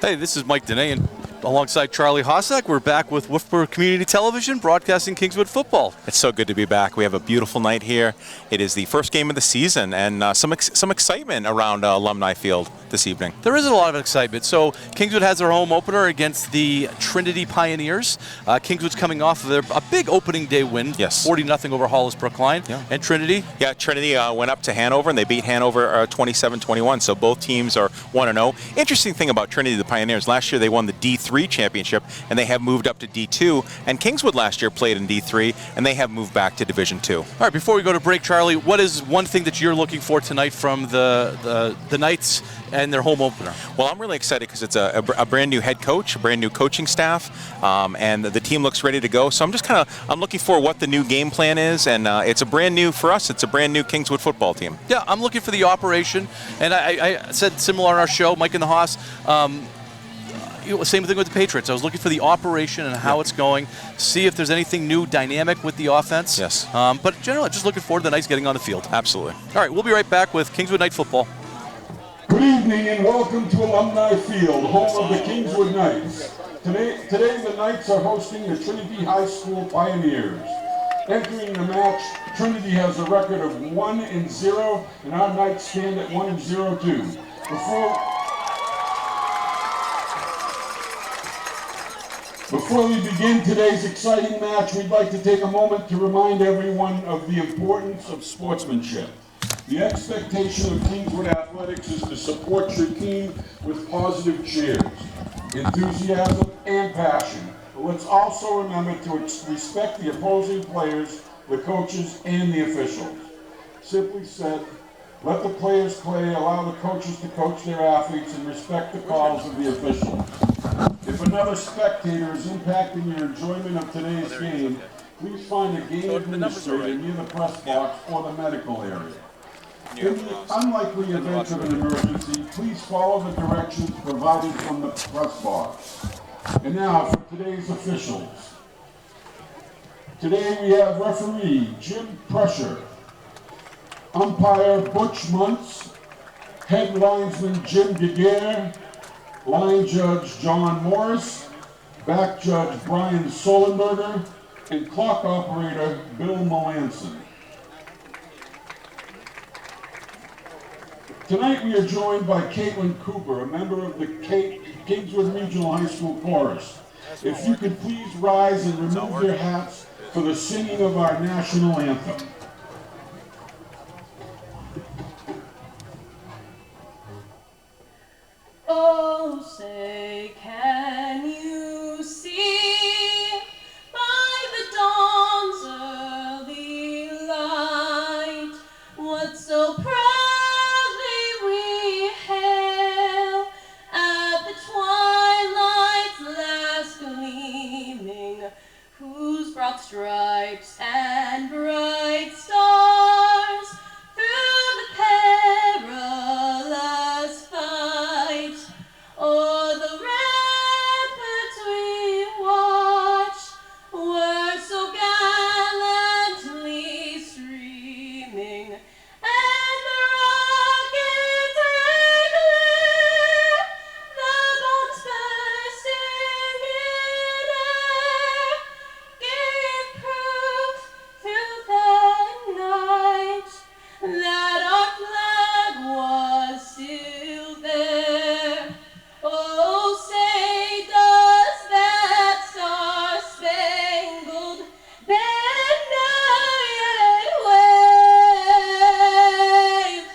Hey, this is Mike Dene, and alongside Charlie Hossack, we're back with Wolfeboro Community Television, broadcasting Kingswood football. It's so good to be back. We have a beautiful night here. It is the first game of the season, and some excitement around Alumni Field this evening. There is a lot of excitement. So Kingswood has their home opener against the Trinity Pioneers. Kingswood's coming off of a big opening day win, Yes, 40-0 over Hollis Brookline. Yeah. And Trinity? Yeah, Trinity went up to Hanover, and they beat Hanover 27-21. So both teams are 1-0. Interesting thing about Trinity, the Pioneers, last year they won the D3 championship, and they have moved up to D2. And Kingswood last year played in D3, and they have moved back to Division 2. All right, before we go to break, Charlie, what is one thing that you're looking for tonight from the Knights and their home opener? Well, I'm really excited because it's a brand new head coach, a brand new coaching staff, and the team looks ready to go. So I'm looking for what the new game plan is, and it's a brand new Kingswood football team. Yeah, I'm looking for the operation, and I said similar on our show, Mike and the Haas. Same thing with the Patriots. I was looking for the operation and how it's going, see if there's anything new, dynamic with the offense. Yes. But generally, just looking forward to the Knights getting on the field. Absolutely. All right, we'll be right back with Kingswood Night Football. Good evening and welcome to Alumni Field, home of the Kingswood Knights. Today the Knights are hosting the Trinity High School Pioneers. Entering the match, Trinity has a record of 1-0, and our Knights stand at 1-0 too. Before we begin today's exciting match, we'd like to take a moment to remind everyone of the importance of sportsmanship. The expectation of Kingswood Athletics is to support your team with positive cheers, enthusiasm, and passion. But let's also remember to respect the opposing players, the coaches, and the officials. Simply said, let the players play, allow the coaches to coach their athletes, and respect the calls of the officials. If another spectator is impacting your enjoyment of today's game, please find a game administrator near the press box or the medical area. In the unlikely event of an emergency, please follow the directions provided from the press box. And now for today's officials. Today we have referee Jim Prusher, umpire Butch Muntz, head linesman Jim Giguere, line judge John Morris, back judge Brian Solenberger, and clock operator Bill Melanson. Tonight we are joined by Caitlin Cooper, a member of the Kingswood Regional High School Chorus. If you could please rise and remove your hats for the singing of our national anthem. Oh, say, can you see by the dawn's early light what so proudly we hail at the twilight's last gleaming, whose broad stripes and bright stars through the perilous fight o'er the ramparts we watched were so gallantly streaming, and the rockets regular, the bombs bursting in air, gave proof through the night that our flag was still there. Oh, say does that star-spangled banner yet wave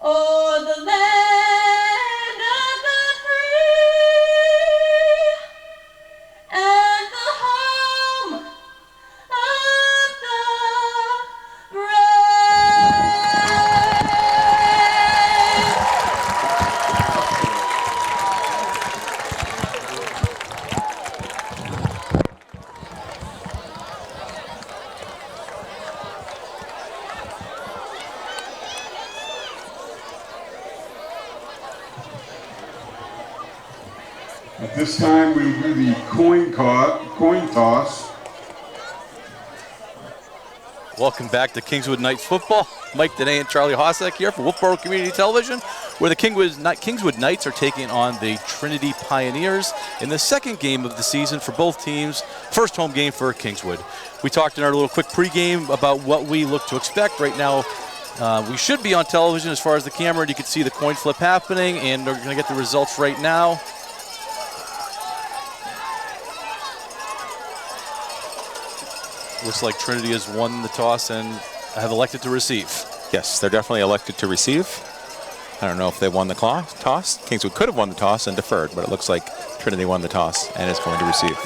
o'er the land of the free and the home of the brave? At this time, we will do the coin toss. Welcome back to Kingswood Night Football. Mike Dene and Charlie Hossack here for Wolfeboro Community Television. where the Kingswood Knights are taking on the Trinity Pioneers in the second game of the season for both teams. First home game for Kingswood. We talked in our little quick pregame about what we look to expect. Right now, we should be on television as far as the camera, and you can see the coin flip happening, and we're going to get the results right now. Looks like Trinity has won the toss and have elected to receive. Yes, they're definitely elected to receive. I don't know if they won the toss. Kingswood could have won the toss and deferred, but it looks like Trinity won the toss and is going to receive.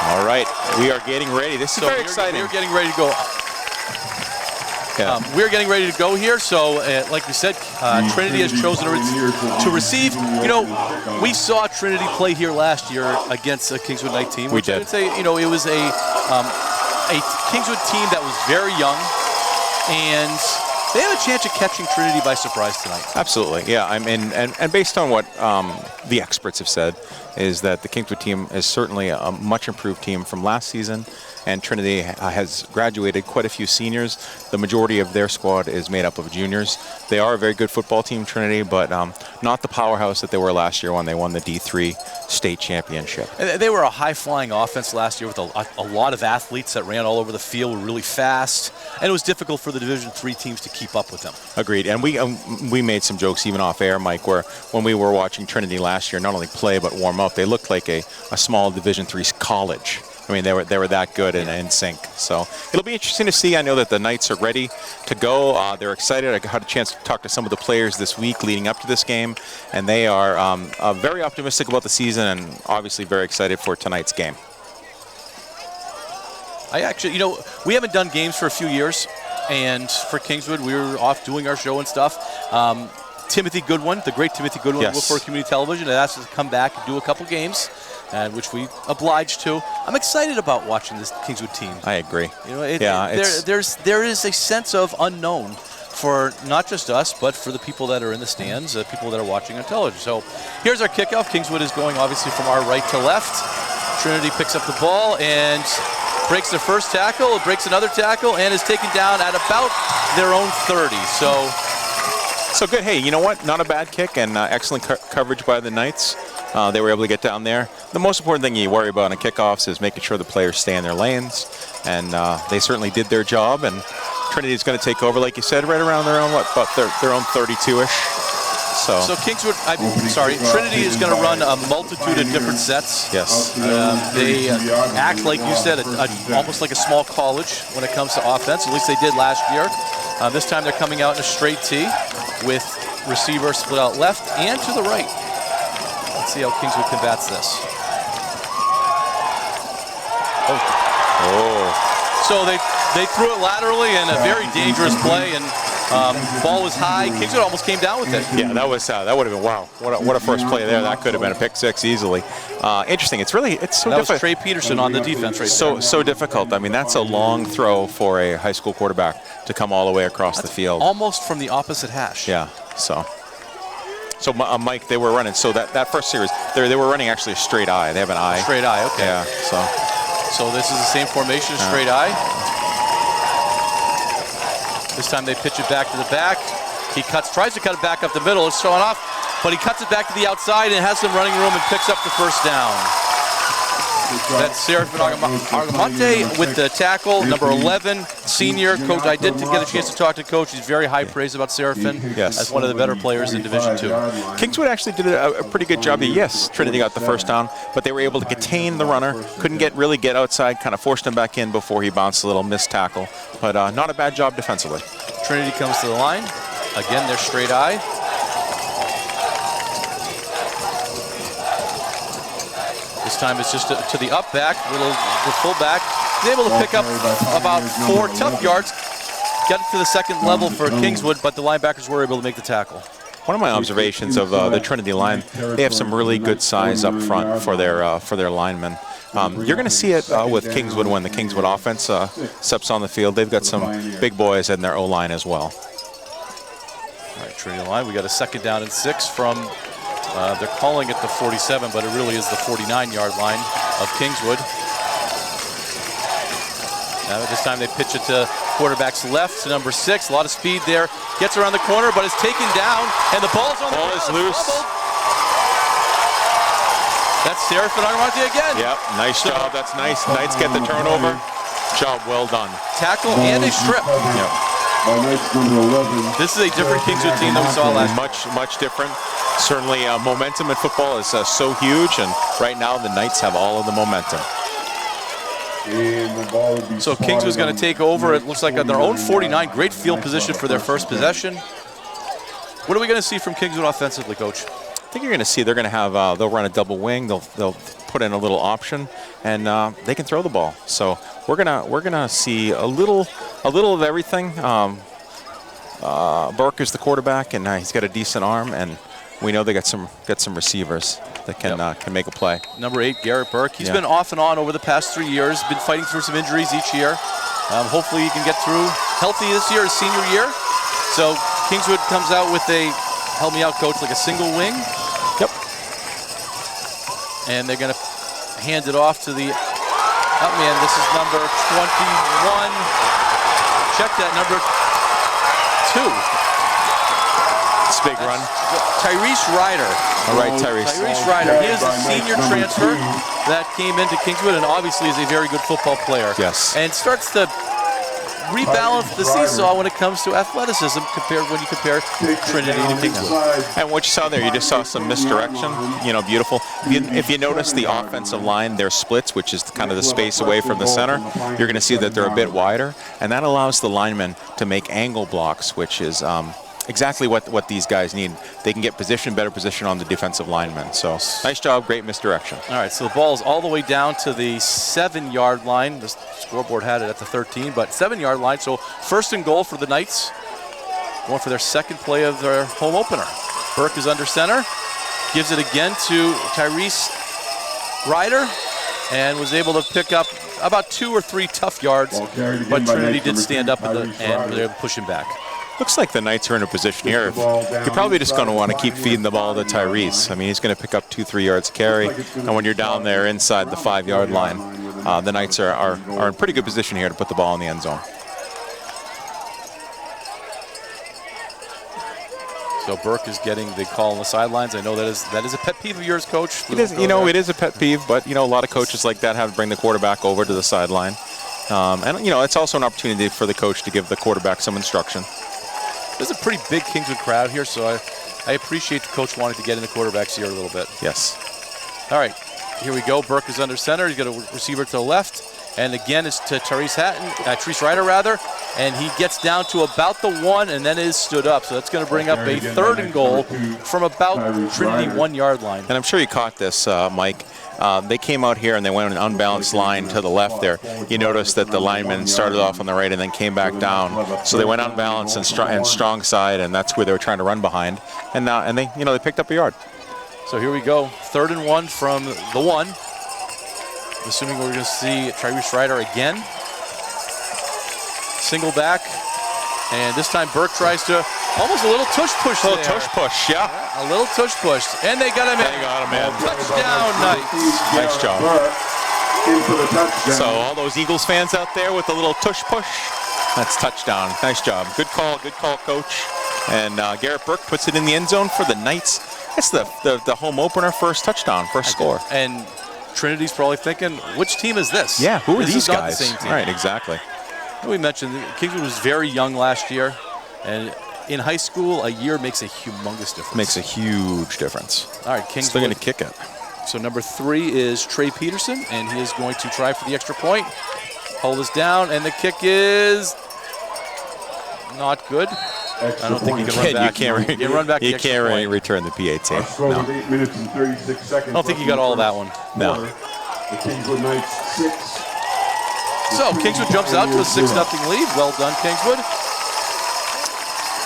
All right, we are getting ready. This is very exciting. We're getting ready to go. Yeah. We're getting ready to go here. So, like we said, Trinity has chosen to receive. You know, we saw Trinity play here last year against a Kingswood Knight team. We did. I would say, you know, it was a Kingswood team that was very young, and they had a chance of catching Trinity by surprise tonight. Absolutely, yeah. I mean, and based on what the experts have said, is that the Kingswood team is certainly a much improved team from last season, and Trinity has graduated quite a few seniors. The majority of their squad is made up of juniors. They are a very good football team, Trinity, but not the powerhouse that they were last year when they won the D3 state championship. They were a high-flying offense last year with a lot of athletes that ran all over the field, were really fast, and it was difficult for the Division III teams to keep up with them. Agreed, and we made some jokes even off air, Mike, where when we were watching Trinity last year, not only play but warm up, they looked like a small Division III college. I mean, they were that good and in sync. So it'll be interesting to see. I know that the Knights are ready to go. They're excited. I had a chance to talk to some of the players this week leading up to this game, and they are very optimistic about the season and obviously very excited for tonight's game. I actually, you know, we haven't done games for a few years, and for Kingswood, we were off doing our show and stuff. Timothy Goodwin, the great Timothy Goodwin, yes, Wolfeboro Community Television, asked us to come back and do a couple games, which we obliged to. I'm excited about watching this Kingswood team. I agree. You know, there is a sense of unknown for not just us, but for the people that are in the stands, people that are watching on television. So here's our kickoff. Kingswood is going obviously from our right to left. Trinity picks up the ball and breaks their first tackle, breaks another tackle, and is taken down at about their own 30. So good. Hey, you know what? Not a bad kick, and excellent coverage by the Knights. They were able to get down there. The most important thing you worry about in kickoffs is making sure the players stay in their lanes, and they certainly did their job. And Trinity is going to take over, like you said, right around their own their own 32-ish. So Kingswood, Trinity is going to run a multitude of different sets. Yes. They act, like you said, almost like a small college when it comes to offense. At least they did last year. This time they're coming out in a straight T with receiver split out left and to the right. Let's see how Kingswood combats this. So they threw it laterally in a very dangerous play, and ball was high. Kingswood almost came down with it. Yeah, that would have been wow. What a first play there. That could have been a pick six easily. Interesting. It's so difficult. That was Trey Peterson on the defense right there. So difficult. I mean, that's a long throw for a high school quarterback to come all the way across the field. Almost from the opposite hash. Yeah. So Mike, they were running. So that first series, they were running actually a straight eye. They have an eye. Straight eye. Okay. Yeah. So this is the same formation, straight eye. This time they pitch it back to the back. He tries to cut it back up the middle. It's showing off, but he cuts it back to the outside and has some running room and picks up the first down. That's Serafin Argamante with the tackle, number 11, senior. Coach, I did get a chance to talk to Coach. He's very high praise about Serafin as one of the better players in Division II. Kingswood actually did a pretty good job. Yes, Trinity got the first down, but they were able to contain the runner. Couldn't really get outside, kind of forced him back in before he bounced a little missed tackle. But not a bad job defensively. Trinity comes to the line. Again, they're straight eye. This time it's just to the up back, the full back. He's able to pick up about 4 tough yards, get it to the second level for Kingswood, but the linebackers were able to make the tackle. One of my observations of the Trinity line, they have some really good size up front for their linemen. You're going to see it with Kingswood when the Kingswood offense steps on the field. They've got some big boys in their O-line as well. All right, Trinity line, we got a 2nd down and 6 from, they're calling it the 47, but it really is the 49-yard line of Kingswood. This time they pitch it to quarterback's left to number 6. A lot of speed there. Gets around the corner, but is taken down, and the ball's on the ground. Ball is loose. Fumbled. That's Seraphin Armante again. Yep, nice job. That's nice. Knights get the turnover. Job well done. Tackle and a strip. Yep. By Knights number 11. This is a different Kingswood team than we saw last year. Much different. Certainly momentum in football is so huge, and right now the Knights have all of the momentum. And the ball will be So Kingswood's going to take over. It looks like on their own 49. Great field position for their first possession. What are we going to see from Kingswood offensively, Coach? I think you're going to see they're going to have they'll run a double wing. They'll put in a little option, and they can throw the ball. So we're gonna see a little of everything. Burke is the quarterback, and he's got a decent arm, and we know they got some receivers that can make a play. Number 8, Garrett Burke. He's been off and on over the past 3 years. Been fighting through some injuries each year. Hopefully he can get through healthy this year, his senior year. So Kingswood comes out with a, help me out, Coach, like a single wing. Yep. And they're going to hand it off to the, oh man, this is number 21. Check that, number 2. It's a big run. Tyrese Ryder. All right, Tyrese. Tyrese Ryder. He is a senior transfer that came into Kingswood and obviously is a very good football player. Yes. And starts to rebalance the seesaw when it comes to athleticism when you compare Trinity to Kingswood. And what you saw there, you just saw some misdirection. Beautiful. If you notice the offensive line, their splits, which is kind of the space away from the center, you're going to see that they're a bit wider, and that allows the linemen to make angle blocks, which is exactly what these guys need. They can get better position on the defensive linemen. So nice job, great misdirection. All right, so the ball is all the way down to the 7-yard line. The scoreboard had it at the 13, but 7-yard line. So first and goal for the Knights, going for their second play of their home opener. Burke is under center, gives it again to Tyrese Ryder, and was able to pick up about 2 or 3 tough yards, but Trinity did stand up and were able to push him back. Looks like the Knights are in a position here. You're probably just going to want to keep feeding the ball to Tyrese. I mean, he's going to pick up 2-3 yards carry, and when you're down there inside the 5-yard line, the Knights are in pretty good position here to put the ball in the end zone. So Burke is getting the call on the sidelines. I know that is a pet peeve of yours, Coach. It is, it is a pet peeve, but a lot of coaches like that have to bring the quarterback over to the sideline, and it's also an opportunity for the coach to give the quarterback some instruction. There's a pretty big Kingswood crowd here, so I appreciate the coach wanting to get in the quarterback's ear a little bit. Yes. All right, here we go. Burke is under center. He's got a receiver to the left, and again it's to Tyrese Ryder, and he gets down to about the 1 and then is stood up. So that's going to bring up a 3rd and goal from about Trinity 1-yard line. And I'm sure you caught this, Mike. They came out here and they went on an unbalanced line to the left there. You notice that the linemen started off on the right and then came back down. So they went unbalanced and strong side, and that's where they were trying to run behind. And they picked up a yard. So here we go, 3rd and 1 from the 1. Assuming we're going to see Tyrese Ryder again. Single back, and this time Burke tries to almost a little tush push there. A little tush push, yeah. A little tush push, and they got him in. They got him in. Touchdown, Knights. Nice job. Into the touchdown. So all those Eagles fans out there with a little tush push, that's touchdown. Nice job. Good call, Coach. And Garrett Burke puts it in the end zone for the Knights. That's the home opener, first touchdown, first score. And Trinity's probably thinking, which team is this? Yeah, who are these guys? The same team. Right, exactly. We mentioned Kingswood was very young last year, and in high school, a year makes a humongous difference. Makes a huge difference. All right, Kingswood. Still going to kick it. So number 3 is Trey Peterson, and he is going to try for the extra point. Hold this down, and the kick is not good. I don't think you can run back. You can't return the PAT. No. 8 minutes and 36 seconds. I don't think you got all of that one. No. The Kingswood Knights 6. So Kingswood jumps out to a 6-0 lead. Well done, Kingswood.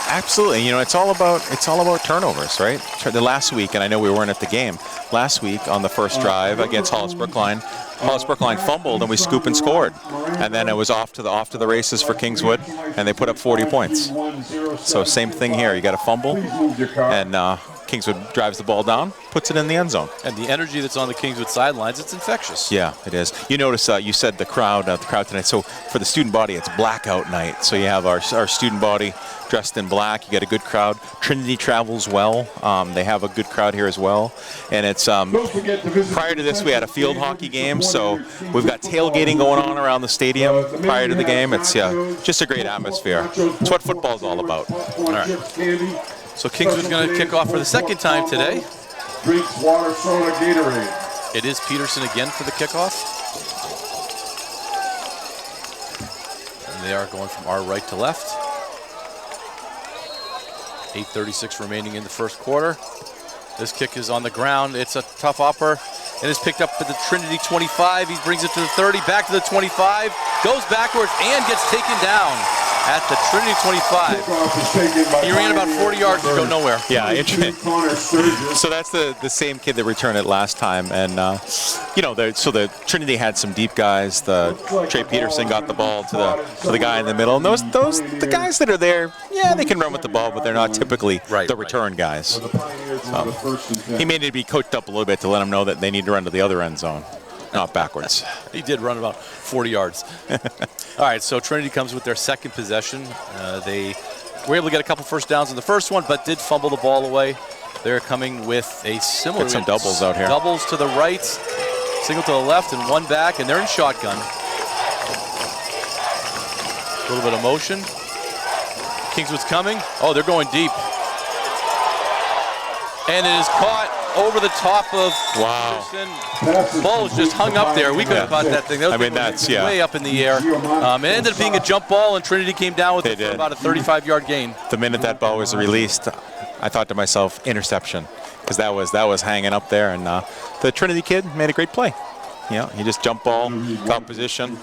Absolutely. It's all about turnovers, right? The last week, and I know we weren't at the game, last week on the first drive against Hollis Brookline fumbled and we scoop and scored. And then it was off to the races for Kingswood, and they put up 40 points. So same thing here. You got to fumble and Kingswood drives the ball down, puts it in the end zone. And the energy that's on the Kingswood sidelines, it's infectious. Yeah, it is. You notice you said the crowd tonight. So for the student body, it's blackout night. So you have our student body dressed in black. You get a good crowd. Trinity travels well. They have a good crowd here as well. And it's prior to this, we had a field hockey game. So we've got tailgating going on around the stadium prior to the game. It's just a great atmosphere. It's what football's all about. All right. So Kingswood's going to kick off for the second time today. Drinks water, soda, Gatorade. It is Peterson again for the kickoff. And they are going from our right to left. 8:36 remaining in the first quarter. This kick is on the ground. It's a tough upper. It is picked up at the Trinity 25. He brings it to the 30, back to the 25, goes backwards and gets taken down at the Trinity 25. He ran about 40 yards to go nowhere. Yeah, interesting. So that's the same kid that returned it last time, and so the Trinity had some deep guys. Trey Peterson got the ball to the guy in the middle, and the guys that are there, yeah, they can run with the ball, but they're not typically the return guys. He may need to be coached up a little bit to let them know that they need to run to the other end zone, not backwards. He did run about 40 yards. All right, so Trinity comes with their second possession. They were able to get a couple first downs in the first one, but did fumble the ball away. They're coming with a similar... Get some doubles out here. Doubles to the right, single to the left, and one back, and they're in shotgun. A little bit of motion. Kingswood's coming. Oh, they're going deep. And it is caught over the top of Peterson. Ball was just hung up there. We could have caught that thing. That was that's way up in the air. It ended up being a jump ball, and Trinity came down with it for about a 35-yard gain. The minute that ball was released, I thought to myself, interception, because that was hanging up there, and the Trinity kid made a great play. He just jumped ball, got position.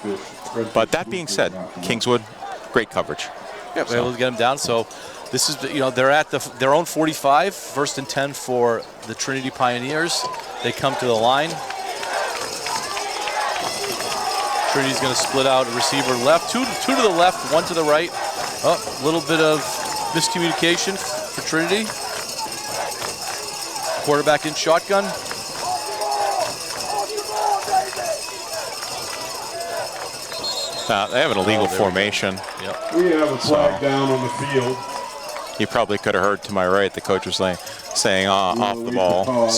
But that being said, Kingswood, great coverage. Yep, able to get him down. So this is, they're at their own 45, first and 10 for the Trinity Pioneers. They come to the line. Trinity's going to split out a receiver left, two to the left, one to the right. A little bit of miscommunication for Trinity. Quarterback in shotgun. They have an illegal formation. Yep. We have a flag down on the field. You probably could have heard to my right the coach was saying off the ball.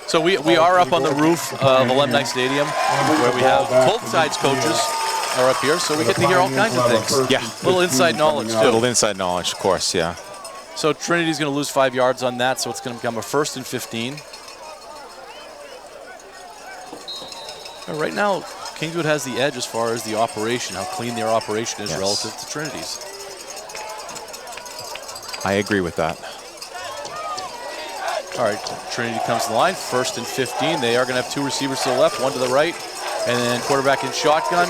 So we are up on the roof of Alumni Stadium, where we have both sides coaches are up here, so we get to hear all kinds of things. Yeah. A little inside knowledge, too. A little inside knowledge, of course, yeah. So Trinity's going to lose 5 yards on that, so it's going to become a 1st and 15. Right now, Kingswood has the edge as far as the operation, how clean their operation is relative to Trinity's. I agree with that. All right, Trinity comes to the line, 1st and 15. They are going to have two receivers to the left, one to the right, and then quarterback in shotgun.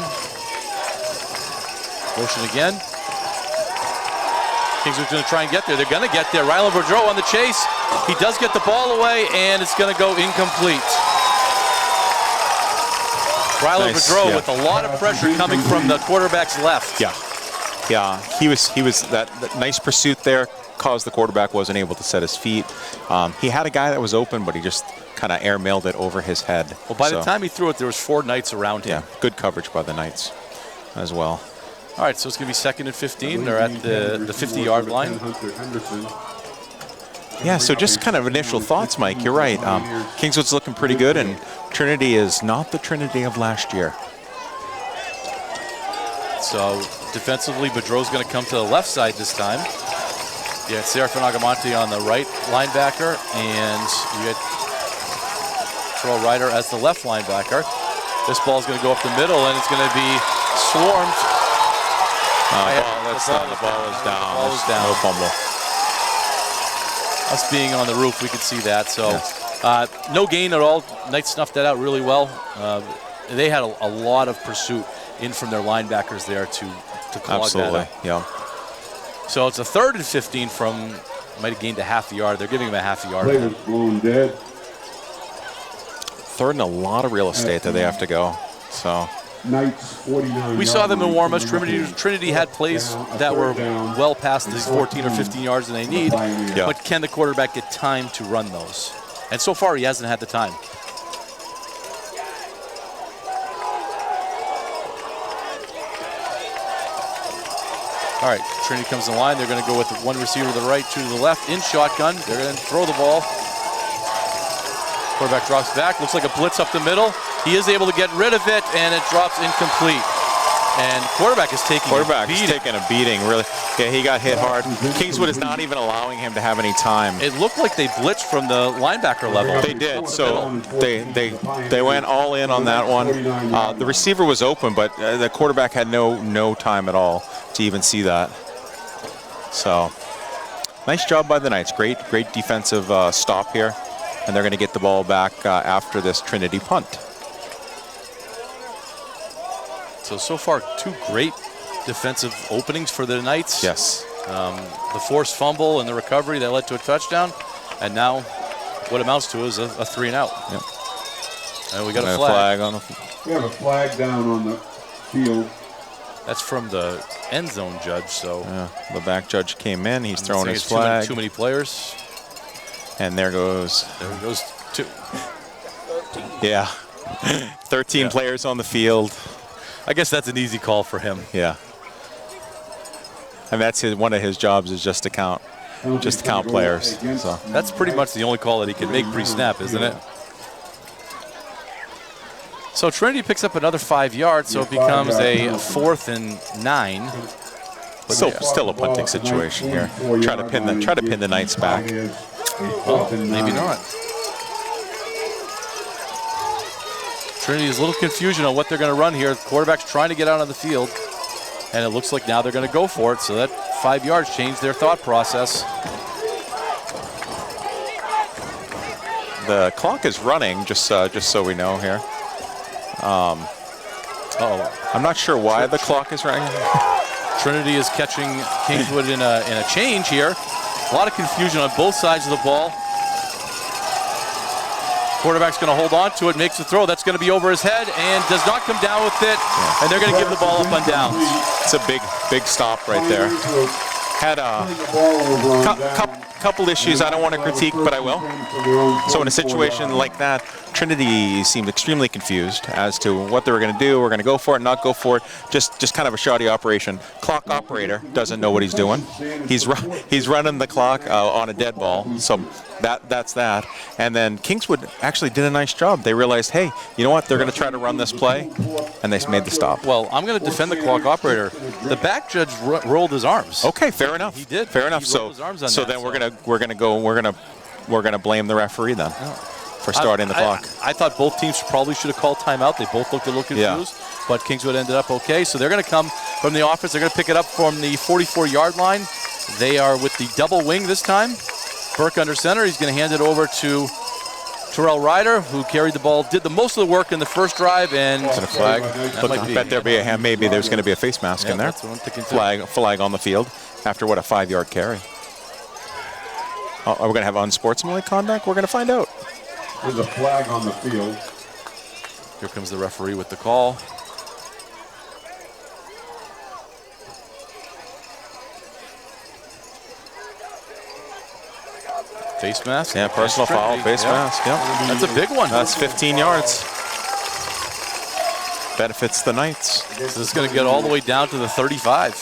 Motion again. Kingswood's going to try and get there. They're going to get there. Rylan Boudreau on the chase. He does get the ball away, and it's going to go incomplete. Rylan Boudreau with a lot of pressure coming from the quarterback's left. Yeah, he was that nice pursuit there caused the quarterback wasn't able to set his feet. He had a guy that was open, but he just kind of airmailed it over his head. Well, by the time he threw it, there was 4 Knights around him. Yeah, good coverage by the Knights as well. All right, so it's going to be 2nd and 15. They're at the 50-yard line. Yeah, so just kind of initial thoughts, Mike. You're right. Kingswood's looking pretty good, and Trinity is not the Trinity of last year. So defensively, Boudreau's going to come to the left side this time. You got Serafin Agamonte on the right linebacker, and you got Terrell Ryder as the left linebacker. This ball's going to go up the middle, and it's going to be swarmed. The ball is down. No fumble. Us being on the roof, we could see that. So no gain at all. Knights snuffed that out really well. They had a lot of pursuit in from their linebackers there to clog that up. Yeah. So it's a 3rd and 15 from, might have gained a half a yard. They're giving him a half a yard. Players blown dead. 3rd and a lot of real estate that they have to go. So Knights 49. We saw them in warm-ups. Trinity had plays that were well past these 14 or 15 yards that they need, but can the quarterback get time to run those? And so far, he hasn't had the time. All right, Trinity comes in line. They're going to go with one receiver to the right, two to the left, in shotgun. They're going to throw the ball. Quarterback drops back. Looks like a blitz up the middle. He is able to get rid of it, and it drops incomplete. And quarterback is taking a beating, really. Yeah, he got hit hard. Kingswood is not even allowing him to have any time. It looked like they blitzed from the linebacker level. They did, so they went all in on that one. The receiver was open, but the quarterback had no time at all to even see that. So, nice job by the Knights. Great defensive stop here. And they're going to get the ball back after this Trinity punt. So far, two great defensive openings for the Knights. Yes. The forced fumble and the recovery that led to a touchdown. And now what amounts to is a 3-and-out. Yep. And we got a flag. We have a flag down on the field. That's from the end zone judge. So the back judge came in. He's throwing his flag. Too many players. And there goes two. 13. Yeah. 13 players on the field. I guess that's an easy call for him. Yeah. And that's one of his jobs is just to count players. So that's pretty much the only call that he can make pre-snap, isn't it? So Trinity picks up another 5 yards, so it becomes a 4th and 9. But still a punting situation here. Try to pin the Knights back. Well, maybe not. Trinity is a little confusion on what they're going to run here. The quarterback's trying to get out on the field, and it looks like now they're going to go for it. So that 5 yards changed their thought process. The clock is running, just so we know here. I'm not sure why the clock is running. Trinity is catching Kingswood in a change here. A lot of confusion on both sides of the ball. Quarterback's going to hold on to it, makes the throw. That's going to be over his head and does not come down with it. And they're going to give the ball up on downs. It's a big stop right there. Had a couple issues I don't want to critique, but I will. So in a situation like that, Trinity seemed extremely confused as to what they were going to do. We're going to go for it, not go for it. Just kind of a shoddy operation. Clock operator doesn't know what he's doing. He's running the clock on a dead ball. So that's that. And then Kingswood actually did a nice job. They realized, hey, you know what? They're going to try to run this play, and they made the stop. Well, I'm going to defend the clock operator. The back judge rolled his arms. Okay, fair enough. He did. Fair enough. So then we're gonna blame the referee then for starting the clock. I thought both teams probably should have called timeout. They both looked a little confused, but Kingswood ended up okay. So they're going to come from the offense. They're going to pick it up from the 44-yard line. They are with the double wing this time. Burke under center. He's going to hand it over to Terrell Ryder, who carried the ball, did the most of the work in the first drive, and a flag. I bet there'll be a hand. Maybe there's going to be a face mask in there. That's what I'm thinking too. Flag on the field after what, a 5-yard carry. Are we going to have unsportsmanlike conduct? We're going to find out. There's a flag on the field. Here comes the referee with the call. Face mask? Yeah, personal foul, face mask. Yep. That's a big one. That's 15 yards. Benefits the Knights. So this is going to get all the way down to the 35.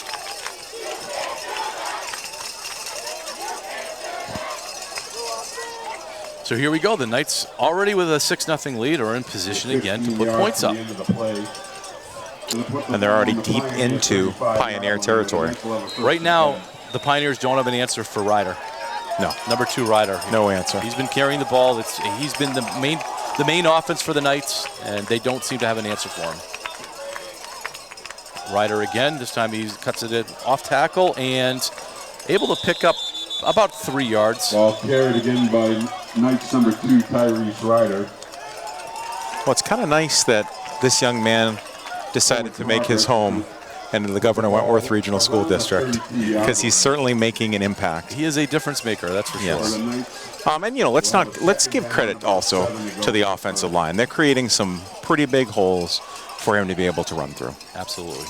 So here we go. The Knights already with a 6-0 lead are in position again to put points up. And they're already deep into Pioneer territory. Right now, the Pioneers don't have an answer for Ryder. No. Number 2 Ryder. No answer. He's been carrying the ball. He's been the main offense for the Knights, and they don't seem to have an answer for him. Ryder again. This time he cuts it off tackle and able to pick up about 3 yards. Ball carried again by Knights number 2, Tyrese Ryder. Well, it's kind of nice that this young man decided to make his home in the Governor Wentworth Regional School District, because he's certainly making an impact. He is a difference maker, that's for sure. And you know, let's give credit also to the offensive line. They're creating some pretty big holes for him to be able to run through. Absolutely.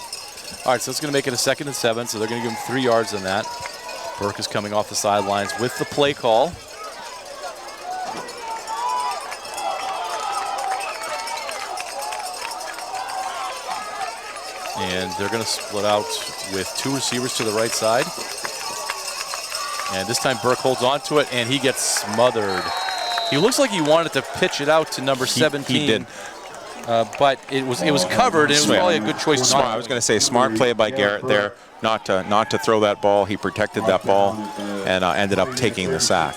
All right, so it's going to make it a 2nd and 7, so they're going to give him 3 yards on that. Burke is coming off the sidelines with the play call. And they're going to split out with 2 receivers to the right side. And this time Burke holds on to it, and he gets smothered. He looks like he wanted to pitch it out to number 17. He did. But it was covered, and it was probably a good choice. Smart. I was going to say smart play by Garrett there, not to throw that ball. He protected that ball and ended up taking the sack.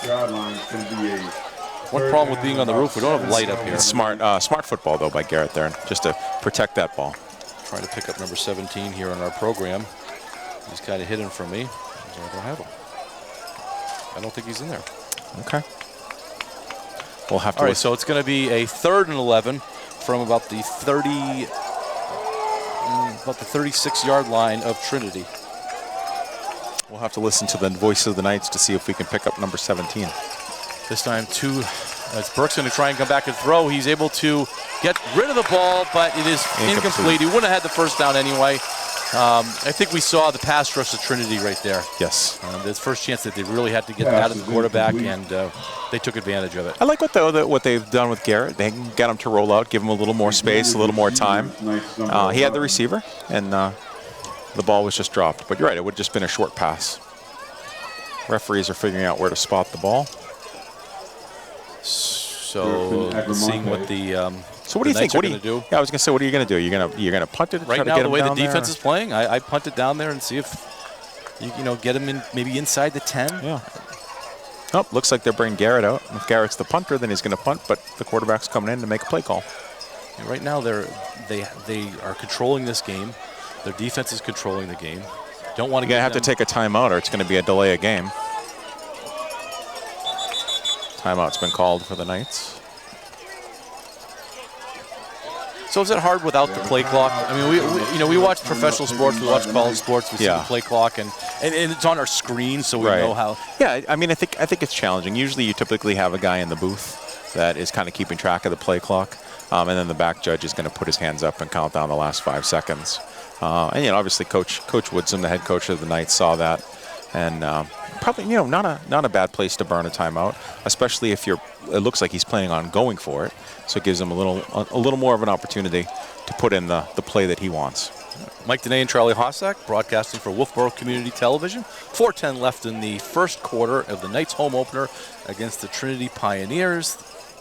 One problem with being on the roof, we don't have light up here. Smart football though by Garrett there, just to protect that ball. Trying to pick up number 17 here on our program. He's kind of hidden from me. So I don't have him. I don't think he's in there. Okay. We'll have to. All right, so it's going to be a 3rd and 11 from about the 36-yard line of Trinity. We'll have to listen to the voice of the Knights to see if we can pick up number 17. This time, as Burke's going to try and come back and throw. He's able to get rid of the ball, but it is incomplete. He wouldn't have had the first down anyway. I think we saw the pass rush of Trinity right there. Yes. The first chance that they really had to get out of the quarterback, and they took advantage of it. I like what they've done with Garrett. They got him to roll out, give him a little more space, a little more time. He had the receiver, and the ball was just dropped. But you're right, it would have just been a short pass. Referees are figuring out where to spot the ball. So seeing what the so what do you think? What are you going to do? Yeah, I was going to say, what are you going to do? You're going to punt it? Right try now, to get the way him the down defense there? is playing, I punt it down there and see if you know get him in maybe inside the 10. Yeah. Oh, looks like they're bringing Garrett out. If Garrett's the punter, then he's going to punt, but the quarterback's coming in to make a play call. And right now, they are controlling this game. Their defense is controlling the game. Don't want to You're going to have to take a timeout, or it's going to be a delay of game. Timeout's been called for the Knights. So is it hard without the play clock? I mean, we watch professional sports, we watch college sports, we see the play clock, and it's on our screen, so we know how. Yeah, I mean, I think it's challenging. Usually, you typically have a guy in the booth that is kind of keeping track of the play clock, and then the back judge is going to put his hands up and count down the last 5 seconds. And obviously, Coach Woodson, the head coach of the Knights, saw that, and probably not a bad place to burn a timeout, especially if it looks like he's planning on going for it. So it gives him a little more of an opportunity to put in the play that he wants. Mike Dene and Charlie Hossack broadcasting for Wolfeboro Community Television. 4:10 left in the first quarter of the Knights' home opener against the Trinity Pioneers.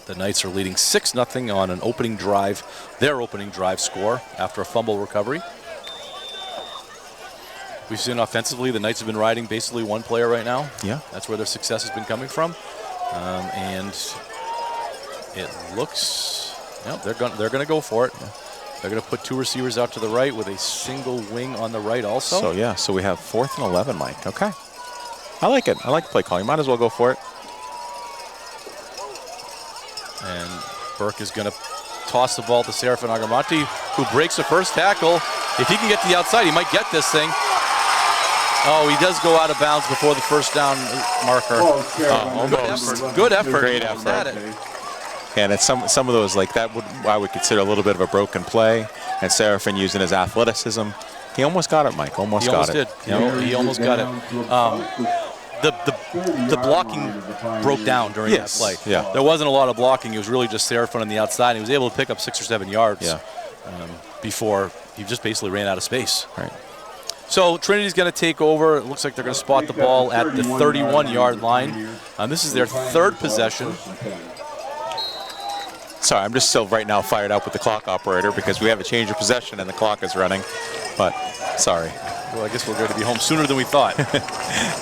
The Knights are leading 6-0 on an opening drive, their opening drive score after a fumble recovery. We've seen offensively, the Knights have been riding basically one player right now. Yeah. That's where their success has been coming from. And it looks, they're going to go for it. They're going to put 2 receivers out to the right with a single wing on the right also. So we have 4th and 11, Mike. Okay. I like it. I like the play call. You might as well go for it. And Burke is going to toss the ball to Serafin Agramonte, who breaks the first tackle. If he can get to the outside, he might get this thing. Oh, he does go out of bounds before the first down marker. Almost. Good effort. Great effort. And it's some of those like that I would consider a little bit of a broken play. And Serafin using his athleticism, he almost got it, Mike. He almost got it. He almost got it. The blocking broke down during that play. Yeah. There wasn't a lot of blocking. It was really just Serafin on the outside. He was able to pick up 6 or 7 yards before he just basically ran out of space. Right. So Trinity's going to take over. It looks like they're going to spot the ball at the 31-yard line. This is their 3rd possession. Sorry, I'm just still right now fired up with the clock operator because we have a change of possession and the clock is running. But sorry. Well, I guess we're going to be home sooner than we thought.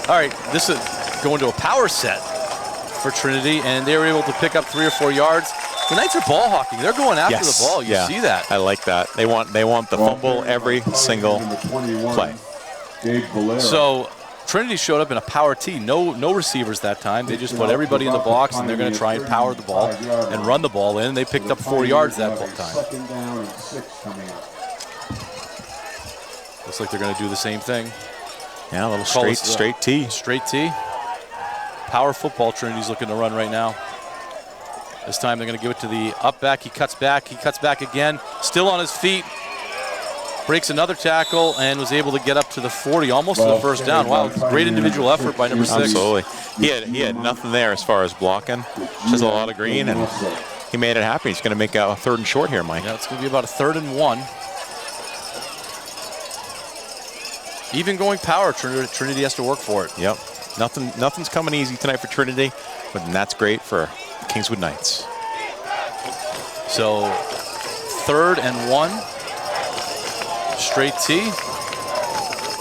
All right, this is going to a power set for Trinity, and they were able to pick up 3 or 4 yards. The Knights are ball hawking. They're going after the ball. You see that. I like that. They want the fumble every single play. So Trinity showed up in a power T. No receivers that time. They just put everybody in the box, and they're going to try and power the ball and run the ball in. They picked up 4 yards that time. Looks like they're going to do the same thing. Yeah, a little straight T. Straight T. Power football Trinity's looking to run right now. This time they're going to give it to the up back. He cuts back again. Still on his feet. breaks another tackle and was able to get up to the 40, almost to the first down. Wow, great individual effort by number 6. Absolutely. He had nothing there as far as blocking. Just a lot of green, and he made it happen. He's going to make a 3rd and short here, Mike. Yeah, it's going to be about a 3rd and 1. Even going power, Trinity has to work for it. Yep. Nothing's coming easy tonight for Trinity, but that's great for Kingswood Knights. So 3rd and 1. Straight T.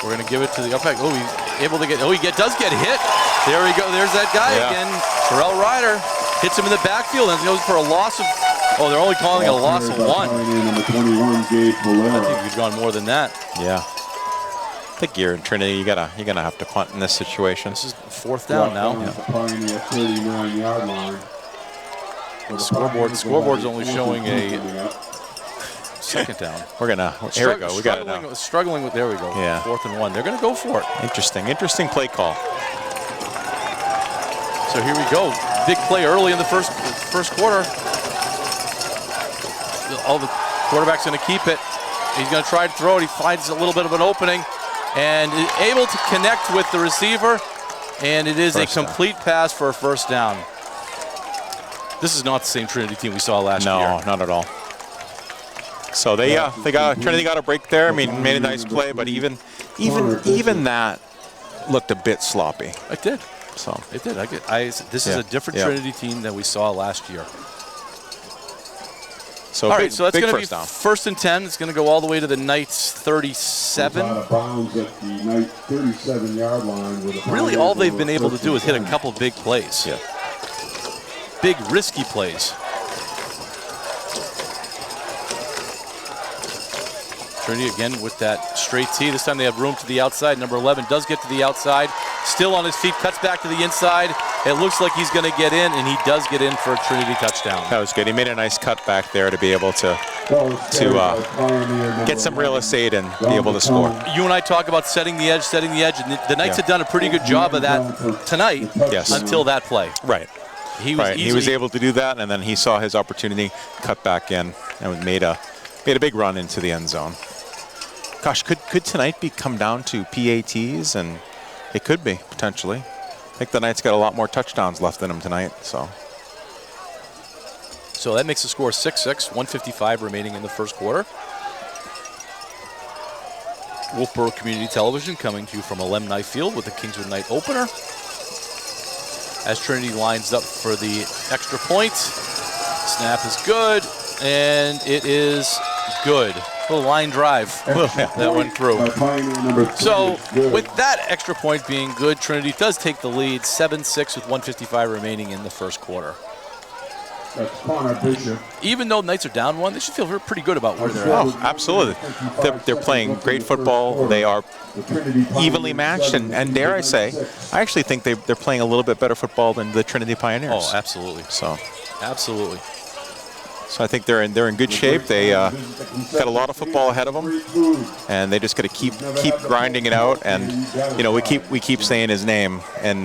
We're going to give it to the up back. Oh, he's able to get. Oh, does get hit. There we go. There's that guy again. Terrell Ryder hits him in the backfield and goes for a loss of. Oh, they're only calling it a loss of 1. Number 21, Gabe I think he's gone more than that. Yeah. I think you're in Trinity. You're gonna have to punt in this situation. This is 4th down now. Pioneer 39-yard line. Scoreboard's only showing a 2nd down. We're gonna. Here we go. We got it now. Struggling with. There we go. Yeah. 4th and 1. They're gonna go for it. Interesting play call. So here we go. Big play early in the first quarter. All the quarterback's gonna keep it. He's gonna try to throw it. He finds a little bit of an opening and is able to connect with the receiver. And it is a complete pass for a 1st down. This is not the same Trinity team we saw last year. No, not at all. So Trinity got a break there. I mean, made a nice play, but even that looked a bit sloppy. It did. So it did. This is a different Trinity team than we saw last year. So all right, so that's going to be down. 1st and 10. It's going to go all the way to the Knights 37. Out of bounds at the Knights 37-yard line. With a really, all they've been able to do is hit a couple big plays. Yeah. Big, risky plays. Trinity again with that straight T. This time they have room to the outside. Number 11 does get to the outside. Still on his feet, cuts back to the inside. It looks like he's going to get in, and he does get in for a Trinity touchdown. That was good. He made a nice cut back there to be able to get some real estate and be able to score. You and I talk about setting the edge, and the Knights had done a pretty good job of that tonight until that play. Right. He was able to do that, and then he saw his opportunity, cut back in, and made a big run into the end zone. Gosh, could tonight come down to PATs? And it could be, potentially. I think the Knights got a lot more touchdowns left in them tonight. So that makes the score 6-6, 1:55 remaining in the first quarter. Wolfeboro Community Television coming to you from Alumni Field with the Kingswood Knight opener. As Trinity lines up for the extra point. Snap is good, and it is good. A little line drive that went through. So with that extra point being good, Trinity does take the lead 7-6 with 1:55 remaining in the first quarter. Even though Knights are down 1, they should feel pretty good about where they're at. Oh, absolutely. They're playing great football. They are evenly matched, and dare I say, I actually think they're playing a little bit better football than the Trinity Pioneers. Oh, absolutely. Absolutely. So I think they're in good shape. They got a lot of football ahead of them, and they just got to keep grinding it out. And we keep saying his name, and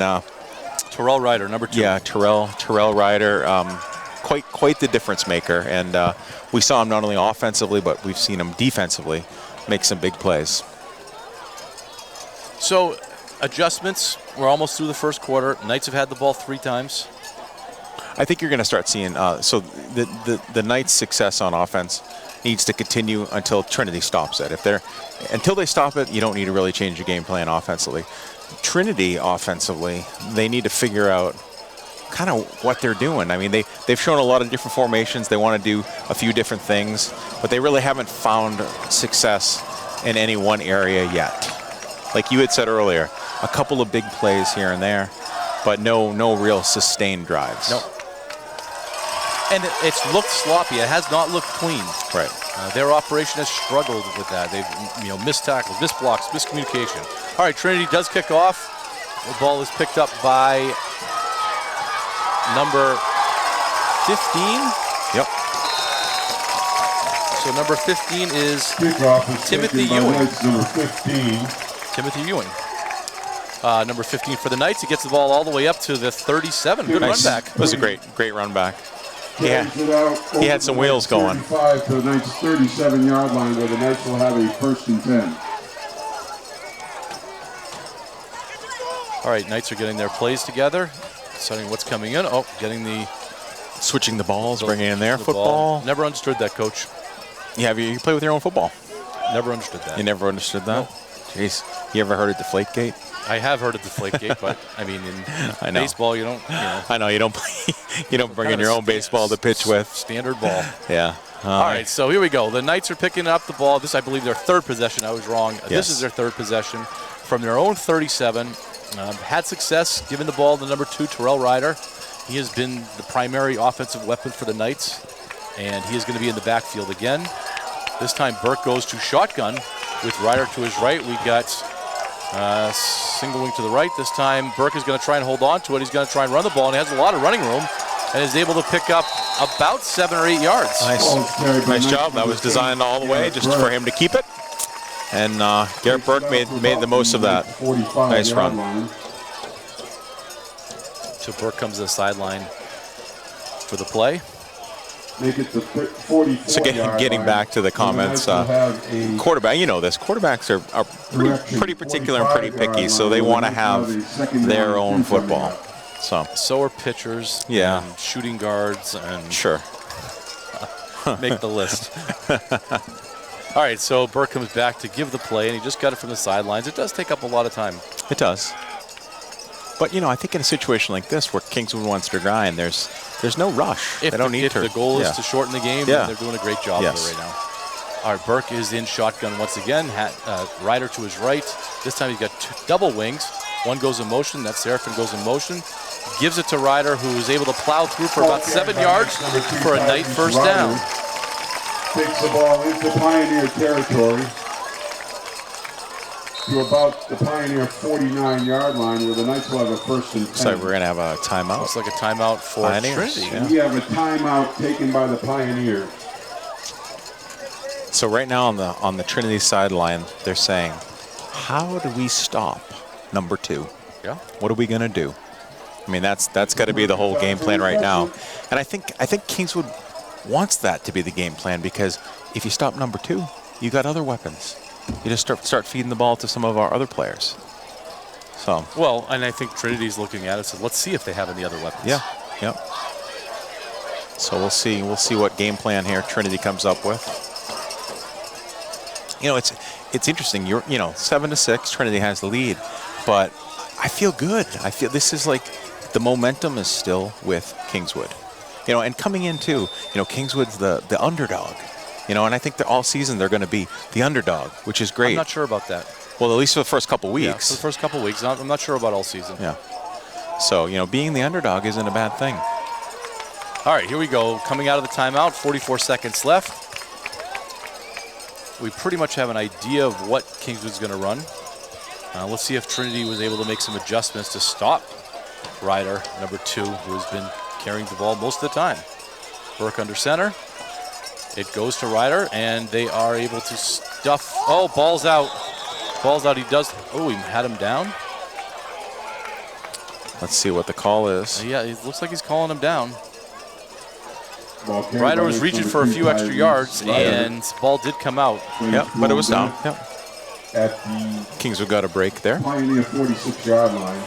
Terrell Ryder, number 2. Yeah, Terrell Ryder, quite the difference maker. And we saw him not only offensively, but we've seen him defensively make some big plays. So adjustments. We're almost through the first quarter. Knights have had the ball 3 times. I think you're going to start seeing the Knights' success on offense needs to continue until Trinity stops it. Until they stop it, you don't need to really change your game plan offensively. Trinity offensively, they need to figure out kind of what they're doing. I mean, they've shown a lot of different formations. They want to do a few different things, but they really haven't found success in any one area yet. Like you had said earlier, a couple of big plays here and there, but no real sustained drives. No. And it's looked sloppy. It has not looked clean. Right. Their operation has struggled with that. They've missed tackles, missed blocks, miscommunication. All right, Trinity does kick off. The ball is picked up by number 15. Yep. So number 15 is Timothy Ewing. Timothy Ewing. Number 15 for the Knights. He gets the ball all the way up to the 37. Good run back. It was a great run back. carries it out he had some wheels going. 35 to the Knights' 37-yard line, where the Knights will have a 1st and 10. All right, Knights are getting their plays together, deciding what's coming in. Oh, getting the Switching the balls, bringing in their football. ball. Never understood that, Coach. Yeah, you play with your own football. Never understood that. You never understood that? Jeez. You ever heard of Deflategate? I have heard of Deflategate, but I mean, in I know. baseball, you don't. You know, I know you don't play. You don't bring in your own baseball to pitch with. Standard ball. Yeah. All right, so here we go. The Knights are picking up the ball. This, I believe, their 3rd possession. I was wrong. Yes. This is their 3rd possession from their own 37. Had success giving the ball to number 2, Terrell Ryder. He has been the primary offensive weapon for the Knights, and he is going to be in the backfield again. This time, Burke goes to shotgun with Ryder to his right. We got single wing to the right. This time, Burke is going to try and hold on to it. He's going to try and run the ball, and he has a lot of running room and is able to pick up about 7 or 8 yards. Nice job. That was designed all the way just for him to keep it. And Garrett Burke made the most of that. Nice run. So Burke comes to the sideline for the play. Make it the 44 So getting back to the comments, quarterback, you know this, quarterbacks are pretty particular and pretty picky, so they want to have their own football. So are pitchers, yeah, and shooting guards, and sure. Make the list. All right, so Burke comes back to give the play, and he just got it from the sidelines. It does take up a lot of time. It does. But, you know, I think in a situation like this where Kingswood wants to grind, there's no rush. They don't need to. If the goal is to shorten the game, then they're doing a great job of it right now. All right, Burke is in shotgun once again. Ryder to his right. This time he's got 2 double wings. One goes in motion. That Seraphin goes in motion. Gives it to Ryder, who is able to plow through for about 7 yards for a Knight 1st down. Takes the ball into Pioneer territory to about the Pioneer 49-yard line, where the Knights will have a 1st and 10. So we're going to have a timeout. Looks like a timeout for Pioneers. Trinity. Yeah. We have a timeout taken by the Pioneers. So right now on the Trinity sideline, they're saying, how do we stop number 2? Yeah. What are we going to do? I mean, that's got to be the whole game plan right now. And I think Kingswood wants that to be the game plan, because if you stop number 2, you got other weapons. You just start feeding the ball to some of our other players. So. Well, and I think Trinity's looking at it, so let's see if they have any other weapons. Yeah. Yep. So we'll see. We'll see what game plan here Trinity comes up with. You know, it's interesting. You're 7-6. Trinity has the lead, but I feel good. I feel this is like the momentum is still with Kingswood. You know, and coming in too. You know, Kingswood's the underdog. You know, and I think that all season they're going to be the underdog, which is great. I'm not sure about that. Well, at least for the first couple weeks. Yeah, for the first couple weeks. I'm not sure about all season. Yeah. So, you know, being the underdog isn't a bad thing. All right, here we go. Coming out of the timeout, 44 seconds left. We pretty much have an idea of what Kingswood's going to run. Let's see if Trinity was able to make some adjustments to stop Ryder, number 2, who has been carrying the ball most of the time. Burke under center. It goes to Ryder, and they are able to stuff. Oh, ball's out. Ball's out. He does. Oh, he had him down. Let's see what the call is. Yeah, it looks like he's calling him down. Ball Ryder was reaching for a few extra yards, and ball did come out. Yep, but it was down. Yep. At the Kingswood got a break there. Pioneer 46-yard line.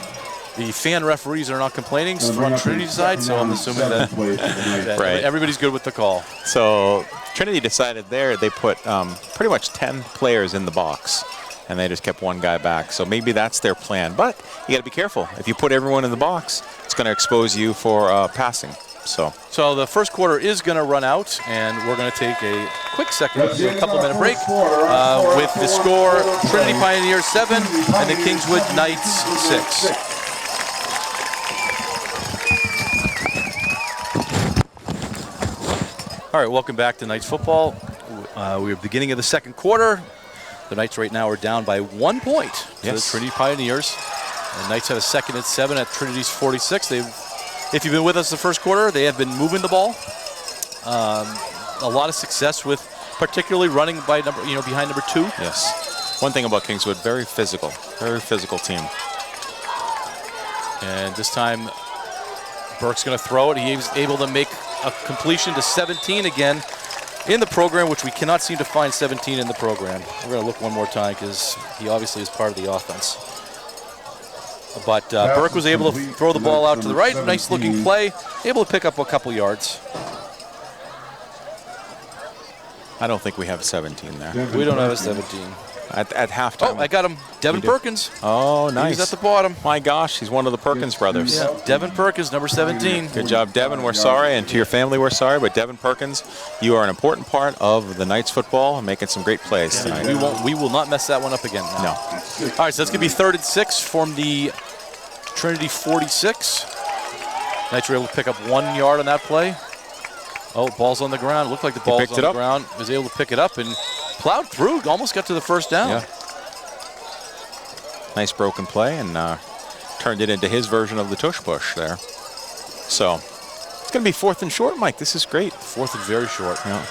The fan referees are not complaining from Trinity's side, so I'm assuming that Right. everybody's good with the call. So Trinity decided there they put pretty much 10 players in the box, and they just kept one guy back. So maybe that's their plan. But you got to be careful. If you put everyone in the box, it's going to expose you for passing. So the first quarter is going to run out, and we're going to take a quick second, a couple-minute break with the score: Trinity Pioneers 7 and the Kingswood Knights 6. All right, welcome back to Knights football. We're beginning of the second quarter. The Knights right now are down by 1 point to the Trinity Pioneers. The Knights have a 2nd and 7 at Trinity's 46. If you've been with us the first quarter, they have been moving the ball. A lot of success with particularly running by behind number 2. Yes. One thing about Kingswood, very physical team. And this time, Burke's going to throw it. He was able to make a completion to 17 again in the program, which we cannot seem to find 17 in the program. We're going to look one more time because he obviously is part of the offense. But Burke was able to throw the ball out to the right. Nice looking play. Able to pick up a couple yards. I don't think we have 17 there. We don't have a 17. At halftime. Oh, I got him. Devin Perkins. Oh, nice. He's at the bottom. My gosh, he's one of the Perkins brothers. Yeah, Devin Perkins, number 17. Good job, Devin. We're sorry, and to your family, we're sorry. But Devin Perkins, you are an important part of the Knights football and making some great plays tonight. We will not mess that one up again. No. All right, so that's going to be 3rd and 6 from the Trinity 46. Knights were able to pick up 1 yard on that play. Oh, ball's on the ground. Looked like the ball's on the ground. Was able to pick it up and plowed through. Almost got to the first down. Yeah. Nice broken play and turned it into his version of the tush push there. So it's going to be 4th and short, Mike. This is great. 4th and very short. Yeah.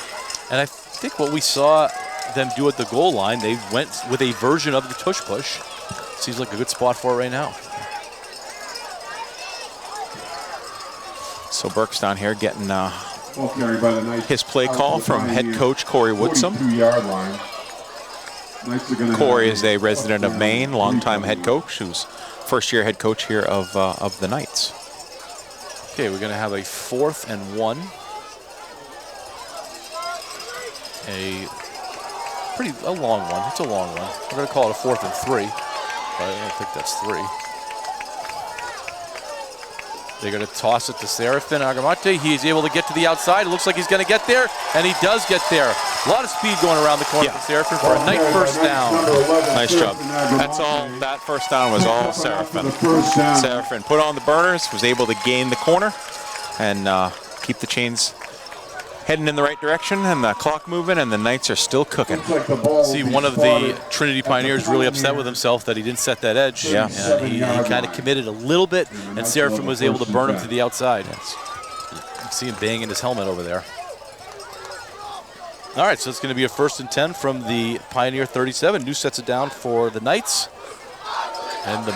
And I think what we saw them do at the goal line, they went with a version of the tush push. Seems like a good spot for it right now. So Burke's down here getting Carried by the Knights. his play call from head coach Corey Woodsum. 42-yard line. Knights are gonna Corey is a resident of Maine, longtime head coach, who's first-year head coach here of the Knights. Okay, we're going to have a 4th and 1. A long one. It's a long one. We're going to call it a 4th and 3. But I don't think that's 3. They're going to toss it to Serafin Agamate. He is able to get to the outside. It looks like he's going to get there, and he does get there. A lot of speed going around the corner for Serafin for a nice first down. Nice job. That's all. That first down was all Serafin. Serafin put on the burners, was able to gain the corner, and keep the chains heading in the right direction, and the clock moving, and the Knights are still cooking. See, one of the Trinity Pioneers really upset with himself that he didn't set that edge. Yeah. And he kind of committed a little bit, and Serafin was able to burn him to the outside. Yes. You see him banging his helmet over there. All right, so it's going to be a 1st and 10 from the Pioneer 37. New sets it down for the Knights. And the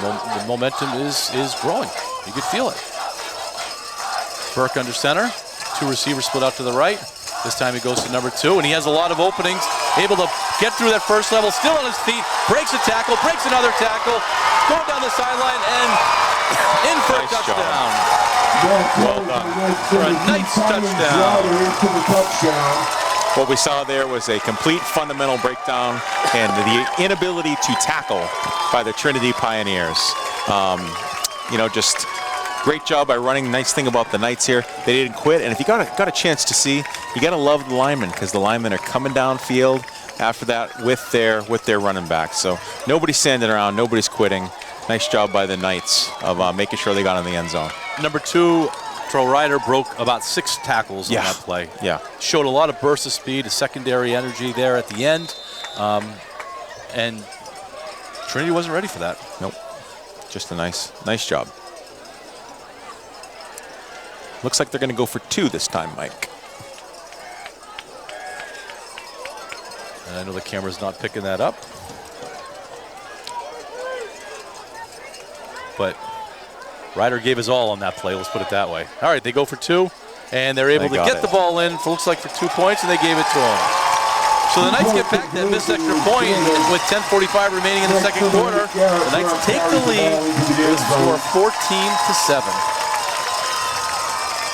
momentum is growing. You could feel it. Burke under center. 2 receivers split out to the right. This time he goes to number 2, and he has a lot of openings. Able to get through that first level, still on his feet, breaks a tackle, breaks another tackle, going down the sideline, and in for a touchdown. Well done. For a Knights touchdown. What we saw there was a complete fundamental breakdown and the inability to tackle by the Trinity Pioneers. Just great job by running. Nice thing about the Knights here, they didn't quit. And if you got a chance to see, you got to love the linemen, because the linemen are coming downfield after that with their running back. So nobody's standing around, nobody's quitting. Nice job by the Knights of making sure they got in the end zone. Number 2, Tro Ryder broke about 6 tackles on that play. Yeah. Showed a lot of bursts of speed, a secondary energy there at the end. And Trinity wasn't ready for that. Nope. Just a nice job. Looks like they're going to go for 2 this time, Mike. And I know the camera's not picking that up. But Ryder gave his all on that play, let's put it that way. All right, they go for 2, and they're able to get the ball in, looks like for 2 points, and they gave it to him. So the Knights get back that missed extra point with 10:45 remaining in the second quarter. The Knights take the lead with a score 14-7.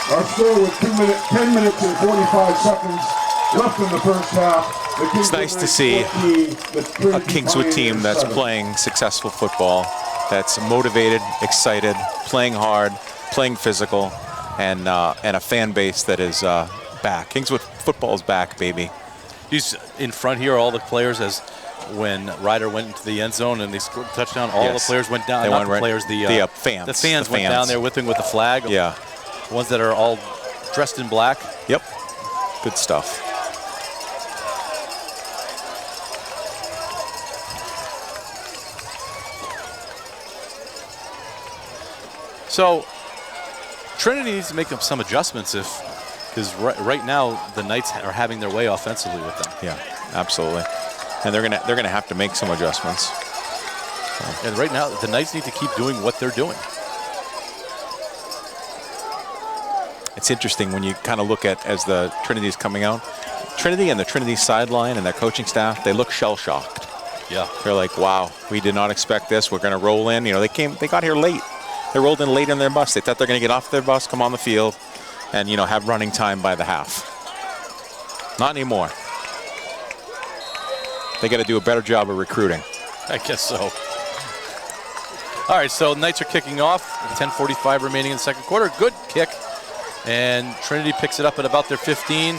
Our score with 10 minutes and 45 seconds left in the first half. It's nice to see a Kingswood team that's playing successful football, that's motivated, excited, playing hard, playing physical, and a fan base that is back. Kingswood football is back, baby. He's in front here, all the players, as when Ryder went into the end zone and they scored a touchdown, all the players went down. Not the players, the fans. The fans went down there with the flag. Yeah. Ones that are all dressed in black. Yep. Good stuff. So Trinity needs to make some adjustments because right now the Knights are having their way offensively with them. Yeah, absolutely. And they're gonna have to make some adjustments. So. And right now the Knights need to keep doing what they're doing. It's interesting when you kind of look at as the Trinity's coming out. Trinity and the Trinity sideline and their coaching staff, they look shell-shocked. Yeah. They're like, wow, we did not expect this. We're going to roll in. You know, they got here late. They rolled in late on their bus. They thought they're going to get off their bus, come on the field, and, you know, have running time by the half. Not anymore. They got to do a better job of recruiting. I guess so. All right, so Knights are kicking off. 10:45 remaining in the second quarter. Good kick. And Trinity picks it up at about their 15.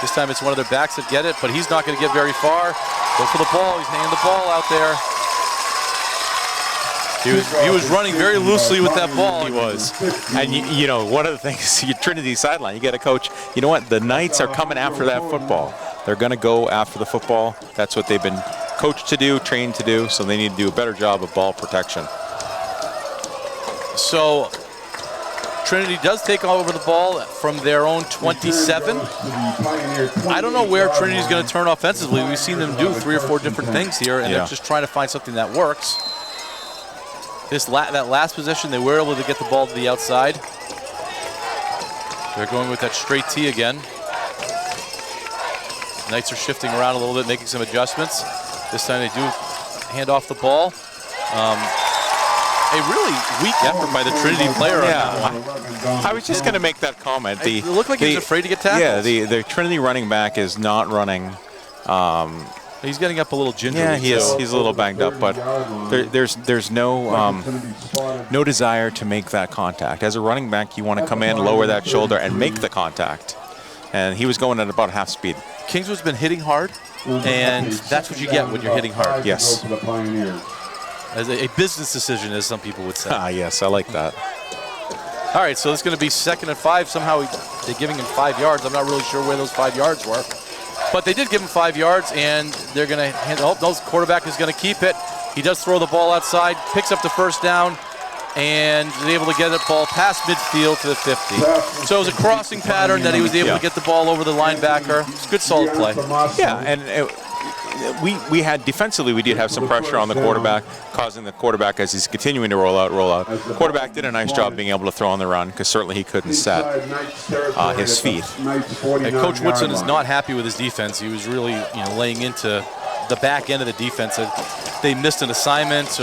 This time it's one of their backs that get it, but he's not going to get very far. Go for the ball. He's handing the ball out there. He was running very loosely with that ball. He was. And, you know, one of the things, Trinity sideline, you get a coach, you know what, the Knights are coming after that football. They're going to go after the football. That's what they've been coached to do, trained to do, so they need to do a better job of ball protection. So Trinity does take over the ball from their own 27. I don't know where Trinity's going to turn offensively. We've seen them do 3 or 4 different things here, and they're just trying to find something that works. That last possession, they were able to get the ball to the outside. They're going with that straight T again. Knights are shifting around a little bit, making some adjustments. This time they do hand off the ball. A really weak effort by the Trinity player. I was just going to make that comment. It looked like he was afraid to get tackled. Yeah, the Trinity running back is not running. He's getting up a little gingerly. Yeah, he is. He's a little banged up, but there's no no desire to make that contact. As a running back, you want to come in, lower that shoulder, and make the contact. And he was going at about half speed. Kingswood's been hitting hard, and that's what you get when you're hitting hard. Yes. As a business decision, as some people would say. Yes, I like that. All right, so it's going to be 2nd and 5. Somehow they're giving him 5 yards. I'm not really sure where those 5 yards were. But they did give him 5 yards, and they're going to hand. Oh, no, quarterback is going to keep it. He does throw the ball outside, picks up the first down, and is able to get the ball past midfield to the 50. So it was a crossing pattern that he was able to get the ball over the linebacker. It's a good, solid play. Yeah, and we had defensively, we did have some pressure on the quarterback, causing the quarterback, as he's continuing to roll out. The quarterback did a nice job being able to throw on the run, because certainly he couldn't set his feet. And Coach Woodson is not happy with his defense. He was really, laying into the back end of the defense. They missed an assignment,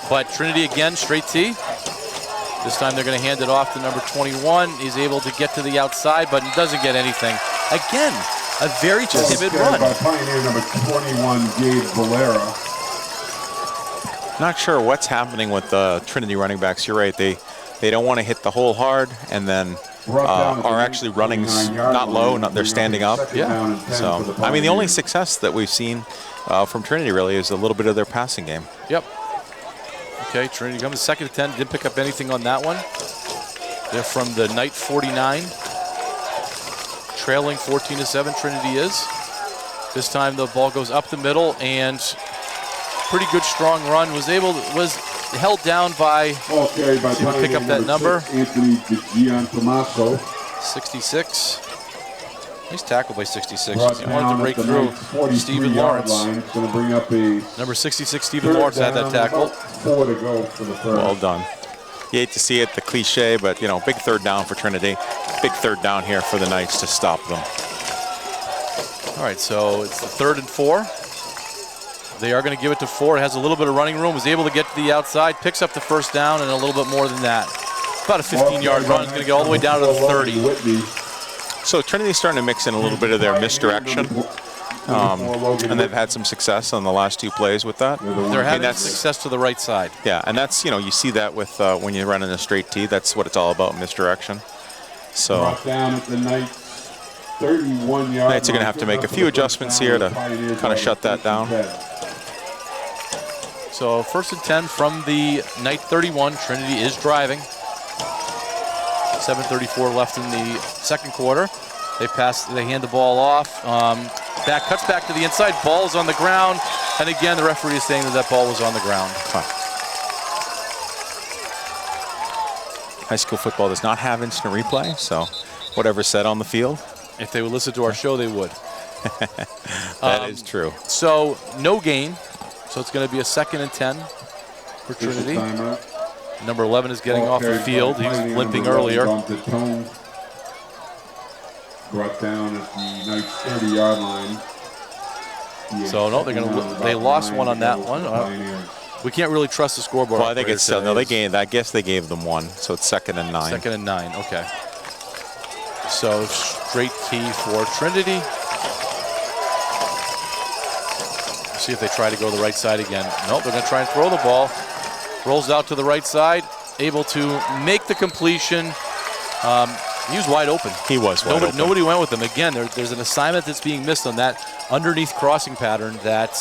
but Trinity again, straight T. This time they're going to hand it off to number 21. He's able to get to the outside, but he doesn't get anything. Again, a very timid run. By Pioneer number 21, Gabe Valera. Not sure what's happening with the Trinity running backs. You're right. They don't want to hit the hole hard, and then are actually running not low. They're standing up. Yeah. So I mean, the only success that we've seen from Trinity really is a little bit of their passing game. Yep. Okay, Trinity comes 2nd and 10. Didn't pick up anything on that one. They're from the Knight 49. Trailing 14-7, Trinity is. This time the ball goes up the middle, and pretty good strong run. Was held down by, see if we pick up that number. Anthony Giantomaso. 66. Nice tackle by 66. He wanted to break through Stephen Lawrence. Going to bring up a Number 66, Stephen Lawrence had that tackle. 4 to go for the first. Well done. You hate to see it, the cliche, but big 3rd down for Trinity. Big 3rd down here for the Knights to stop them. All right, so it's the 3rd and 4. They are going to give it to 4. It has a little bit of running room. Was able to get to the outside, picks up the first down, and a little bit more than that. About a 15-yard run. It's going to get all the way down to the 30. So Trinity's starting to mix in a little bit of their misdirection. And they've had some success on the last 2 plays with that. They're having success to the right side. Yeah, and that's, you see that with when you run in a straight T. That's what it's all about, misdirection. So down at the Knights, 31 yards. Knights are going to have to make a few adjustments here to kind of shut that down. So 1st and 10 from the Knight 31. Trinity is driving. 7:34 left in the second quarter. They hand the ball off. Cuts back to the inside. Ball is on the ground. And again, the referee is saying that ball was on the ground. High school football does not have instant replay, so whatever's said on the field. If they would listen to our show, they would. That is true. So no gain. So it's going to be a 2nd and 10 for Trinity. Number 11 is getting off the field. He was limping earlier. brought down at the Knights 30-yard line. So no, they lost one on that one. We can't really trust the scoreboard. Well, I think it's still, no, I guess they gave them one, so it's 2nd and 9. 2nd and 9, okay. So straight key for Trinity. See if they try to go the right side again. Nope, they're going to try and throw the ball. Rolls out to the right side, able to make the completion. He was wide open. He was wide open. Nobody went with him. Again, there's an assignment that's being missed on that underneath crossing pattern that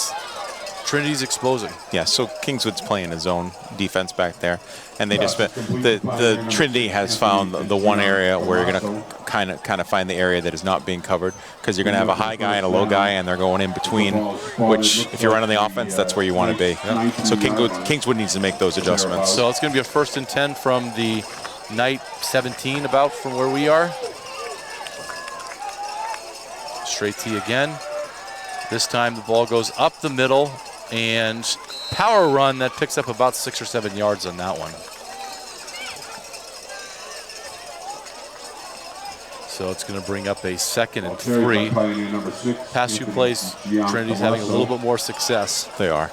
Trinity's exposing. Yeah, so Kingswood's playing his own defense back there, and they just the Trinity has found the one area where you're going to kind of find the area that is not being covered, because you're going to have a high guy and a low guy, and they're going in between. Which, if you're running the offense, that's where you want to be. Yeah. So Kingswood needs to make those adjustments. So it's going to be a 1st and 10 from the Knight 17, about from where we are. Straight tee again. This time the ball goes up the middle, and power run that picks up about 6 or 7 yards on that one. So it's going to bring up a 2nd and 3. Past 2 plays, Trinity's having a little bit more success. They are,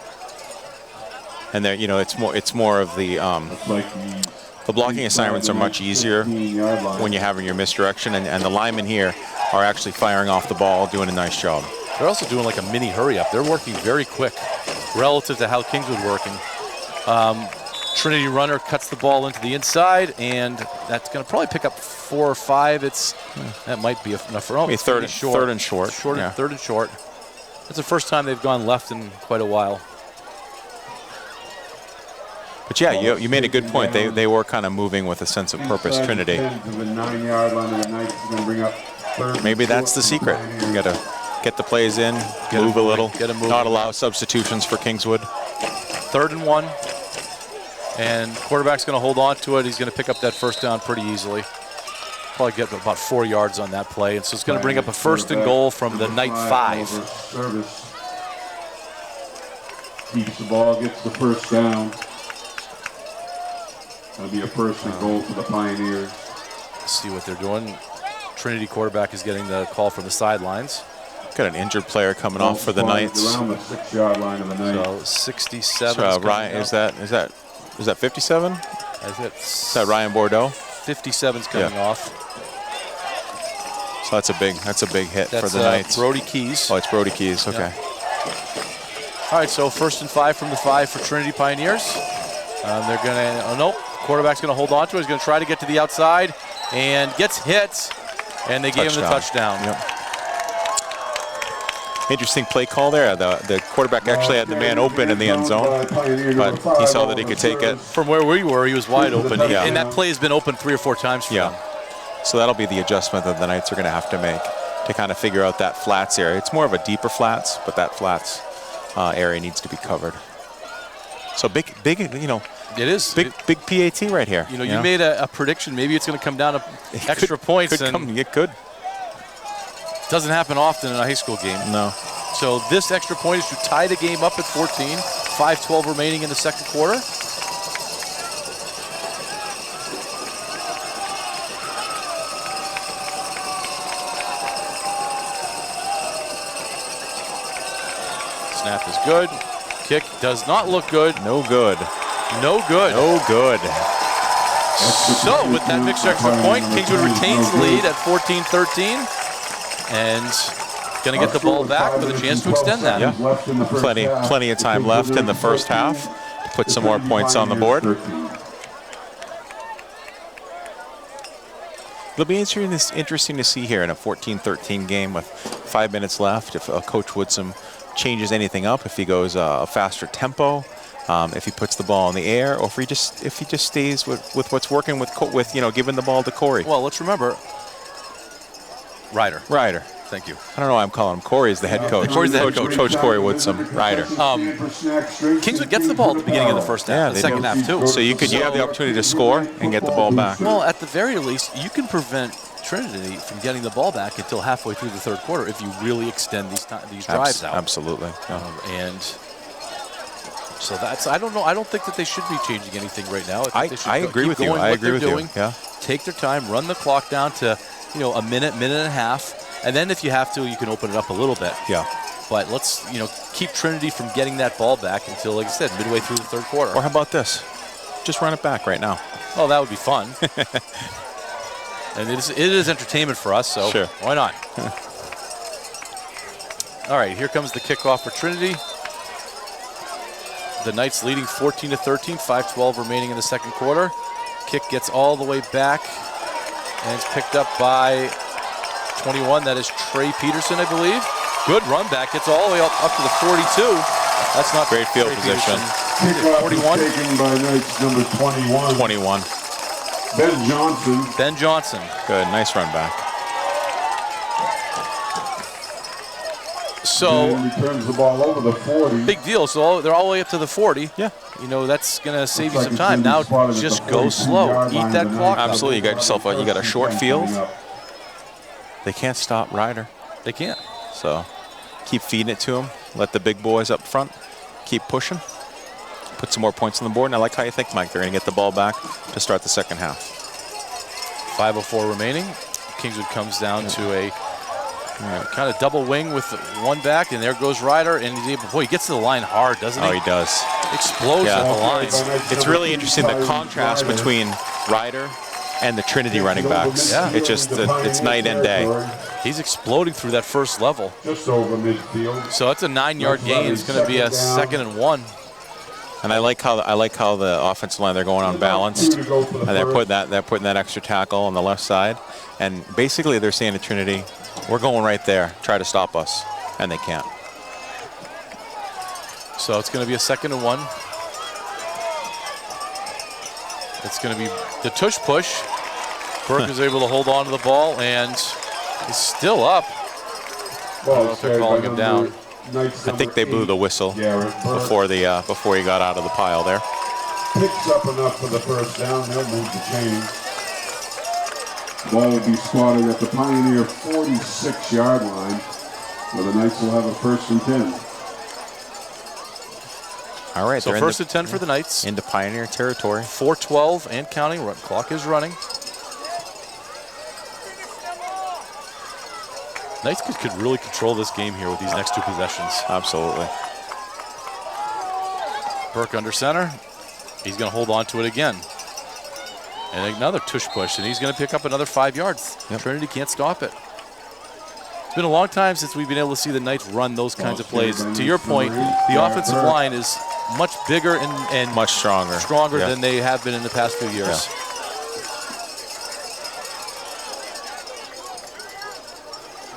and they're, it's more of the blocking assignments are much easier when you're having your misdirection, and the linemen here are actually firing off the ball, doing a nice job. They're also doing like a mini hurry up. They're working very quick relative to how Kingswood working. Trinity runner cuts the ball into the inside, and that's going to probably pick up 4 or 5. That might be enough for maybe third and short. Yeah. 3rd and short. That's the first time they've gone left in quite a while. But yeah, you made a good point. They were kind of moving with a sense of purpose, Trinity. Maybe that's the secret. You got to get the plays in, move a little, not allow substitutions for Kingswood. 3rd and 1. And quarterback's going to hold on to it. He's going to pick up that 1st down pretty easily. Probably get about 4 yards on that play. And so it's going to bring up a 1st and goal from the Knight 5. Keeps the ball, gets the 1st down. That'll be a 1st and goal for the Pioneers. Let's see what they're doing. Trinity quarterback is getting the call from the sidelines. Got an injured player coming off for the Knights. Around the 6-yard line of the Knights. So 67. So, Ryan, is that 57? Is that Ryan Bordeaux? 57's coming off. So that's a big hit for the Knights. Brody Keys. Oh, it's Brody Keys. Okay. Yeah. All right, so 1st and 5 from the 5 for Trinity Pioneers. They're going to, nope, quarterback's going to hold on to it. He's going to try to get to the outside and gets hit, and they gave him the touchdown. Yep. Interesting play call there. The quarterback actually had the man open in the end zone, but he saw that he could take it. From where we were, he was wide open. Yeah. And that play has been open 3 or 4 times for them. So that'll be the adjustment that the Knights are going to have to make to kind of figure out that flats area. It's more of a deeper flats, but that flats area needs to be covered. So big, it is big PAT right here. You made a prediction. Maybe it's going to come down to extra points. It could. Doesn't happen often in a high school game. No. So this extra point is to tie the game up at 14. 5:12 remaining in the 2nd quarter. Snap is good. Kick does not look good. No good. No good. No good. So with that mixed extra point, Kingswood retains the lead at 14-13. And going to get the ball back with a chance to extend that. Yeah. Plenty of time left in the 1st half to put some more points on the board. It'll be interesting to see here in a 14-13 game with 5 minutes left if Coach Woodson changes anything up, if he goes a faster tempo, if he puts the ball in the air, or if he just stays with what's working with giving the ball to Corey. Well, let's remember. Ryder. Thank you. I don't know why I'm calling him. Corey is the head coach. Corey's the head coach. Coach Corey Woodson. Ryder. Kingswood gets the ball at the beginning of the 1st half, the 2nd half too. So you have the opportunity to score and get the ball back. Well, at the very least, you can prevent Trinity from getting the ball back until halfway through the 3rd quarter if you really extend these drives out. Absolutely. And so I don't know. I don't think that they should be changing anything right now. I agree with you. I agree with you. Yeah. Take their time, run the clock down to a minute, minute and a half. And then if you have to, you can open it up a little bit. Yeah. But let's, keep Trinity from getting that ball back until, like I said, midway through the third quarter. Or how about this? Just run it back right now. Oh, that would be fun. And it is entertainment for us, so Sure. why not? All right, here comes the kickoff for Trinity. The Knights leading 14-13, 5:12 remaining in the second quarter. Kick gets all the way back, and it's picked up by 21. That is Trey Peterson, I believe. Good run back. Gets all the way up to the 42. That's not Great field Trey position. Peterson. Kickoff 41. is taken by Knights number 21. 21. Ben Johnson. Ben Johnson. Good. Nice run back. So And he turns the ball over the 40. big deal. So they're all the way up to the 40. Yeah. That's going to save you Looks some like time. it's Now gonna be spotted at just the go 42 slow. yard Eat line that of the clock. Knights. Absolutely. You got yourself you got a short field. Coming up. They can't stop Ryder. They can't. So keep feeding it to him. Let the big boys up front keep pushing. Put some more points on the board. And I like how you think, Mike. They're going to get the ball back to start the second half. 5:04 remaining. Kingswood comes down to a kind of double wing with one back, and there goes Ryder, and he's able. Boy, he gets to the line hard, doesn't he? Oh, he does. Explodes Yeah. at the line. It's really interesting the contrast between Ryder and the Trinity running backs. Yeah. It's just it's night and day. He's exploding through that first level. Just over midfield. So that's a 9-yard gain. It's going to be a 2nd and 1. And I like how the offensive line, they're going unbalanced, and they're putting that extra tackle on the left side, and basically they're saying to Trinity, we're going right there, try to stop us, and they can't. So it's going to be a 2nd and 1. It's going to be the tush push. Burke is able to hold on to the ball, and he's still up. Well, if they're calling him down. I think they blew the whistle before he got out of the pile there. Picks up enough for the first down. They'll move the chain. Ball will be spotted at the Pioneer 46-yard line, where the Knights will have a 1st and 10. All right, So they're 1st and 10 for the Knights. into Pioneer territory. 4:12 and counting. Clock is running. Knights could really control this game here with these next 2 possessions. Absolutely. Burke under center. He's going to hold on to it again. And another tush push, and he's going to pick up another 5 yards. Yep. Trinity can't stop it. It's been a long time since we've been able to see the Knights run those kinds of plays. To your point, the offensive line is much bigger and Much stronger. Yeah. than they have been in the past few years. Yeah.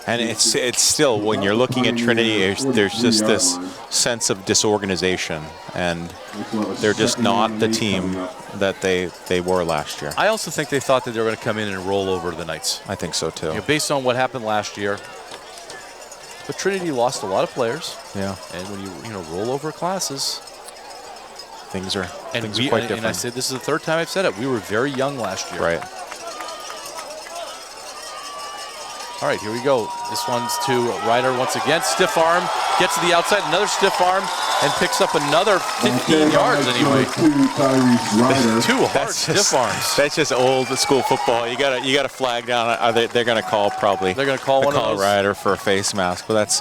And it's still, when you're looking at Trinity, there's just this sense of disorganization, and they're just not the team that they were last year. I also think they thought that they were going to come in and roll over the Knights. I think so too. Based on what happened last year. But Trinity lost a lot of players. Yeah. And when you roll over classes, Things are and quite different. And I said this is the 3rd time I've said it. We were very young last year. Right. All right, here we go. This one's to Ryder once again. Stiff arm, gets to the outside, another stiff arm, and picks up another 15 yards anyway. 2 hard stiff arms. That's just old school football. You gotta flag down. They're gonna call probably. They're gonna call one of those. Ryder for a face mask, but that's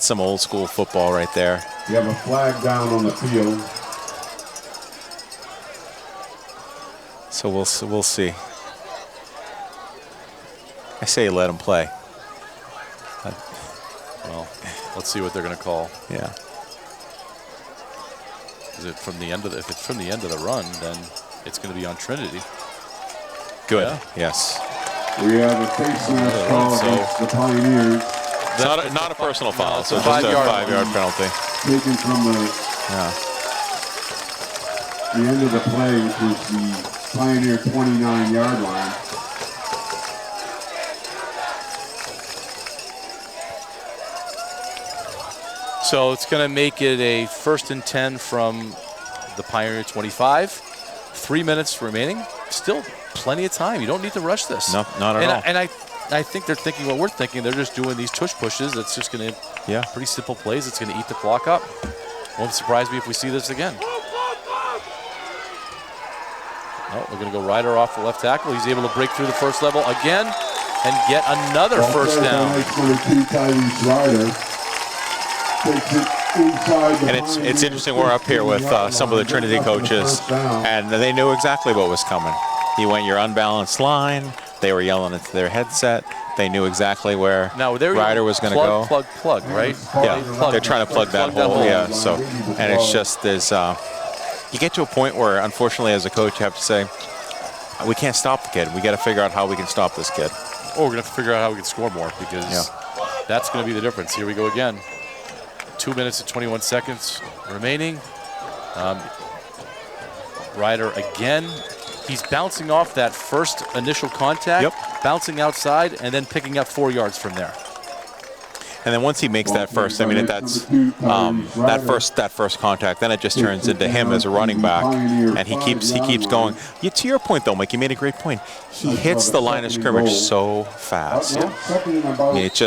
some old school football right there. You have a flag down on the field. So we'll see. I say let them play. Well, let's see what they're going to call. Yeah. Is it from the end of if it's from the end of the run, then it's going to be on Trinity. Good. Yeah. Yes. We have a face mask call so- against the Pioneers, Not a personal foul, so a just a 5-yard 5-yard penalty. taken from Yeah. the end of the play, which was the Pioneer 29-yard line. So it's going to make it a 1st and 10 from the Pioneer 25. 3 minutes remaining. Still plenty of time. You don't need to rush this. No, not at all. And I think they're thinking what we're thinking. They're just doing these tush pushes. That's just going to pretty simple plays. It's going to eat the clock up. Won't surprise me if we see this again. Oh, we're going to go Ryder off the left tackle. He's able to break through the first level again. and get another first down. And it's interesting, we're up here with some of the Trinity coaches, and they knew exactly what was coming. You went your unbalanced line, they were yelling into their headset, they knew exactly where Ryder was going to go. Plug, right? Yeah, they're trying to plug that hole, yeah. So, and it's just, you get to a point where, unfortunately, as a coach, you have to say, we can't stop the kid. We got to figure out how we can stop this kid. Or we're going to have to figure out how we can score more, because that's going to be the difference. Here we go again. 2 minutes and 21 seconds remaining. Ryder again. He's bouncing off that first initial contact, bouncing outside, and then picking up 4 yards from there. And then once he makes that first, I mean, that's that first contact, then it just turns into him as a running back, and he keeps going. To your point, though, Mike, you made a great point. He hits the line of scrimmage so fast. I mean, it's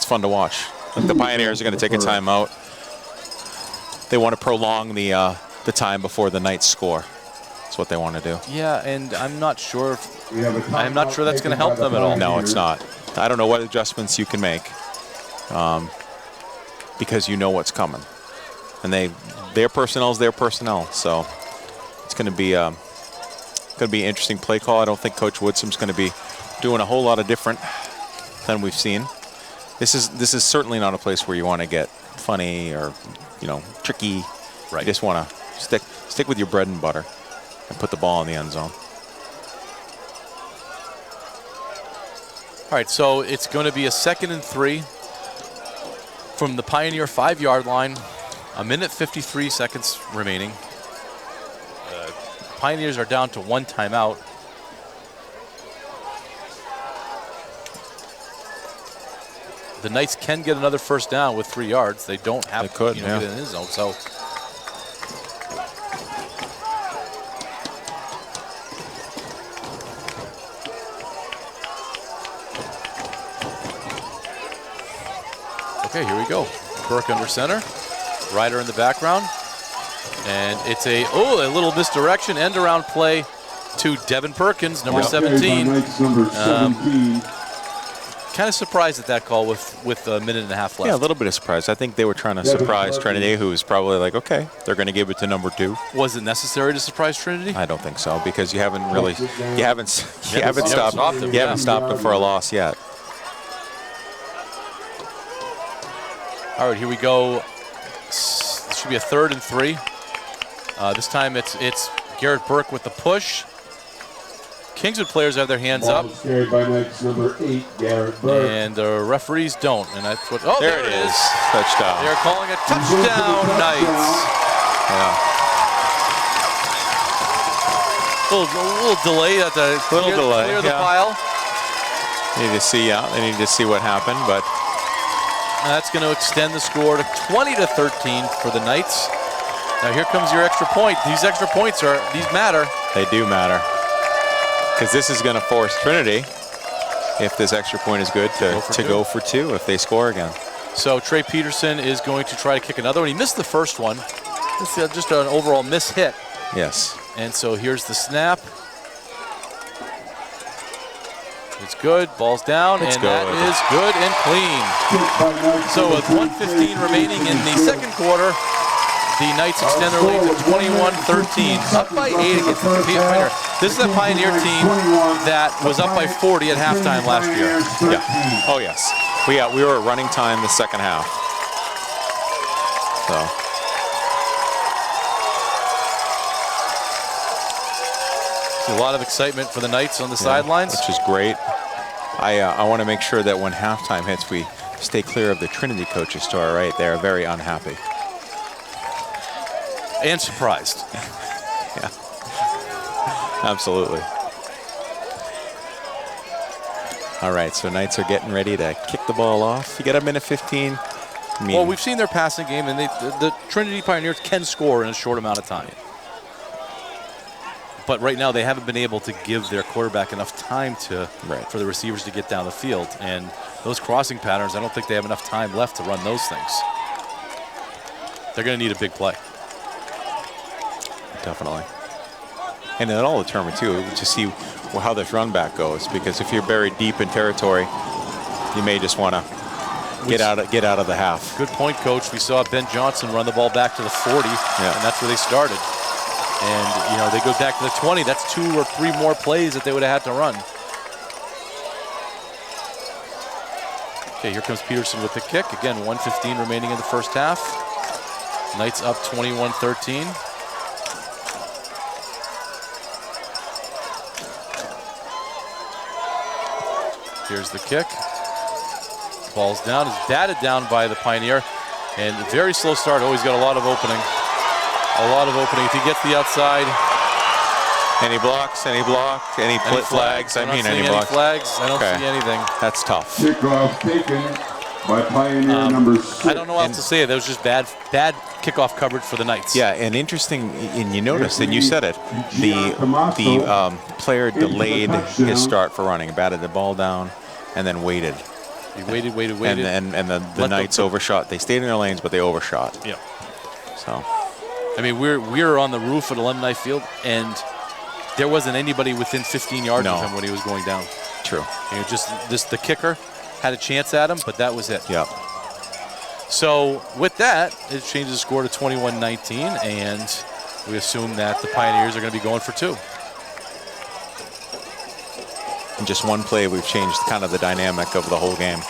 fun to watch. Like, the Pioneers are going to take a timeout. They want to prolong the time before the Knights score. That's what they want to do. Yeah, and I'm not sure that's going to help them at all. No, it's not. I don't know what adjustments you can make, because you know what's coming, and their personnel is their personnel. So it's going to be an interesting play call. I don't think Coach Woodsom's going to be doing a whole lot of different than we've seen. This is certainly not a place where you want to get funny or tricky. Right. You just want to stick with your bread and butter and put the ball in the end zone. All right, so it's going to be a 2nd and 3 from the Pioneer 5-yard line. 1 minute 53 seconds remaining. Pioneers are down to 1 timeout. The Knights can get another first down with 3 yards. They don't have to get in his zone. So okay, here we go. Burke under center. Ryder in the background. And it's a little misdirection, end around play to Devin Perkins, number 17. Kind of surprised at that call with a minute and a half left. Yeah, a little bit of surprise. I think they were trying to surprise Trinity, who was probably like, okay, they're going to give it to number 2. Was it necessary to surprise Trinity? I don't think so, because you haven't stopped them for a loss yet. All right, here we go. This should be a 3rd and 3. This time it's Garrett Burke with the push. Kingswood players have their hands up. Carried by Knights number 8, Garrett Burke. And the referees don't. And that's what. Oh, there it is. Touchdown. They're calling a touchdown, Knights. Yeah. A little delay at the clear the pile. They need to see what happened, but that's going to extend the score to 20-13 for the Knights. Now here comes your extra point. These extra points matter. They do matter, because this is going to force Trinity, if this extra point is good, to go for 2 if they score again. So Trey Peterson is going to try to kick another one. He missed the first one. It's just an overall miss hit. Yes. And so here's the snap. It's good. Ball's down, that is good and clean. So with 1:15 remaining in the second quarter, the Knights extend their lead to 21-13. Up by 8 against the Pioneer. This is a Pioneer team that was up by 40 at halftime last year. Yeah. Oh, yes. We were at running time the second half. So. A lot of excitement for the Knights on the sidelines. Which is great. I want to make sure that when halftime hits, we stay clear of the Trinity coaches to our right. They're very unhappy. And surprised. Yeah. Absolutely. All right, so Knights are getting ready to kick the ball off. You got 1 minute 15. Well, we've seen their passing game, and the Trinity Pioneers can score in a short amount of time. But right now, they haven't been able to give their quarterback enough time for the receivers to get down the field. And those crossing patterns, I don't think they have enough time left to run those things. They're going to need a big play. Definitely. And it'll determine too, to see how this run back goes. Because if you're buried deep in territory, you may just want to get out of the half. Good point, Coach. We saw Ben Johnson run the ball back to the 40, and that's where they started. And, you know, they go back to the 20. That's 2 or 3 more plays that they would have had to run. Okay, here comes Peterson with the kick. Again, 1:15 remaining in the first half. Knights up 21-13. Here's the kick. Ball's down, is batted down by the Pioneer. And a very slow start, always got a lot of opening. A lot of opening. If he gets the outside. Any blocks, any block, any flags? I mean, any blocks? Flags? I don't see anything. That's tough. Kickoff taken by Pioneer number 6. I don't know what else to say. That was just bad kickoff coverage for the Knights. Yeah, and interesting, and you noticed, and you said it, the player delayed his start for running, batted the ball down, and then waited. He waited. And the Knights overshot. They stayed in their lanes, but they overshot. Yeah. So, I mean, we're on the roof at Alumni Field, and there wasn't anybody within 15 yards of him when he was going down. True. You know, just the kicker had a chance at him, but that was it. Yeah. So with that, it changes the score to 21-19, and we assume that the Pioneers are going to be going for 2. In just one play, we've changed kind of the dynamic of the whole game.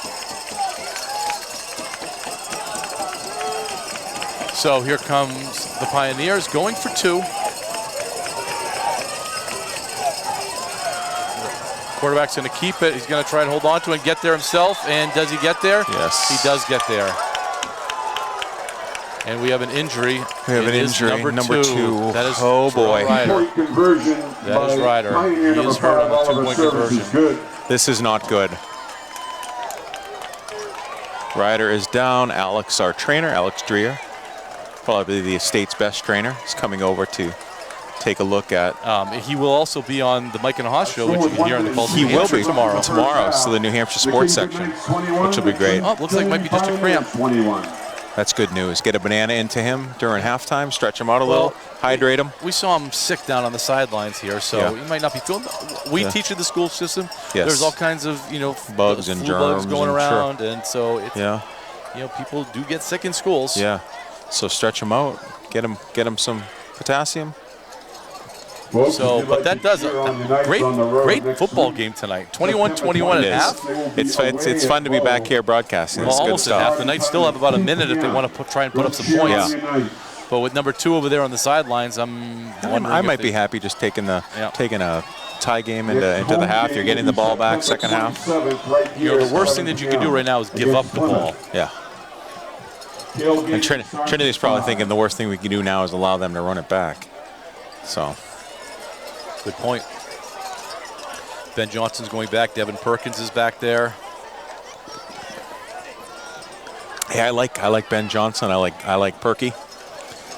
So here comes the Pioneers going for 2. Quarterback's going to keep it. He's going to try and hold on to it and get there himself. And does he get there? Yes. He does get there. And we have an injury. We have an injury. Number two. That is Ryder. That is Ryder. He is hurt on the 2-point conversion. This is not good. Ryder is down. Alex, our trainer, Alex Dreer, probably the state's best trainer, is coming over to take a look at. He will also be on the Mike and Haas show, which you can hear on the Pulse. He will be tomorrow. So the New Hampshire sports section, which will be great. Oh, looks like it might be just a cramp. That's good news. Get a banana into him during halftime, stretch him out a little, hydrate him. We saw him sick down on the sidelines here, so he might not be feeling. We teach in the school system. Yes. There's all kinds of bugs and germs going around, and so it's people do get sick in schools. Yeah. So stretch him out, get him some potassium. So, but that does a great football game tonight. 21-21 at half. It's fun to be back here broadcasting. Well, it's almost good at half. stuff. The Knights still have about a minute if they want to try and put up some points. Yeah. But with number 2 over there on the sidelines, I'm wondering. I might be happy just taking a tie game into the half. You're getting the ball back second half. The worst thing that you can do right now is give up the ball. Yeah. And Trinity's probably thinking the worst thing we can do now is allow them to run it back. So. Good point. Ben Johnson's going back. Devin Perkins is back there. Hey, I like Ben Johnson. I like Perky.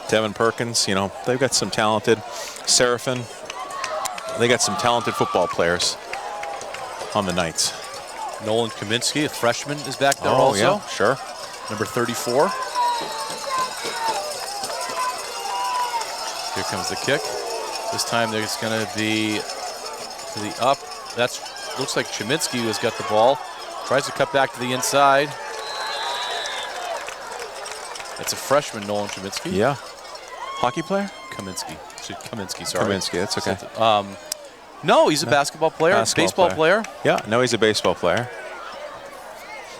Devin Perkins. You know, they've got some talented. Seraphin. They got some talented football players on the Knights. Nolan Kaminsky, a freshman, is back there also. Yeah, sure. Number 34. Here comes the kick. This time there's going to be to the up. That looks like Cheminsky has got the ball. Tries to cut back to the inside. It's a freshman, Nolan Cheminsky. Yeah. Hockey player? Kaminsky, sorry. Kaminsky, that's okay. No, he's a basketball player, baseball player. Yeah, no, he's a baseball player.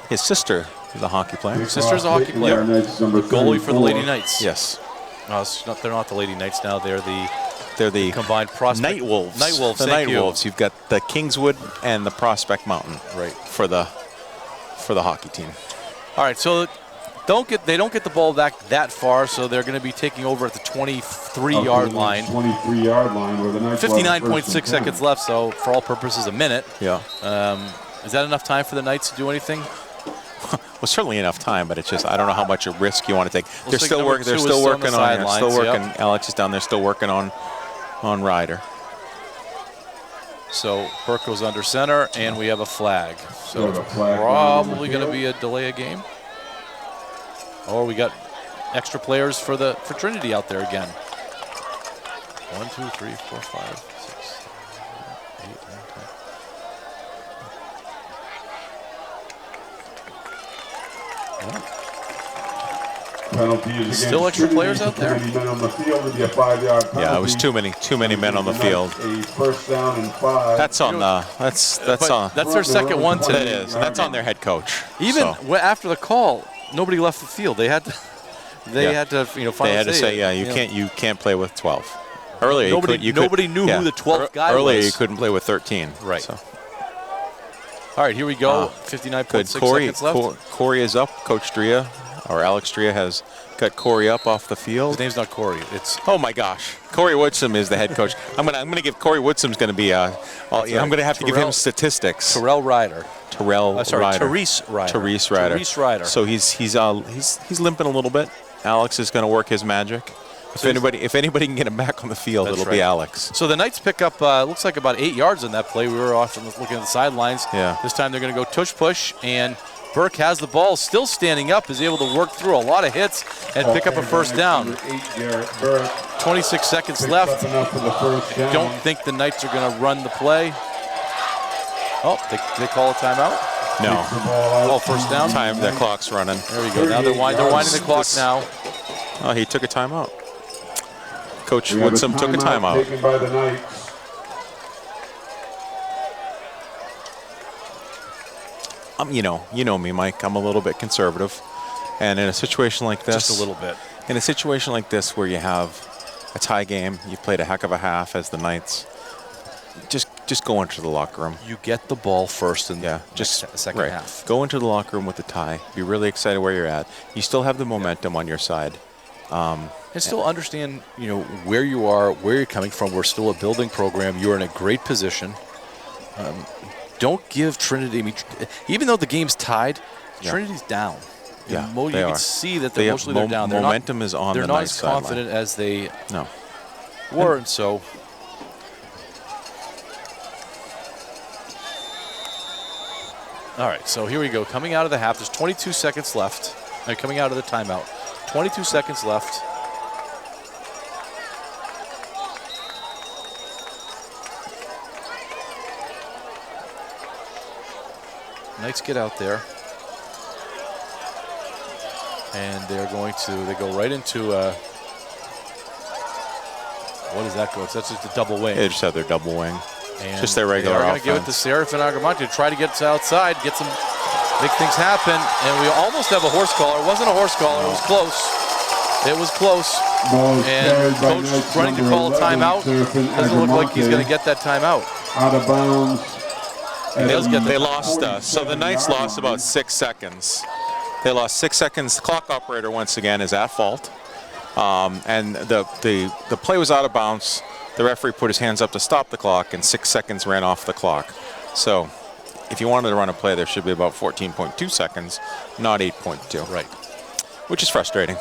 His sister is a hockey player. His sister's a hockey player. Goalie for the Lady Knights. Yes. They're not the Lady Knights now. They're the combined prospect. Night Wolves. Night Wolves. The Night Wolves. You've got the Kingswood and the Prospect Mountain. Right. For the hockey team. All right. So they don't get the ball back that far. So they're going to be taking over at the 23-yard line. 23-yard line where the Knights 59.6 seconds left. So for all purposes, a minute. Yeah. Is that enough time for the Knights to do anything? Well, certainly enough time, but it's just I don't know how much a risk you want to take. They're like still working. They're still working on. Yep. Alex is down there, still working on Ryder. So Burke goes under center, and we have a flag. So it's probably going to be a delay of game. Or we got extra players for Trinity out there again. 1, 2, 3, 4, 5, 6, 7, 8, 9, 10. Well, Penalty is against still extra Trinity. players out there? Too many men on the field. It'll be a 5-yard penalty. Yeah, it was too many men on the field. A first down and 5. That's on the that's on. That's their second one That today. is, and that's on their head coach. Even So, after the call, nobody left the field. They had to. They Yeah. had to, finally they had to say, yeah, you can't play with 12. Earlier, nobody knew who the 12th guy earlier, was. you couldn't play with 13. Right. So. All right, here we go. Good. 59.6 Corey, seconds left. Corey is up. Coach Drea, or Alex Drea, has got Corey up off the His field. name's not Corey. It's Oh my gosh, Corey Woodson is the head coach. I'm gonna give Corey Woodson's gonna be. I'm gonna have to give him Terrell- statistics. Terrell Ryder. Terrell Ryder. Therese Ryder. Therese Ryder. Therese Ryder. So he's limping a little bit. Alex is going to work his magic. If anybody can get him back on the field, That's it'll right. be Alex. So the Knights pick up, looks like about 8 yards on that play. We were off looking at the sidelines. Yeah. This time they're going to go tush push, and Burke has the ball, still standing up, is able to work through a lot of hits and pick up a first down. Number 8, Garrett Burke. 26 seconds Picks left. up enough for the first down. Don't think the Knights are going to run the play. Oh, they call a timeout. No. Kicks the ball out. Oh, first down. Time, the clock's running. There we go. Now they're winding the clock now. Oh, he took a timeout. Coach We have Woodson took a timeout. Taken by the Knights. You know me, Mike. I'm a little bit conservative, and in a situation like this, Just a little bit. In a situation like this, where you have a tie game, you played a heck of a half as the Knights. Just go into the locker room. You get the ball first in Yeah, the just second right. half. Go into the locker room with the tie. Be really excited where you're at. You still have the momentum on your side. And still understand, where you are, where you're coming from. We're still a building program. You're in a great position. Don't give Trinity, even though the game's tied, Yeah. Trinity's down. Yeah, You they can are. see that They have emotionally they're down. They're momentum is on They're the not Knights as sideline. confident as they No. were, and so. All right, so here we go. Coming out of the half, there's 22 seconds left. Coming out of the timeout, 22 seconds left. Knights get out there. And they go right into, what does that go? That's just a double wing. They just have their double wing. And Just their regular They're going to give it to offense. Seraph and Agramonte to try to get outside, make things happen. And we almost have a horse collar. It wasn't a horse collar. It was close. It was close. Ball is And carried by coach Knights running to number call a 11, timeout. Seraph and Doesn't look like he's Agramonte. going to get that timeout. Out of bounds. They lost. So the Knights lost about 6 seconds. They lost 6 seconds. The clock operator once again is at fault. And the play was out of bounds. The referee put his hands up to stop the clock, and 6 seconds ran off the clock. So if you wanted to run a play, there should be about 14.2 seconds, not 8.2. Right. Which is frustrating.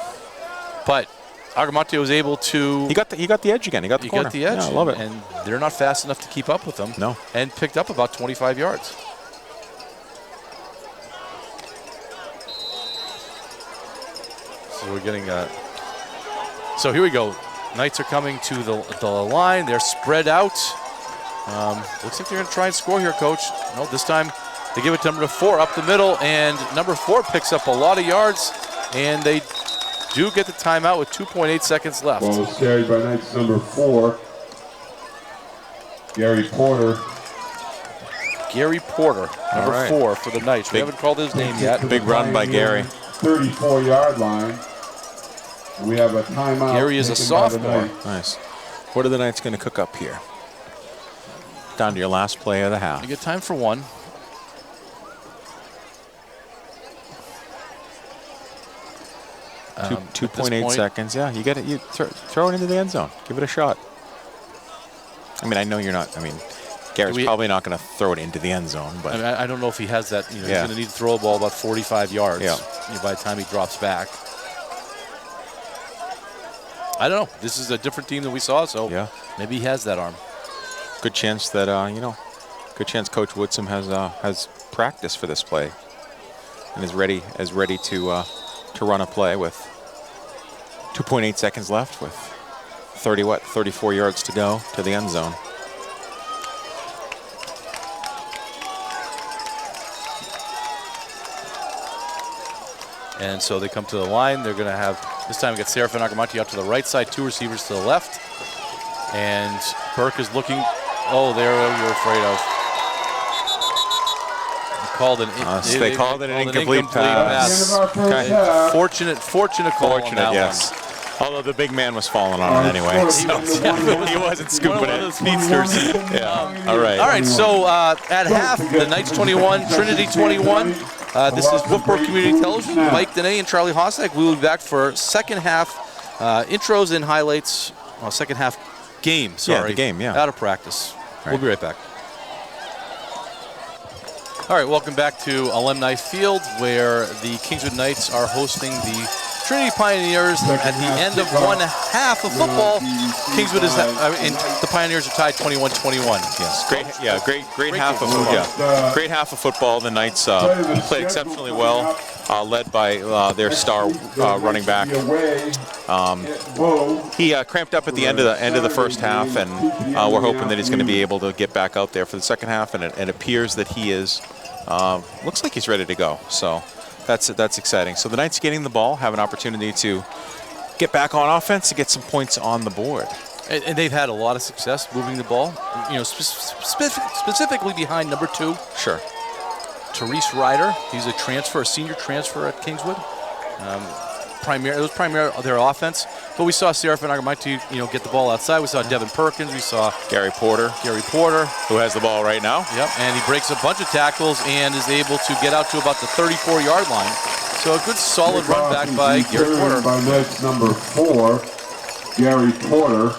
But Agramonte was able to. He got the edge again. He got the corner. got the edge. Yeah, I love it. And they're not fast enough to keep up with them. No. And picked up about 25 yards. So we're getting so here we go. Knights are coming to the line. They're spread out. Looks like they're going to try and score here, Coach. No, this time they give it to number 4 up the middle, and number 4 picks up a lot of yards, and they do get the timeout with 2.8 seconds left. Ball is carried by Knights number 4, Gary Porter. Gary Porter, number right. 4 for the Knights. We haven't called his name yet. Big run by Gary. 34-yard line. We have a timeout. Gary is a taken by the sophomore. Knights. Nice. What are the Knights going to cook up here? Down to your last play of the half. You get time for one. 2.8 seconds. Yeah, you get it. You throw it into the end zone. Give it a shot. I mean, I know you're not. I mean, Garrett's probably not going to throw it into the end zone, but I don't know if he has that. He's going to need to throw a ball about 45 yards by the time he drops back. I don't know. This is a different team than we saw, so maybe he has that arm. Good chance that good chance Coach Woodson has practice for this play and is ready to run a play with 2.8 seconds left with 34 yards to go to the end zone. And so they come to the line. They're going to have, this time, get Seraphin Agramonte out to the right side, 2 receivers to the left. And Burke is looking, oh, there you're afraid of. They called it an incomplete pass. Okay. Fortunate call on that yes. one. Although the big man was falling on it anyway. So he wasn't scooping One of those it. speedsters. Yeah. All right. All right, so at half, the Knights 21, Trinity 21. This is Wolfeboro Community Television. Mike Dene and Charlie Hossack. We will be back for second half intros and highlights. Well, second half game, sorry. Yeah, the game, yeah. Out of practice. We'll be right back. All right, welcome back to Alumni Field, where the Kingswood Knights are hosting the Trinity Pioneers. At the end of one half of football, Kingswood is and the Pioneers are tied 21-21. Yes, great half of football. Great half of football. The Knights played exceptionally well, led by their star running back. He cramped up at the end of the first half, and we're hoping that he's going to be able to get back out there for the second half. And it appears that he is. Looks like he's ready to go. So that's exciting. So the Knights getting the ball, have an opportunity to get back on offense to get some points on the board. And they've had a lot of success moving the ball. You know, specifically behind number 2. Sure. Therese Ryder. He's a senior transfer at Kingswood. It was primarily their offense, but we saw Seraphin Agramonte, get the ball outside. We saw Devin Perkins. We saw Gary Porter, who has the ball right now. Yep, and he breaks a bunch of tackles and is able to get out to about the 34-yard line. So a good solid run back by Gary Porter. By Knights number 4, Gary Porter.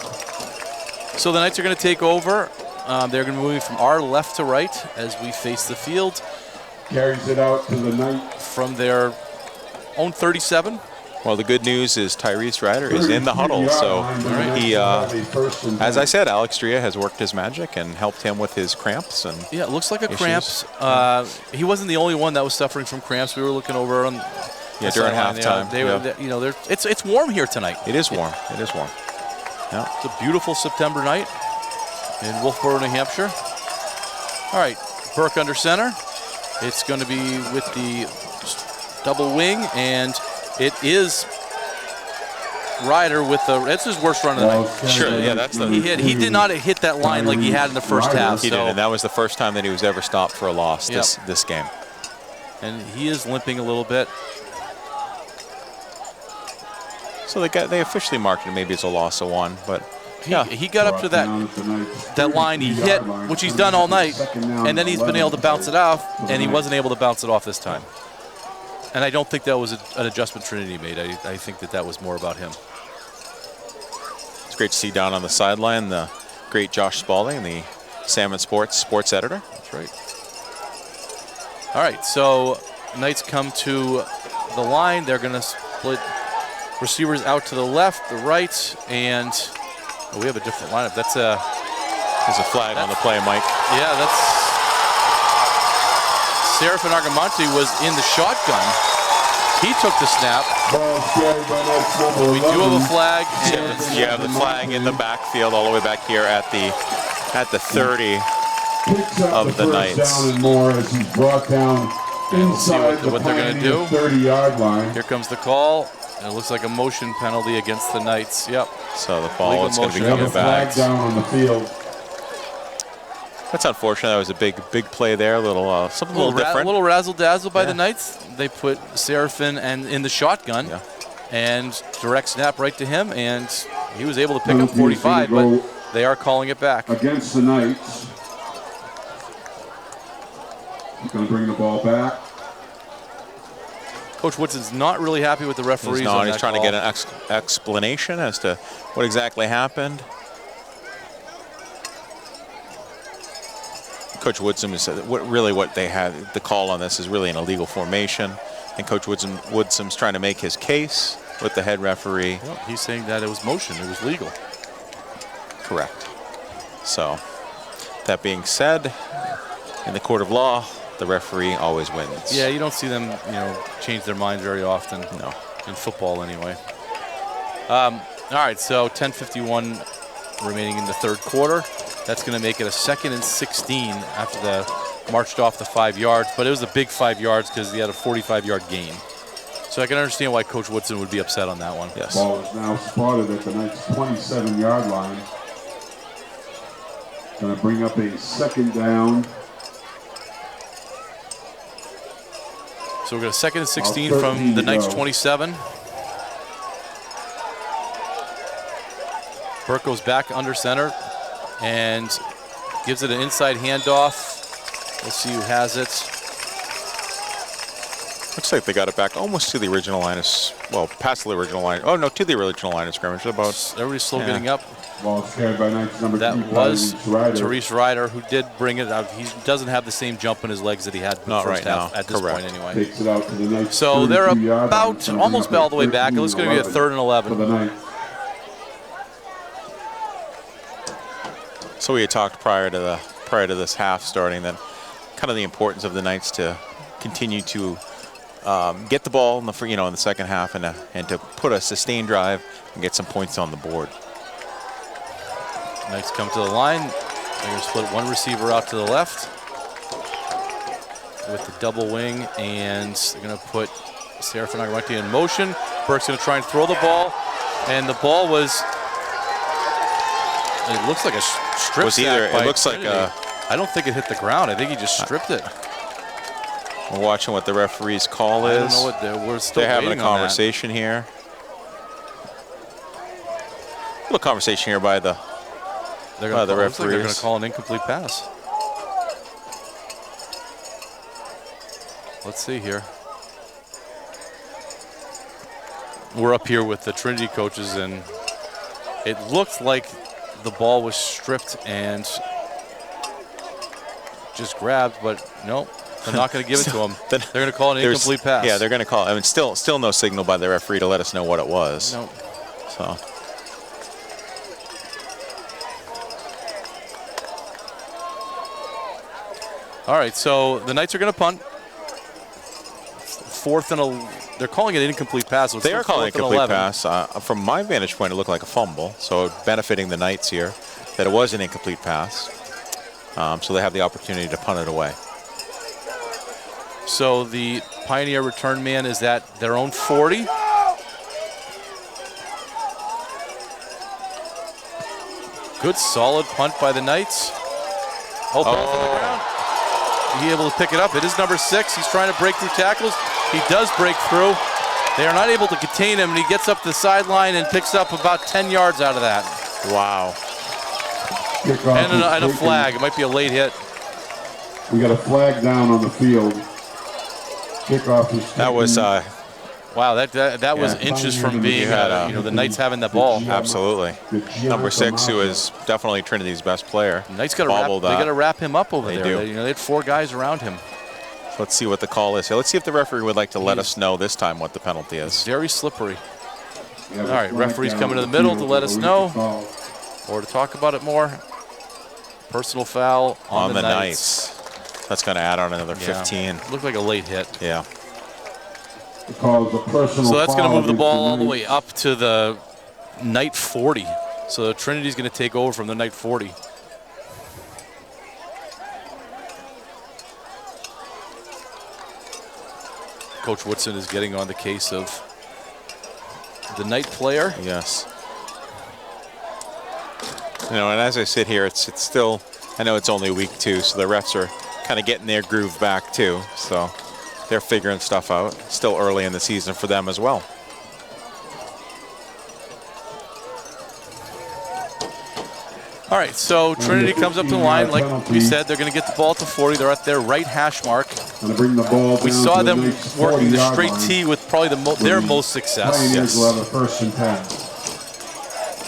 So the Knights are going to take over. They're going to be moving from our left to right as we face the field. Carries it out to the Knight. From their own 37. Well, the good news is Tyrese Ryder is in the huddle, so he, as I said, Alex Drea has worked his magic and helped him with his cramps. And yeah, it looks like issues. cramps. He wasn't the only one that was suffering from cramps. We were looking over on during halftime. It's warm here tonight. It is warm. It is warm. Yeah. It's a beautiful September night in Wolfeboro, New Hampshire. All right, Burke under center. It's going to be with the double wing, and it is Ryder with that's his worst run of the night. Sure, yeah, that's the. He did not hit that line like he had in the first half. He did, and that was the first time that he was ever stopped for a loss this game. And he is limping a little bit. So they officially marked it maybe as a loss of 1, but he got up to that line he hit, which he's done all night, and then he's been able to bounce it off, and he wasn't able to bounce it off this time. And I don't think that was an adjustment Trinity made. I think that was more about him. It's great to see down on the sideline the great Josh Spalding, the Salmon Sports editor. That's right. All right, so Knights come to the line. They're going to split receivers out to the left, the right, and we have a different lineup. There's a flag on the play, Mike. Yeah, that's Seraphin Agramonte was in the shotgun. He took the snap. But we do have a flag. You have the flag in the backfield all the way back here at the 30 of the Knights. Down and more as he's brought down inside what they're going to do. 30-yard line. Here comes the call. And it looks like a motion penalty against the Knights. Yep. So the ball is going to be coming back. back. Down on the field. That's unfortunate. That was a big play there. Something a little different. A little razzle-dazzle by the Knights. They put Seraphin in the shotgun and direct snap right to him, and he was able to pick up 45, but they are calling it back. Against the Knights. He's going to bring the ball back. Coach Woodson's not really happy with the referees. He's trying to get an explanation as to what exactly happened. Coach Woodson said what they had, the call on this is really an illegal formation, and Coach Woodson's trying to make his case with the head referee. Well, he's saying that it was motion, it was legal. Correct. So, that being said, in the court of law, the referee always wins. Yeah, you don't see them, change their minds very often. No. In football, anyway. All right, so 10:51 remaining in the third quarter. That's going to make it a 2nd and 16 after the marched off the 5 yards, but it was a big 5 yards because he had a 45-yard gain. So I can understand why Coach Woodson would be upset on that one. Yes. Ball is now spotted at the Knights' 27-yard line. Going to bring up a 2nd down. So we've got a 2nd and 16 from the Knights' 27. Burke goes back under center and gives it an inside handoff. We'll see who has it. Looks like they got it back almost to the original line of, well, past the original line. Oh, no, to the original line of scrimmage. About. Everybody's slow getting up. Ball carried by Knights number 2. That was Therese Ryder, who did bring it out. He doesn't have the same jump in his legs that he had in the first half at this point anyway. Takes it out to the Knights. So they're about almost all the way back. It's going to be a 3rd and 11. So we had talked prior to this half starting that kind of the importance of the Knights to continue to get the ball in the in the second half and to put a sustained drive and get some points on the board. Knights come to the line. They're going to split one receiver out to the left with the double wing, and they're going to put Serafin Agrawati in motion. Burke's going to try and throw the ball, and the ball was. It looks like a strip sack by it looks Trinity. like a. I don't think it hit the ground. I think he just stripped it. We're watching what the referee's call is. I don't know what we're still They're having a waiting on conversation here. A little conversation here by the referees. They're going to call an incomplete pass. Let's see here. We're up here with the Trinity coaches, and it looked like the ball was stripped and just grabbed, but no, they're not going to give it to him. They're going to call an incomplete pass. Yeah, they're going to call. I mean, still no signal by the referee to let us know what it was. No. So. All right, so the Knights are going to punt. 4th and they're calling it an incomplete pass. So they are calling it an incomplete pass. From my vantage point, it looked like a fumble, so benefiting the Knights here that it was an incomplete pass. So they have the opportunity to punt it away. So the Pioneer return man is at their own 40. Good solid punt by the Knights. Ball's on the ground. He able to pick it up. It is number 6. He's trying to break through tackles. He does break through. They are not able to contain him, and he gets up the sideline and picks up about 10 yards out of that. Wow. And a flag. It might be a late hit. We got a flag down on the field. Kickoff is that was wow. That was inches from being the Knights having the ball. Absolutely. Number 6, who is definitely Trinity's best player. The Knights got to wrap him up over there. They had 4 guys around him. Let's see what the call is. So let's see if the referee would like to let us know this time what the penalty is. Very slippery. All right, referee's coming to the middle to let us know or to talk about it more. Personal foul on the Knights. That's going to add on another 15. Looked like a late hit. Yeah. So that's going to move the ball all the way up to the Knight 40. So Trinity's going to take over from the Knight 40. Coach Woodson is getting on the case of the Knight player. Yes. And as I sit here, it's still, I know it's only week 2, so the refs are kind of getting their groove back too. So they're figuring stuff out. Still early in the season for them as well. All right, so Trinity comes up to the line. Like we said, they're going to get the ball at the 40. They're at their right hash mark. We saw them working the straight tee with probably their most success. Yes. Will have a 1st and 10.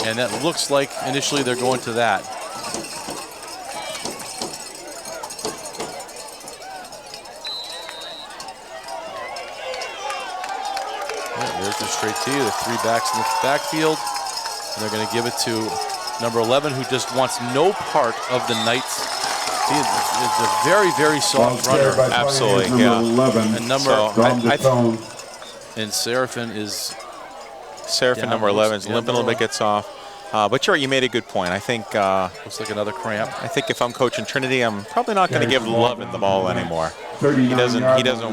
And that looks like initially they're going to that. Yeah, there's the straight tee, the 3 backs in the backfield. And they're going to give it to number 11, who just wants no part of the Knights. He is a very, very soft runner. Absolutely, yeah. 11. And and Serafin is Seraphin Down, number 11 is yeah, limping a little bit, gets off. But you're right, you made a good point. I think Looks like another cramp. I think if I'm coaching Trinity, I'm probably not going to give Lovin the ball anymore. He doesn't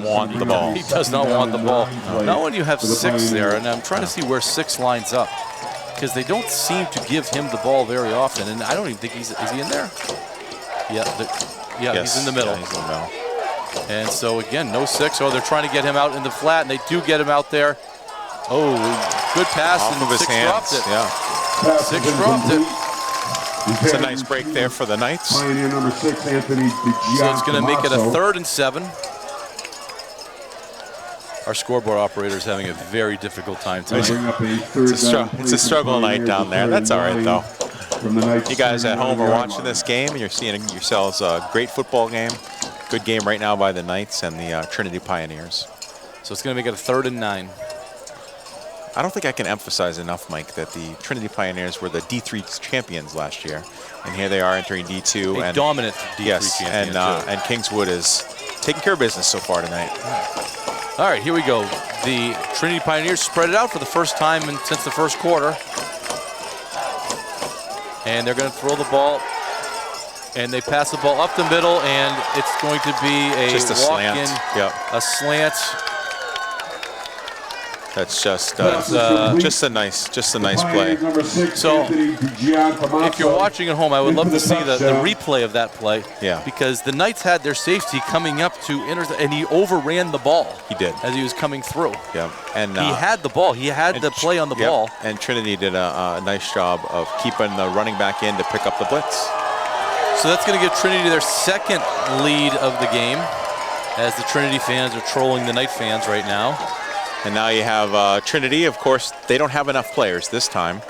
want the ball. He does not want the ball. Not when you have 6 there, and I'm trying to see where 6 lines up, because they don't seem to give him the ball very often, and I don't even think is he in there? Yeah, Yes. he's in the middle. Yeah, he's in the middle. And so again, no 6. Oh, they're trying to get him out in the flat, and they do get him out there. Oh, good pass, Off and of his 6 hands. dropped it. Yeah. 6 dropped it. It's a nice break there for the Knights. Pioneer number 6, Anthony DiGiantommaso. So it's going to make it a 3rd and 7. Our scoreboard operator is having a very difficult time tonight. It's a struggle night down there. That's all right, though. You guys at home are watching this game, and you're seeing yourselves a great football game. Good game right now by the Knights and the Trinity Pioneers. So it's going to make it a 3rd and 9. I don't think I can emphasize enough, Mike, that the Trinity Pioneers were the D3 champions last year, and here they are entering D2. A and dominant D3 champion. and Kingswood is taking care of business so far tonight. All right, here we go. The Trinity Pioneers spread it out for the first time since the first quarter. And they're going to throw the ball. And they pass the ball up the middle, and it's going to be Just a walk-in, slant. Yep. a slant. That's just a nice play. So, if you're watching at home, I would love to see the replay of that play. Yeah. Because the Knights had their safety coming up to and he overran the ball. He did. As he was coming through. Yeah. And he had the ball. He had the play on the ball. And Trinity did a nice job of keeping the running back in to pick up the blitz. So that's going to give Trinity their 2nd lead of the game, as the Trinity fans are trolling the Knight fans right now. And now you have Trinity. Of course, they don't have enough players this time,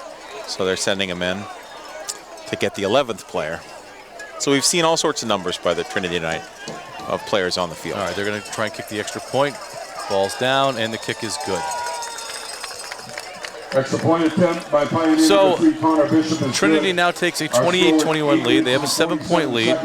so they're sending them in to get the 11th player. So we've seen all sorts of numbers by the Trinity tonight of players on the field. All right, they're going to try and kick the extra point. Ball's down, and the kick is good. Extra point attempt by Pioneer So, number 3, Connor Bishop is Trinity good. now takes a 28-21 lead. They have a 7-point lead.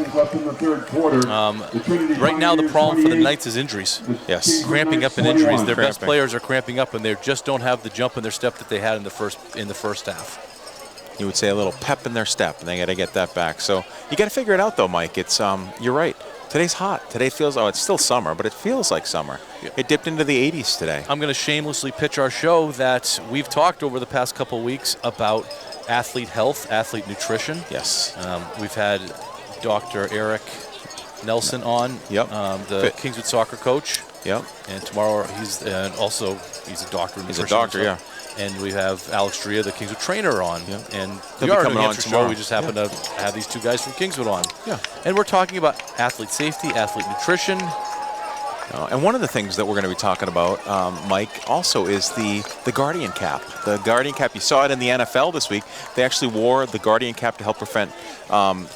Right now, the problem for the Knights is injuries. Yes. Cramping up and injuries. Their best Cramping. players are cramping up, and they just don't have the jump in their step that they had in the first half. You would say a little pep in their step, and they got to get that back. So you got to figure it out, though, Mike. It's you're right. Today's hot. Today feels, it's still summer, but it feels like summer. Yep. It dipped into the 80s today. I'm going to shamelessly pitch our show that we've talked over the past couple weeks about athlete health, athlete nutrition. Yes. We've had Dr. Eric Nelson on, Yep. the Kingswood soccer coach. Yep. And tomorrow he's a doctor in nutrition. He's a doctor, yeah. And we have Alex Drea, the Kingswood trainer, on. Yeah. And He'll we be are coming doing on extra show. tomorrow. We just happen to have these 2 guys from Kingswood on. Yeah. And we're talking about athlete safety, athlete nutrition. And one of the things that we're going to be talking about, Mike, also is the Guardian Cap. The Guardian Cap, you saw it in the NFL this week. They actually wore the Guardian Cap to help prevent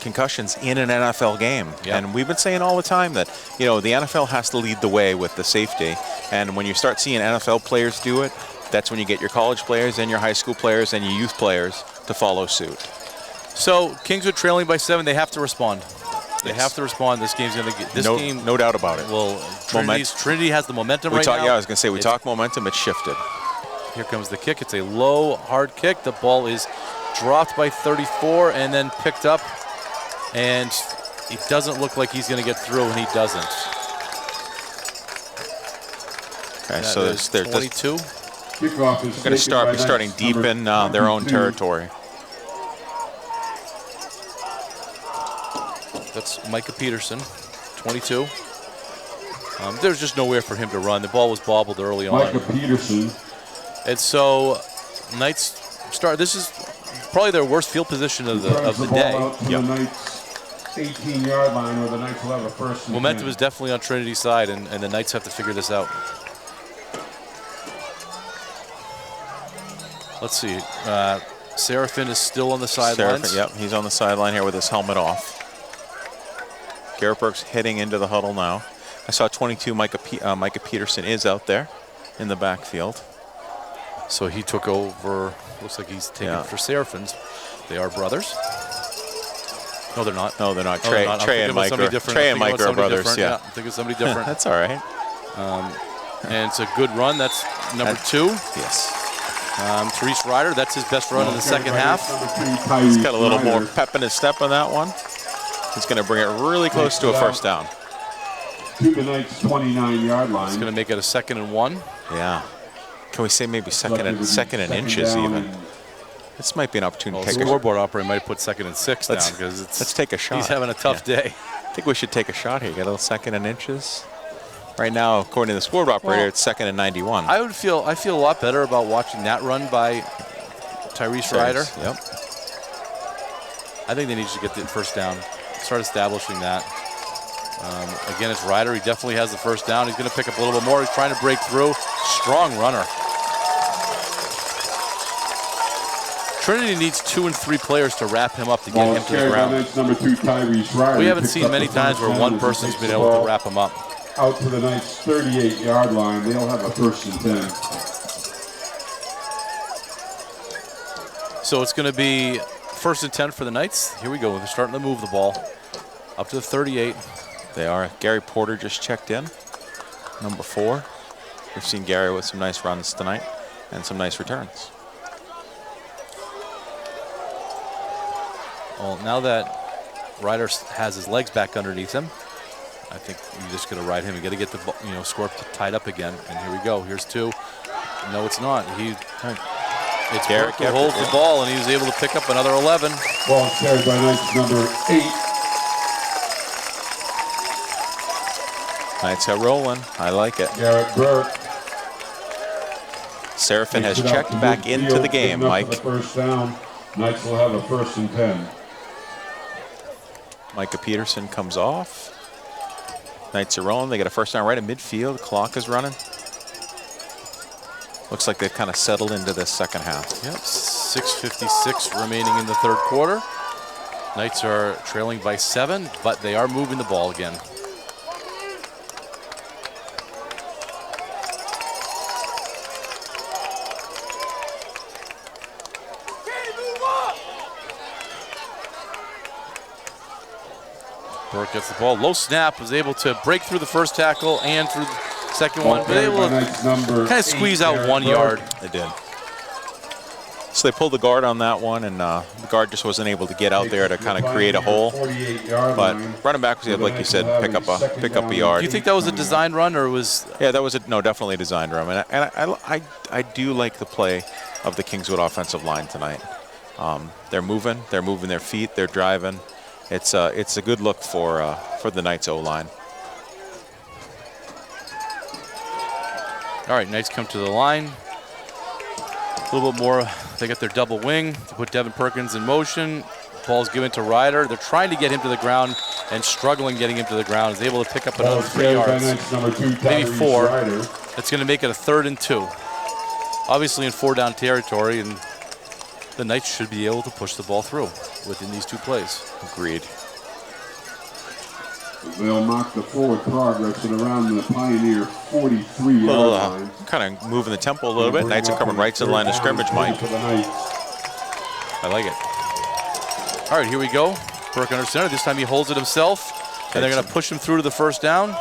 concussions in an NFL game. Yep. And we've been saying all the time that, the NFL has to lead the way with the safety. And when you start seeing NFL players do it, that's when you get your college players and your high school players and your youth players to follow suit. So Kingswood trailing by 7, they have to respond. They Yes. have to respond. This game's going to get game. No doubt about it. Well, Trinity has the momentum right now. Yeah, I was going to say, we talk momentum, it's shifted. Here comes the kick. It's a low, hard kick. The ball is dropped by 34 and then picked up. And it doesn't look like he's going to get through, and he doesn't. Okay, so there's 22. Kickoff is going to be starting deep in their own territory. That's Micah Peterson, 22. There's just nowhere for him to run. The ball was bobbled early on. Micah Peterson. And so Knights start. This is probably their worst field position of the day. The Knights 18-yard line, or the Knights will have a first. Momentum is definitely on Trinity's side, and the Knights have to figure this out. Let's see. Seraphin is still on the sidelines. Yep, he's on the sideline here with his helmet off. Garrett Burke's heading into the huddle now. I saw 22 Micah Peterson is out there in the backfield. So he took over. Looks like he's taking for Seraphin's. They are brothers. No, they're not. No, they're not. No, Trey, they're not. Trey and Mike are brothers. Yeah. I'm thinking of somebody different. That's all right. And it's a good run. That's number 2. Yes. Therese Ryder, that's his best run in the second half. He's got a little more pep in his step on that one. He's going to bring it really close to a first down. To the Knights' 29-yard line. He's going to make it a 2nd and 1. Yeah. Can we say maybe second and inches even? This might be an opportunity to The take scoreboard operator might put 2nd and 6 down because let's take a shot. He's having a tough day. I think we should take a shot here. Get a little 2nd and inches. Right now, according to the scoreboard operator, it's 2nd and 91. I feel a lot better about watching that run by Therese Ryder. Yep. I think they need to get the first down, start establishing that. Again, it's Ryder. He definitely has the first down. He's going to pick up a little bit more. He's trying to break through. Strong runner. Trinity needs 2 and 3 players to wrap him up to get him to the ground. Number 2, Tyrese Ryder. We haven't seen many times where one person's been able to wrap him up. Out to the Knights' 38-yard line. They'll have a 1st and 10. So it's going to be 1st and 10 for the Knights. Here we go. They're starting to move the ball up to the 38. They are. Gary Porter just checked in, number 4. We've seen Gary with some nice runs tonight and some nice returns. Well, now that Ryder has his legs back underneath him, I think you're just going to ride him. You got to get the score tied up again. And here we go. Here's 2. No, it's not. It's Derek who holds the ball, and he was able to pick up another 11. Ball carried by Knights number 8. Knights are rolling. I like it. Garrett Burke. Seraphin has checked back into the game, Mike. The first down. Knights will have a 1st and 10. Micah Peterson comes off. Knights are rolling. They get a first down right at midfield. The clock is running. Looks like they've kind of settled into this second half. Yep, 6:56 remaining in the 3rd quarter. Knights are trailing by 7, but they are moving the ball again. Burke gets the ball. Low snap, was able to break through the first tackle and through the second one, but able to kind of squeeze out 1 yard. They did. So they pulled the guard on that one, and the guard just wasn't able to get out there to kind of create a hole. But running back was, like you said, pick up a yard. Do you think that was a designed run, or was? Yeah, that was definitely a designed run. And I do like the play of the Kingswood offensive line tonight. They're moving their feet, they're driving. It's a good look for the Knights O-line. All right, Knights come to the line. A little bit more. They got their double wing to put Devin Perkins in motion. Ball's given to Ryder. They're trying to get him to the ground and struggling getting him to the ground. He's able to pick up another 3 yards, maybe 4. That's going to make it a 3rd and 2. Obviously in 4-down territory, and the Knights should be able to push the ball through within these 2 plays. Agreed. They'll mark the forward progress at around the Pioneer 43-yard line. Kind of moving the tempo a little bit. Knights are coming right to the line of scrimmage, Mike. I like it. All right, here we go. Burke under center. This time he holds it himself, and they're going to push him through to the first down.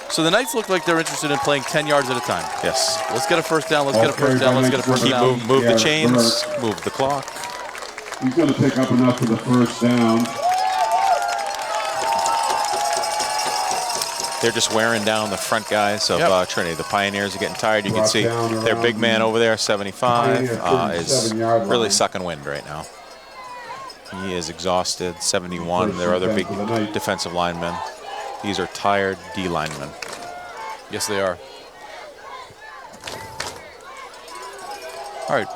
So the Knights look like they're interested in playing 10 yards at a time. Yes. Let's get a first down. Let's get a first down. Let's get a first down. Move the chains. Move the clock. He's going to pick up enough for the first down. They're just wearing down the front guys of Trinity. The Pioneers are getting tired. You can see their big man over there, 75, is really sucking wind right now. He is exhausted. 71, their other big defensive linemen. These are tired D linemen. Yes, they are. All right,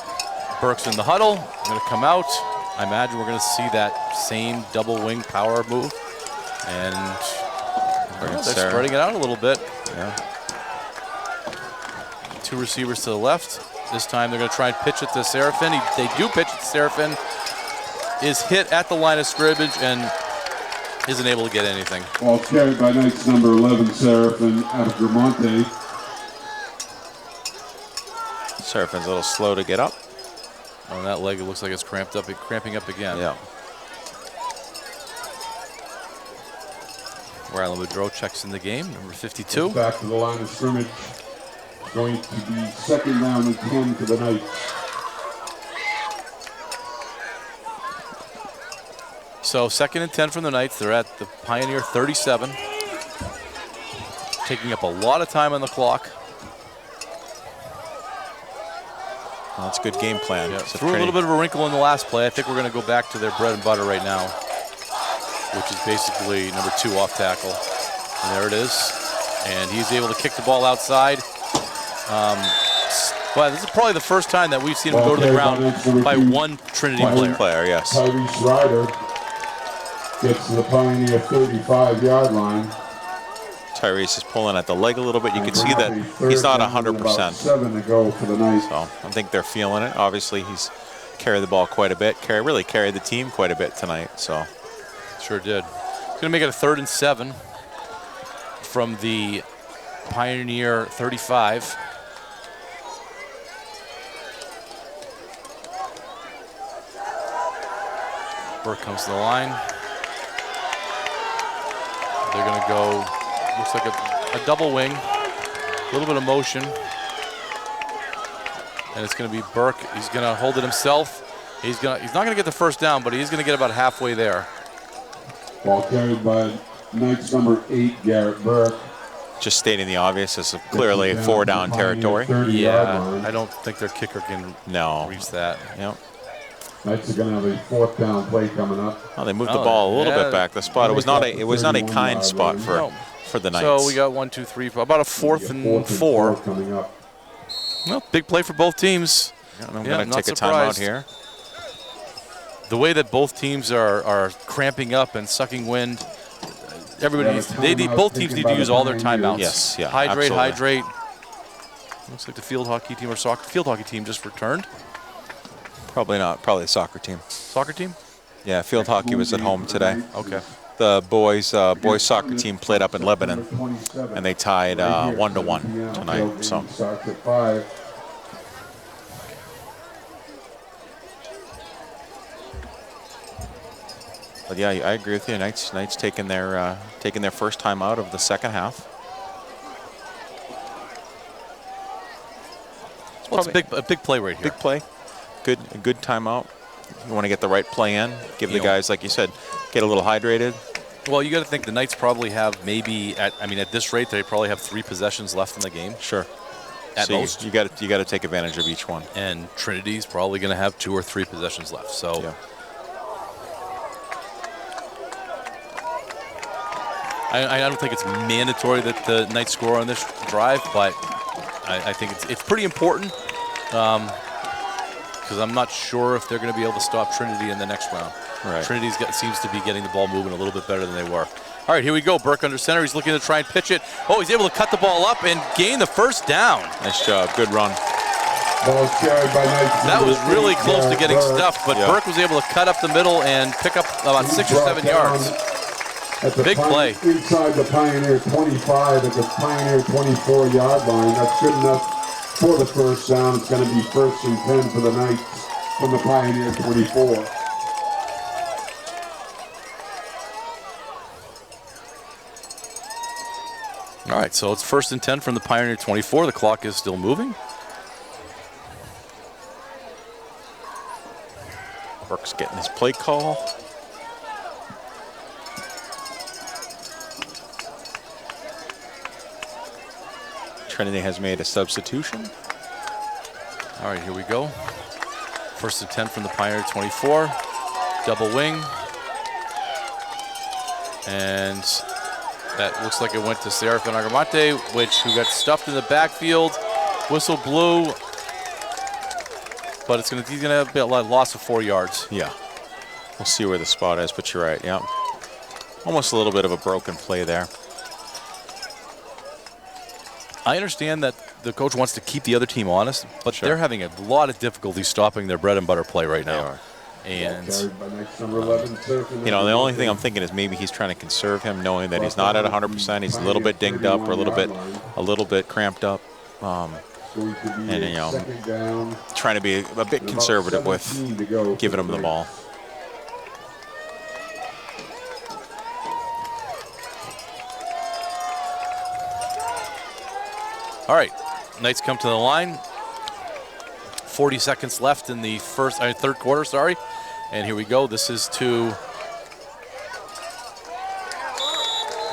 Burke's in the huddle. Going to come out. I imagine we're going to see that same double wing power move. And they're spreading it out a little bit. Yeah. 2 receivers to the left. This time they're going to try and pitch it to Seraphin. They do pitch it to Seraphin. Is hit at the line of scrimmage and isn't able to get anything. Ball carried by Knights number 11, Seraphin out of Gramonte. Seraphin's a little slow to get up. On that leg, it looks like it's cramping up again. Yeah. Rylan Boudreau checks in the game, number 52. Back to the line of scrimmage. Going to be 2nd down and 10 for the Knights. So 2nd and 10 from the Knights. They're at the Pioneer 37. Taking up a lot of time on the clock. Well, that's a good game plan. Yeah, So threw a little bit of a wrinkle in the last play. I think we're going to go back to their bread and butter right now, which is basically number 2 off tackle. And there it is. And he's able to kick the ball outside. Well, this is probably the first time that we've seen him go to the ground by one Trinity player. Yes. Tyrese Ryder gets to the Pioneer 35-yard line. Tyrese is pulling at the leg a little bit. You can see that he's not 100%. 7 to go for the Knights. So I think they're feeling it. Obviously, he's carried the ball quite a bit. Really carried the team quite a bit tonight. So sure did. Going to make it a 3rd and 7 from the Pioneer 35. Burke comes to the line. They're going to go, looks like a double wing, a little bit of motion. And it's going to be Burke. He's going to hold it himself. He's not going to get the first down, but he's going to get about halfway there. Ball carried by Knights number 8, Garrett Burke. just stating the obvious, this is clearly a 4-down territory. Yeah, I don't think their kicker can reach that. Yep. Knights are going to have a 4th down play coming up. Oh, they moved the ball a little bit back. The spot it was not a kind spot for the Knights. So we got 1, 2, 3, about a 4th and 4 coming up. Well, big play for both teams. Yeah, I'm going to take a timeout here. The way that both teams are cramping up and sucking wind, both teams need to use all their timeouts. Yes, yeah, hydrate. Looks like the field hockey team or field hockey team just returned. Probably not. Probably the soccer team. Soccer team? Yeah, field hockey was at home today. Okay. The boys soccer team played up in Lebanon, and they tied 1-1 tonight. So. Starts at 5. But yeah, I agree with you. Knights taking their first time out of the second half. Well, it's a big play right here. Big play. A good timeout. You want to get the right play in. Give the guys, like you said, get a little hydrated. Well, you got to think the Knights probably have at this rate they probably have 3 possessions left in the game. Sure. At most. You got to take advantage of each one. And Trinity's probably going to have 2 or 3 possessions left. So. Yeah. I don't think it's mandatory that the Knights score on this drive, but I think it's pretty important because I'm not sure if they're going to be able to stop Trinity in the next round. Right. Trinity seems to be getting the ball moving a little bit better than they were. All right, here we go. Burke under center. He's looking to try and pitch it. Oh, he's able to cut the ball up and gain the first down. Nice job. Good run. Ball carried by Knights. That was really close to getting stuffed, but Burke was able to cut up the middle and pick up about 6 or 7 yards. Big play. Inside the Pioneer 25 at the Pioneer 24-yard line. That's good enough for the first down. It's going to be 1st and 10 for the Knights from the Pioneer 24. All right, so it's 1st and 10 from the Pioneer 24. The clock is still moving. Burke's getting his play call. Trinity has made a substitution. All right, here we go. 1st and 10 from the Pioneer 24. Double wing. And that looks like it went to Serafin Agamante, who got stuffed in the backfield. Whistle blew. But he's gonna have a loss of 4 yards. Yeah. We'll see where the spot is, but you're right, yeah. Almost a little bit of a broken play there. I understand that the coach wants to keep the other team honest, but they're having a lot of difficulty stopping their bread and butter play right now. And the only thing I'm thinking is maybe he's trying to conserve him, knowing that he's not at 100%. He's a little bit dinged up or a little bit cramped up, and trying to be a bit conservative with giving him the ball. All right, Knights come to the line. 40 seconds left in the third quarter, and here we go. This is to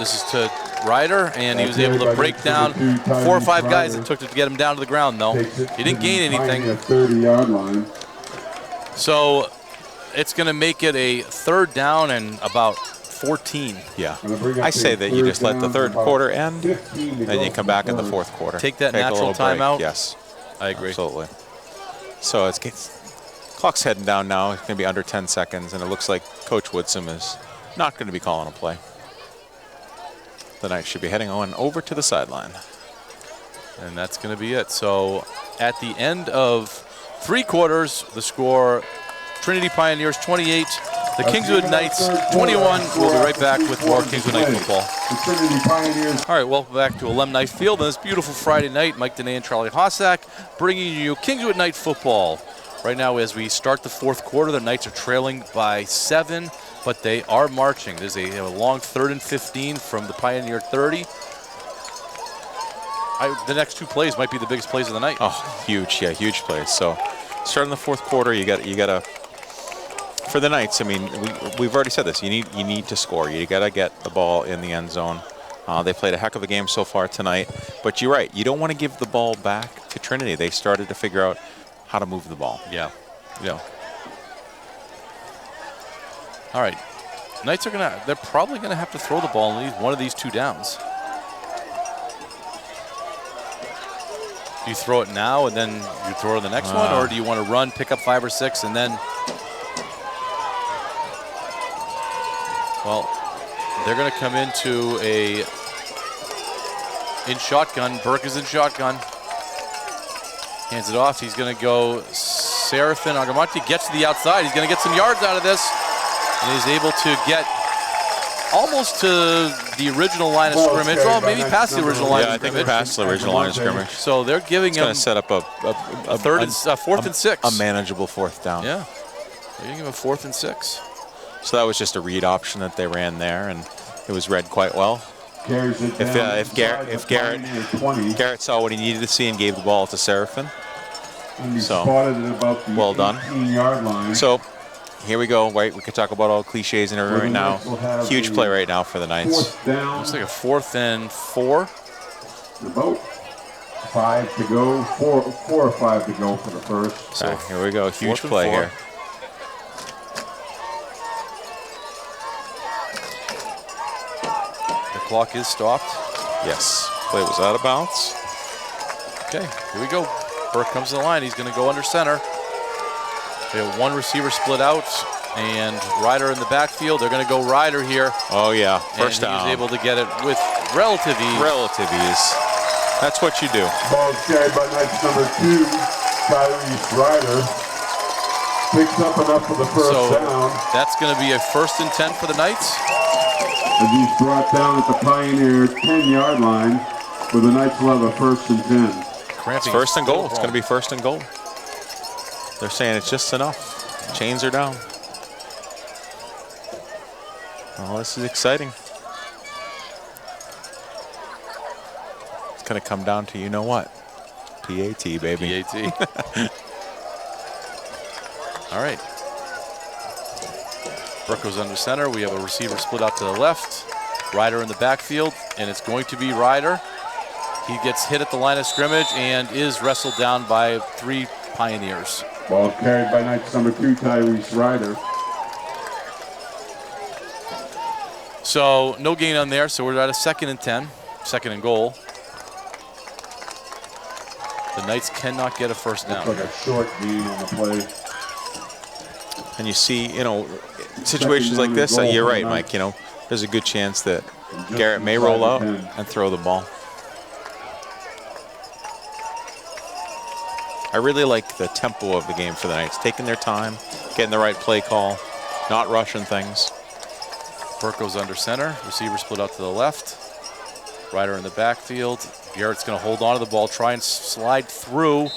This is to Ryder, and he was able to break down 4 or 5 guys it took to get him down to the ground, though. He didn't gain anything. 30-yard line. So it's going to make it a 3rd down and about 14. Yeah. I say that you just let the 3rd quarter end, then you come back in the 4th quarter. Take that a natural little break. timeout? Yes. I agree. Absolutely. So it's clock's heading down now. It's going to be under 10 seconds, and it looks like Coach Woodsum is not going to be calling a play. The Knights should be heading on over to the sideline. And that's going to be it. So at the end of 3 quarters, the score, Trinity Pioneers 28, the Kingswood Knights 21. We'll be right back with more Kingswood Knight football. All right, welcome back to Alumni Field on this beautiful Friday night. Mike Dene and Charlie Hossack bringing you Kingswood Knight football. Right now, as we start the 4th quarter, the Knights are trailing by 7, but they are marching. There's a long 3rd and 15 from the Pioneer 30. The next 2 plays might be the biggest plays of the night. Oh, huge, yeah, huge plays. So starting the 4th quarter, you got to for the Knights. I mean, we've already said this. You need to score. You got to get the ball in the end zone. They played a heck of a game so far tonight, but you're right. You don't want to give the ball back to Trinity. They started to figure out how to move the ball. Yeah. All right. Knights they're probably gonna have to throw the ball and leave one of these 2 downs. Do you throw it now and then you throw it the next one, or do you want to run, pick up 5 or 6, and then? Well, they're gonna come into in shotgun. Burke is in shotgun. Hands it off. He's going to go Serafin Agamati. Gets to the outside. He's going to get some yards out of this. And he's able to get almost to the original line of scrimmage. Well, maybe past the original line of scrimmage. I think past the original line of scrimmage. So they're giving him going to set up a 4th and 6. A manageable 4th down. Yeah. They're giving him a 4th and 6. So that was just a read option that they ran there, and it was read quite well. If Garrett saw what he needed to see and gave the ball to Serafin. So well done. Line. So here we go. Right, we could talk about all cliches and everything right now. Huge play right now for the Knights. Looks like a 4th and 4. About 5 to go. 4 or 5 to go for the first. So here we go. Huge play here. Clock is stopped. Yes, play was out of bounds. Okay, here we go. Burke comes to the line. He's going to go under center. They have 1 receiver split out, and Ryder in the backfield. They're going to go Ryder here. Oh yeah, first down. He was able to get it with relative ease. Relative ease. That's what you do. Ball carried by Knights number 2, Tyrese Ryder. Picks up enough for the first down. That's going to be a 1st and 10 for the Knights. As he's brought down at the Pioneer 10-yard line, where the Knights will have a 1st and 10. It's 1st and goal. It's going to be 1st and goal. They're saying it's just enough. Chains are down. Oh, this is exciting. It's going to come down to you know what? PAT, baby. PAT. All right. Burke goes under center. We have a receiver split out to the left. Ryder in the backfield, and it's going to be Ryder. He gets hit at the line of scrimmage and is wrestled down by 3 Pioneers. Ball carried by Knights number 2, Tyrese Ryder. So no gain on there, so we're at a 2nd and 10, 2nd and goal. The Knights cannot get a 1st down. Looks like a short gain on the play. And you see, situations like this, you're right, Mike, there's a good chance that Garrett may roll out and throw the ball. I really like the tempo of the game for the Knights, taking their time, getting the right play call, not rushing things. Burke goes under center, receiver split out to the left. Ryder in the backfield. Garrett's going to hold on to the ball, try and slide through,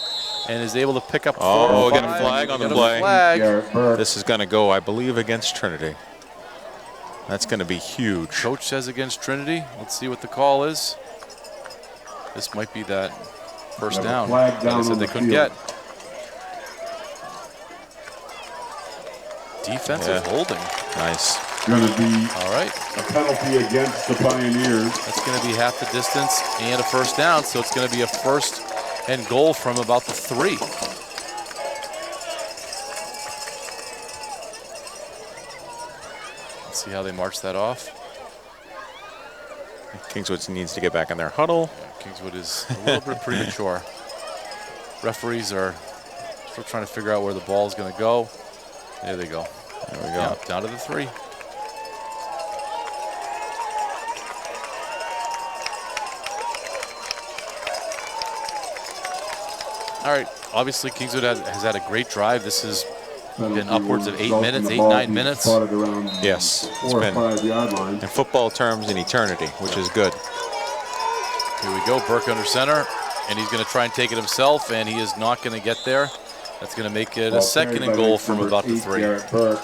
and is able to pick up 4 or 5. Get a flag on the play. This is going to go, I believe, against Trinity. That's going to be huge. Coach says against Trinity. Let's see what the call is. This might be that 1st down that they said they couldn't get. Defensive holding. Nice. going to be All right. a penalty against the Pioneers. That's going to be half the distance and a first down, so it's going to be a 1st and goal from about the 3. Let's see how they march that off. Kingswood needs to get back in their huddle. Yeah, Kingswood is a little bit premature. Referees are still trying to figure out where the ball is going to go. There they go. There we go. Yeah, down to the 3. All right, obviously Kingswood has had a great drive. This has been upwards of 8 minutes, 8-9 minutes. Yes, it's 4 or been 5 yard line. in football terms an eternity, which is good. Here we go, Burke under center, and he's going to try and take it himself, and he is not going to get there. That's going to make it a 2nd and goal from about the 3.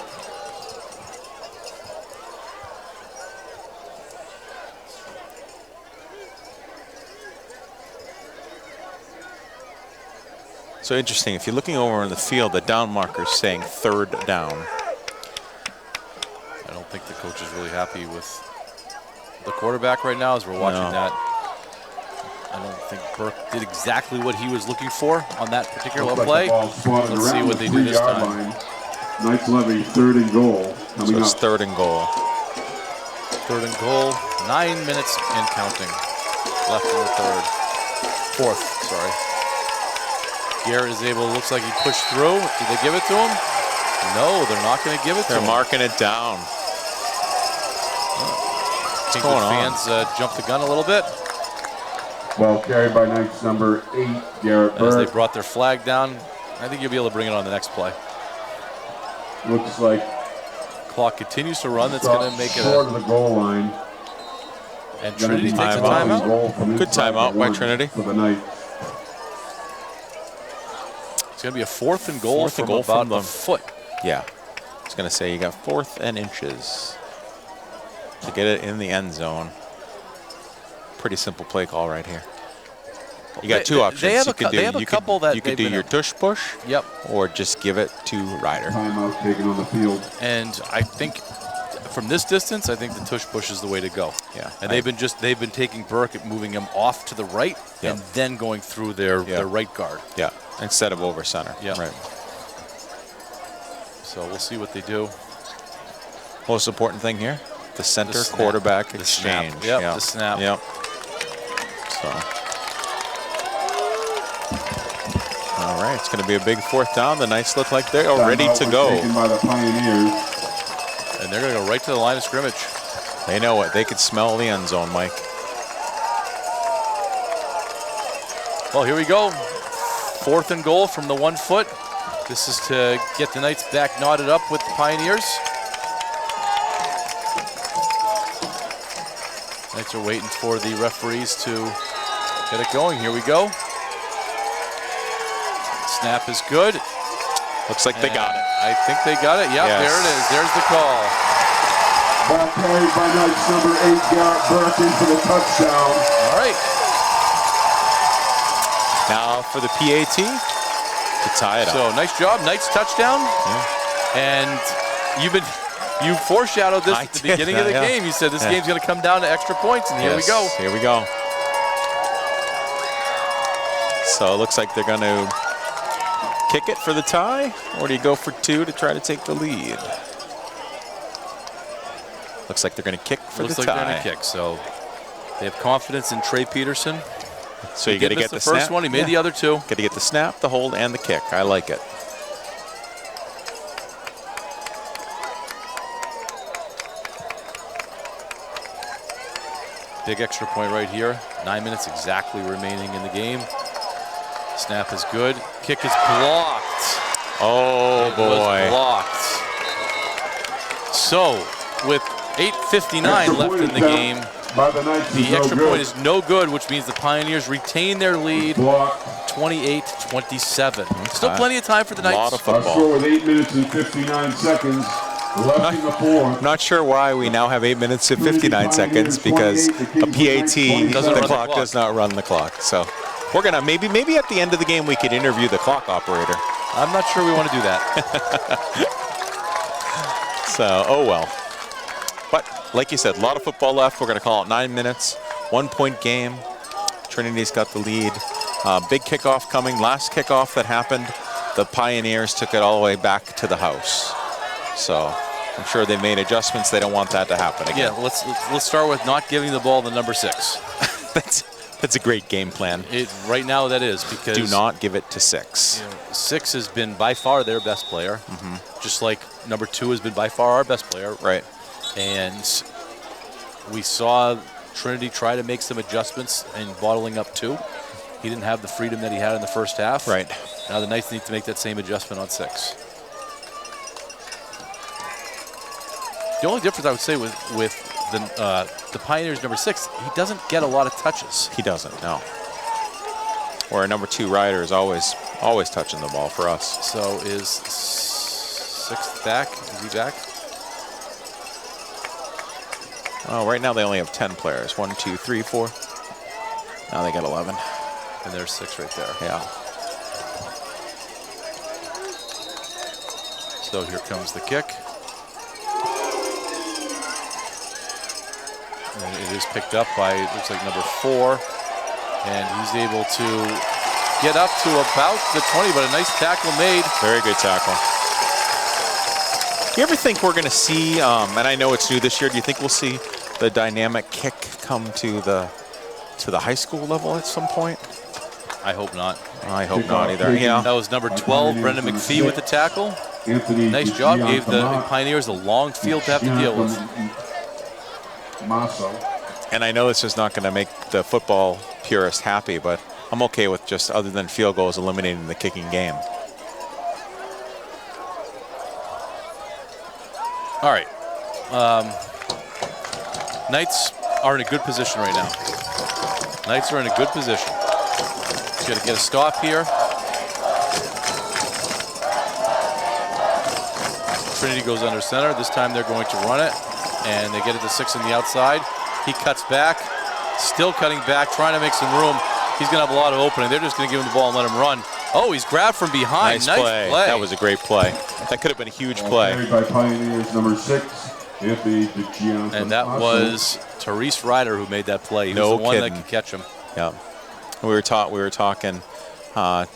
So interesting, if you're looking over in the field, the down marker is saying 3rd down. I don't think the coach is really happy with the quarterback right now as we're watching that. I don't think Burke did exactly what he was looking for on that particular play. Let's see what they do this time. Knights Levy, 3rd and goal. So it's 3rd and goal. 3rd and goal, 9 minutes and counting left in the 3rd. 4th, sorry. Garrett is able, looks like he pushed through. Did they give it to him? No, they're not going to give it to him. They're marking it down. Kingswood fans jumped the gun a little bit. Well carried by Knights number 8, Garrett As they Burke. brought their flag down. I think you'll be able to bring it on the next play. Looks like Clock continues to run. That's going to make it short a, of the goal line. and Trinity takes a Timeout. timeout. Good timeout by Trinity. For the Knights. It's going to be a 4th and goal 4th and from goal about from a them. foot. Yeah, I was going to say you got 4th and inches to get it in the end zone. Pretty simple play call right here. You got 2 options. They have you could do, they have a couple that you could they've do been your in. tush push, Yep. or just give it to Ryder. Timeout taken on the field. And I think from this distance, I think the tush push is the way to go. Yeah, And they've been taking Burke and moving him off to the right, Yep. and then going through their right guard. Yeah, instead of over center. Yeah. Right. So we'll see what they do. Most important thing here, the center snap. quarterback The exchange. snap. Yep, the snap. Yep. So. All right, it's going to be a big 4th down. The Knights look like they're ready Timeout to was go. taken by the Pioneers. And they're going to go right to the line of scrimmage. They know it. They could smell the end zone, Mike. Well, here we go. 4th and goal from the 1 foot. This is to get the Knights back knotted up with the Pioneers. Knights are waiting for the referees to get it going. Here we go. Snap is good. Looks like they got it. I think they got it. Yep, Yes. there it is. There's the call. Ball carried by Knights number 8, Garrett Burke in for the touchdown. All right. Now for the PAT to tie it up. So nice job. Knights touchdown. And you foreshadowed this I at the did beginning that, of the yeah. game. You said this Yeah. game's going to come down to extra points, and here we go. Here we go. So it looks like they're going to kick it for the tie, or do you go for 2 to try to take the lead? Looks like they're going to kick for Looks the like tie. they're going to kick. So they have confidence in Trey Peterson. So you got to get the first snap. one. He made the other 2. Got to get the snap, the hold, and the kick. I like it. Big extra point right here. 9 minutes exactly remaining in the game. Snap is good. Kick is blocked. Oh, It was boy. blocked. So with 8:59 left in the game, By the Knights the is no extra good. point is no good, which means the Pioneers retain their lead, Blocked. 28-27. Still plenty of time for the A lot Knights. of Our football. score with 8 minutes and 59 seconds left in the 4th. Not sure why we now have 8 minutes and 59 seconds, because a PAT, Doesn't the run the clock clock. does not run the clock. So we're gonna maybe at the end of the game we could interview the clock operator. I'm not sure we want to do that. So oh well. like you said, a lot of football left. We're going to call it 9 minutes, 1-point game. Trinity's got the lead. Big kickoff coming. Last kickoff that happened, the Pioneers took it all the way back to the house. So I'm sure they made adjustments. They don't want that to happen again. Yeah, let's start with not giving the ball to number 6. That's a great game plan. Right now that is, because do not give it to 6. 6 has been by far their best player, just like number 2 has been by far our best player. Right. And we saw Trinity try to make some adjustments and bottling up 2. He didn't have the freedom that he had in the first half. Right. Now the Knights need to make that same adjustment on 6. The only difference I would say with the Pioneers number 6, he doesn't get a lot of touches. He doesn't, no. Where a number 2 rider is always touching the ball for us. So is 6th back? Is he back? Well, right now they only have 10 players. 1, 2, 3, 4. Now they got 11. And there's 6 right there. Yeah. So here comes the kick. And it is picked up by, it looks like number 4. And he's able to get up to about the 20, but a nice tackle made. Very good tackle. You ever think we're going to see, and I know it's new this year, do you think we'll see the dynamic kick come to the high school level at some point? I hope not. I hope not either. Yeah. That was number 12, Brendan McPhee with the tackle. Nice job. Gave the Pioneers a long field to have to deal with. And I know this is not going to make the football purist happy, but I'm okay with just, other than field goals, eliminating the kicking game. All right. Knights are in a good position right now. Knights are in a good position. Got to get a stop here. Trinity goes under center. This time they're going to run it, and they get it to 6 on the outside. He cuts back, still cutting back, trying to make some room. He's going to have a lot of opening. They're just going to give him the ball and let him run. Oh, he's grabbed from behind. Nice play. That was a great play. That could have been a huge play. Carried by Pioneers number 6, Anthony DeGianto. And that was Therese Ryder who made that play. He was the one that could catch him. Yeah. We were talking to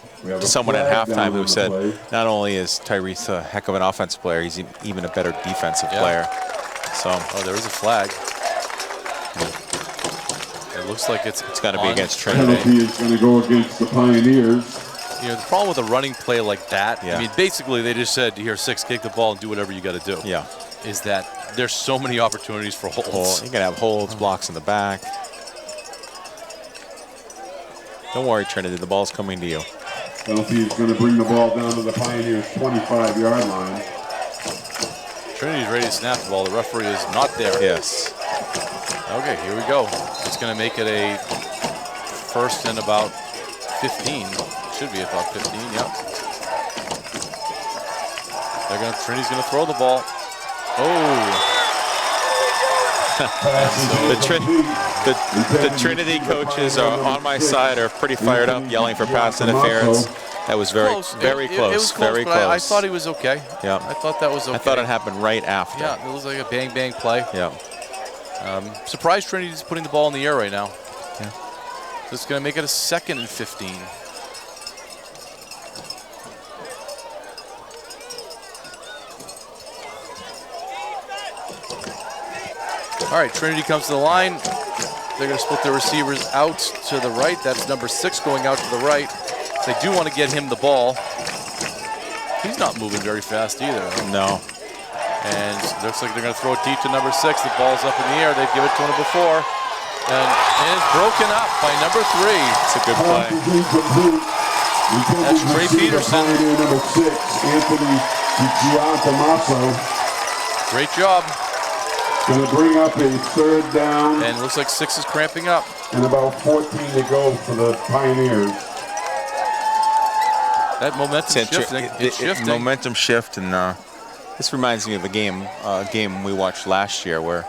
someone at halftime who said not only is Tyrese a heck of an offensive player, he's even a better defensive player. So, there is a flag. It looks like it's got to be against Trinity. Penalty is going to go against the Pioneers. You know, the problem with a running play like that, I mean, basically they just said, here, 6, kick the ball and do whatever you got to do. Yeah. Is that there's so many opportunities for holds. You're going to have holds, blocks in the back. Don't worry, Trinity, the ball's coming to you. Penalty is going to bring the ball down to the Pioneers' 25-yard line. Trinity's ready to snap the ball. The referee is not there. Yes. Okay, here we go. It's going to make it a first and about 15. Should be about 15, yep. Trinity's going to throw the ball. Oh. The Trinity coaches are on my side, are pretty fired up, yelling for pass interference. That was very close. It was close, very close. I thought he was okay. Yeah. I thought that was okay. I thought it happened right after. Yeah, it was like a bang play. Yeah. Surprised Trinity's putting the ball in the air right now. Yeah. So it's going to make it a 2nd and 15. All right, Trinity comes to the line. They're going to split their receivers out to the right. That's number 6 going out to the right. They do want to get him the ball. He's not moving very fast either. No. And it looks like they're going to throw it deep to number 6. The ball's up in the air. They've given it to him before. And it's broken up by number 3. It's a good play. That's Trey Peterson. Number 6, Anthony DeGianto. Great job. Going to bring up a 3rd down. And it looks like 6 is cramping up. And about 14 to go for the Pioneers. That momentum shifting. It's shifting. Momentum shift, and this reminds me of a game we watched last year where,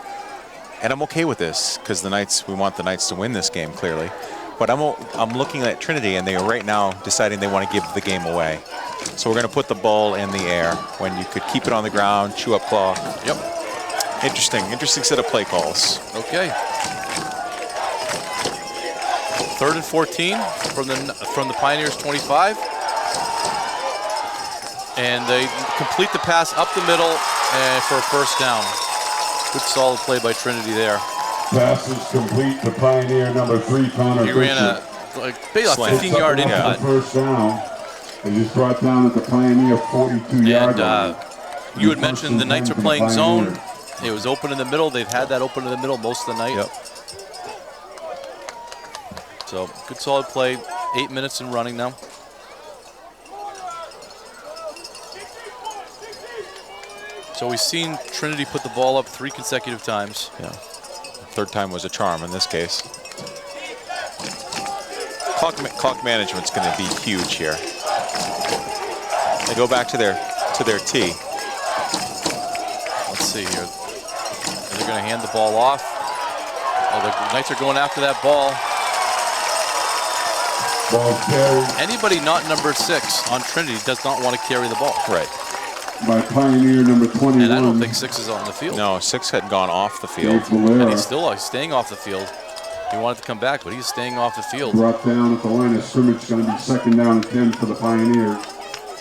and I'm okay with this because we want the Knights to win this game clearly, but I'm looking at Trinity and they are right now deciding they want to give the game away. So we're going to put the ball in the air when you could keep it on the ground, chew up clock. Yep. Interesting set of play calls. Okay. 3rd and 14 from the Pioneers 25. And they complete the pass up the middle for a first down. Good solid play by Trinity there. Pass is complete to Pioneer number 3, Connor He ran a 15-yard in-cut. First down. They just brought down at the Pioneer 42-yard line. You had mentioned the Knights are playing zone. It was open in the middle. They've had that open in the middle most of the night. Yep. So good solid play. 8 minutes in running now. So we've seen Trinity put the ball up 3 consecutive times. Yeah. 3rd time was a charm in this case. Clock management's going to be huge here. They go back to their tee. Let's see here. They're going to hand the ball off. Oh, the Knights are going after that ball. Ball carried Anybody not number 6 on Trinity does not want to carry the ball. Right. by Pioneer number 21. And I don't think 6 is on the field. No, 6 had gone off the field. And he's still staying off the field. He wanted to come back, but he's staying off the field. Brought down at the line of scrimmage, going to be 2nd down and 10 for the Pioneers.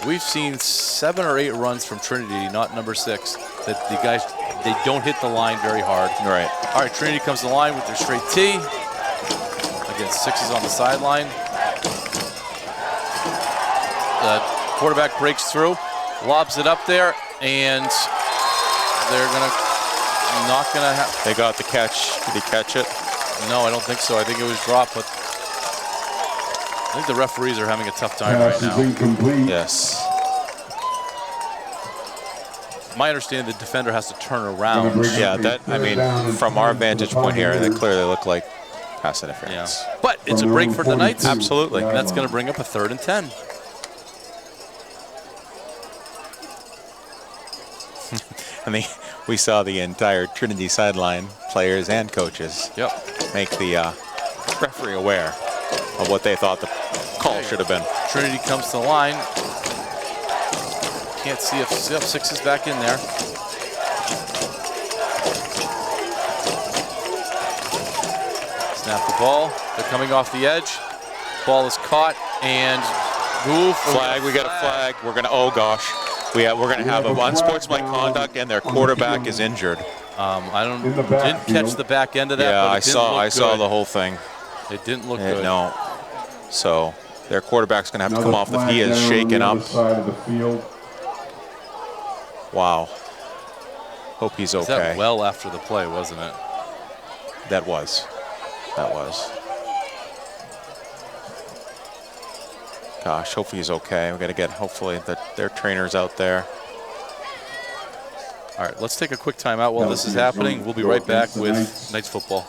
We've seen 7 or 8 runs from Trinity, not number 6, that the guys, they don't hit the line very hard. Right. All right, Trinity comes to the line with their straight tee. Again, 6 is on the sideline. The quarterback breaks through, lobs it up there, and they're not gonna have. They got the catch. Did he catch it? No, I don't think so. I think it was dropped, but I think the referees are having a tough time Pass right is now. incomplete. Yes. My understanding, the defender has to turn around. Yeah, that, I mean, from our vantage point here, they clearly look like pass Yeah. interference. But it's a break for the Knights. Absolutely. And that's going to bring up a 3rd and 10. And we saw the entire Trinity sideline, players and coaches, make the referee aware of what they thought the call should have been. Trinity comes to the line. Can't see if 6 is back in there. Snap the ball. They're coming off the edge. Ball is caught and move. Flag. We got a flag. We're gonna. Oh gosh. We're gonna have a unsportsmanlike conduct, and their quarterback is injured. I didn't catch the back end of that. Yeah, but I saw the whole thing. It didn't look good. No. So their quarterback's gonna have to come off the. He is shaken up. Side of the field. Wow. Hope he's okay. That well after the play, wasn't it? That was. Gosh, hopefully he's okay. We got to get, hopefully, their trainers out there. All right, let's take a quick timeout while this is happening. We'll be right back with Knights football.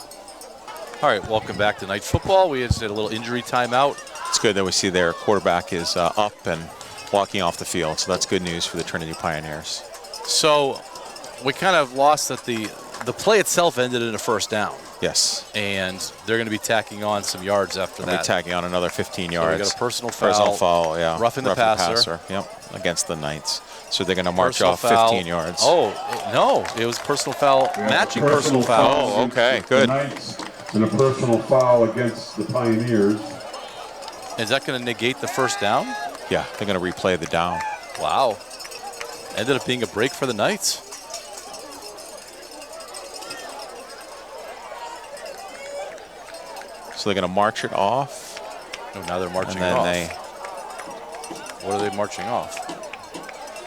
All right, welcome back to Knights football. We just had a little injury timeout. It's good that we see their quarterback is up and walking off the field, so that's good news for the Trinity Pioneers. So we kind of lost that the play itself ended in a 1st down. Yes. And they're going to be tacking on some yards after that. They're tacking on another 15 yards. So we got a personal foul. Personal foul, yeah. Roughing the passer. Yep, against the Knights. So they're going to march Personal off foul. 15 yards. Oh, no. It was personal foul, matching personal foul. Oh, okay, good. And a personal foul against the Pioneers. Is that going to negate the 1st down? Yeah, they're going to replay the down. Wow. Ended up being a break for the Knights. So they're going to march it off. Oh, now they're marching and then off. What are they marching off?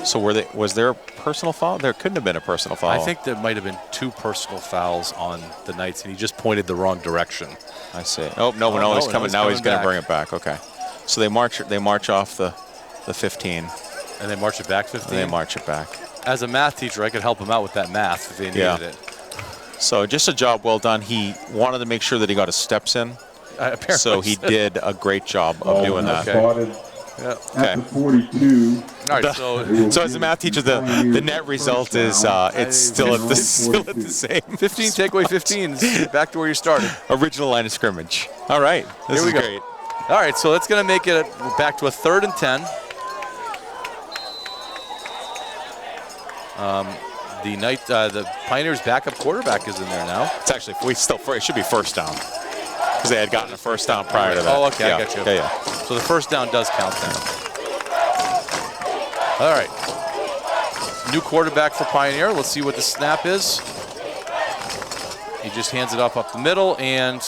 So was there a personal foul? There couldn't have been a personal foul. I think there might have been 2 personal fouls on the Knights, and he just pointed the wrong direction. I see. Oh, no, he's coming. Now he's going to bring it back. Okay. So they march off the 15. And they march it back 15? And they march it back. As a math teacher, I could help him out with that math if they needed it. So just a job well done. He wanted to make sure that he got his steps in. Apparently so he did a great job of doing that. Spotted at the 42. All right, so as a math teacher, the net result is it's still at the same. 15, take away 15, back to where you started. Original line of scrimmage. All right, this is great. All right, so that's going to make it back to a 3rd and 10. the Pioneers' backup quarterback is in there now. It's actually it should be first down because they had gotten a first down prior to that. Oh, okay, yeah. I got you. Yeah. So the first down does count then. All right. New quarterback for Pioneer. Let's see what the snap is. He just hands it up the middle, and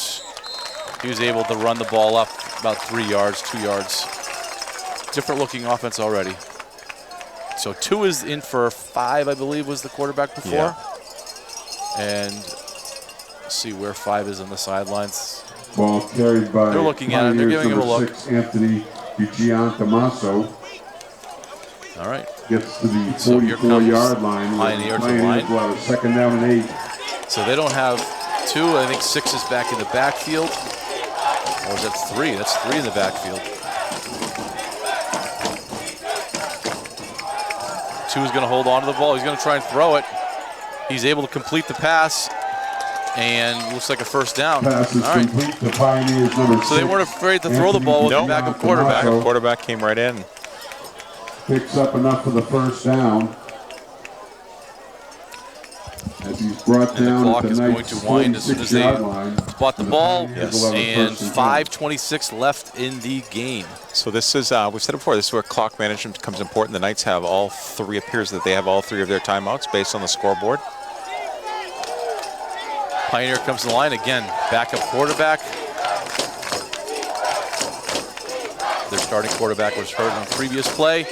he was able to run the ball up about 3 yards, 2 yards. Different looking offense already. So 2 is in for 5, I believe, was the quarterback before. Yeah. And let's see where 5 is on the sidelines. Ball carried by They're looking at him. They're giving him a look. 6, Anthony Tommaso. All right. Gets to the So here 44-yard line. Pioneer to the line. Will have a second down and 8. So they don't have 2. I think 6 is back in the backfield. Or is that 3? That's 3 in the backfield. 2 is going to hold on to the ball. He's going to try and throw it. He's able to complete the pass. And looks like a first down. Pass is all right. complete to Pioneers number 6. So they weren't afraid to throw the ball with the backup quarterback. Backup quarterback came right in. Picks up enough for the first down. As he's brought And the down clock at is the going to wind as soon as they spot the ball. Pioneers will have a And first and 5:26 left in the game. So this is, we've said it before, this is where clock management becomes important. The Knights have appears that they have all 3 of their timeouts based on the scoreboard. Pioneer comes to the line again. Backup quarterback. Their starting quarterback was hurt on the previous play.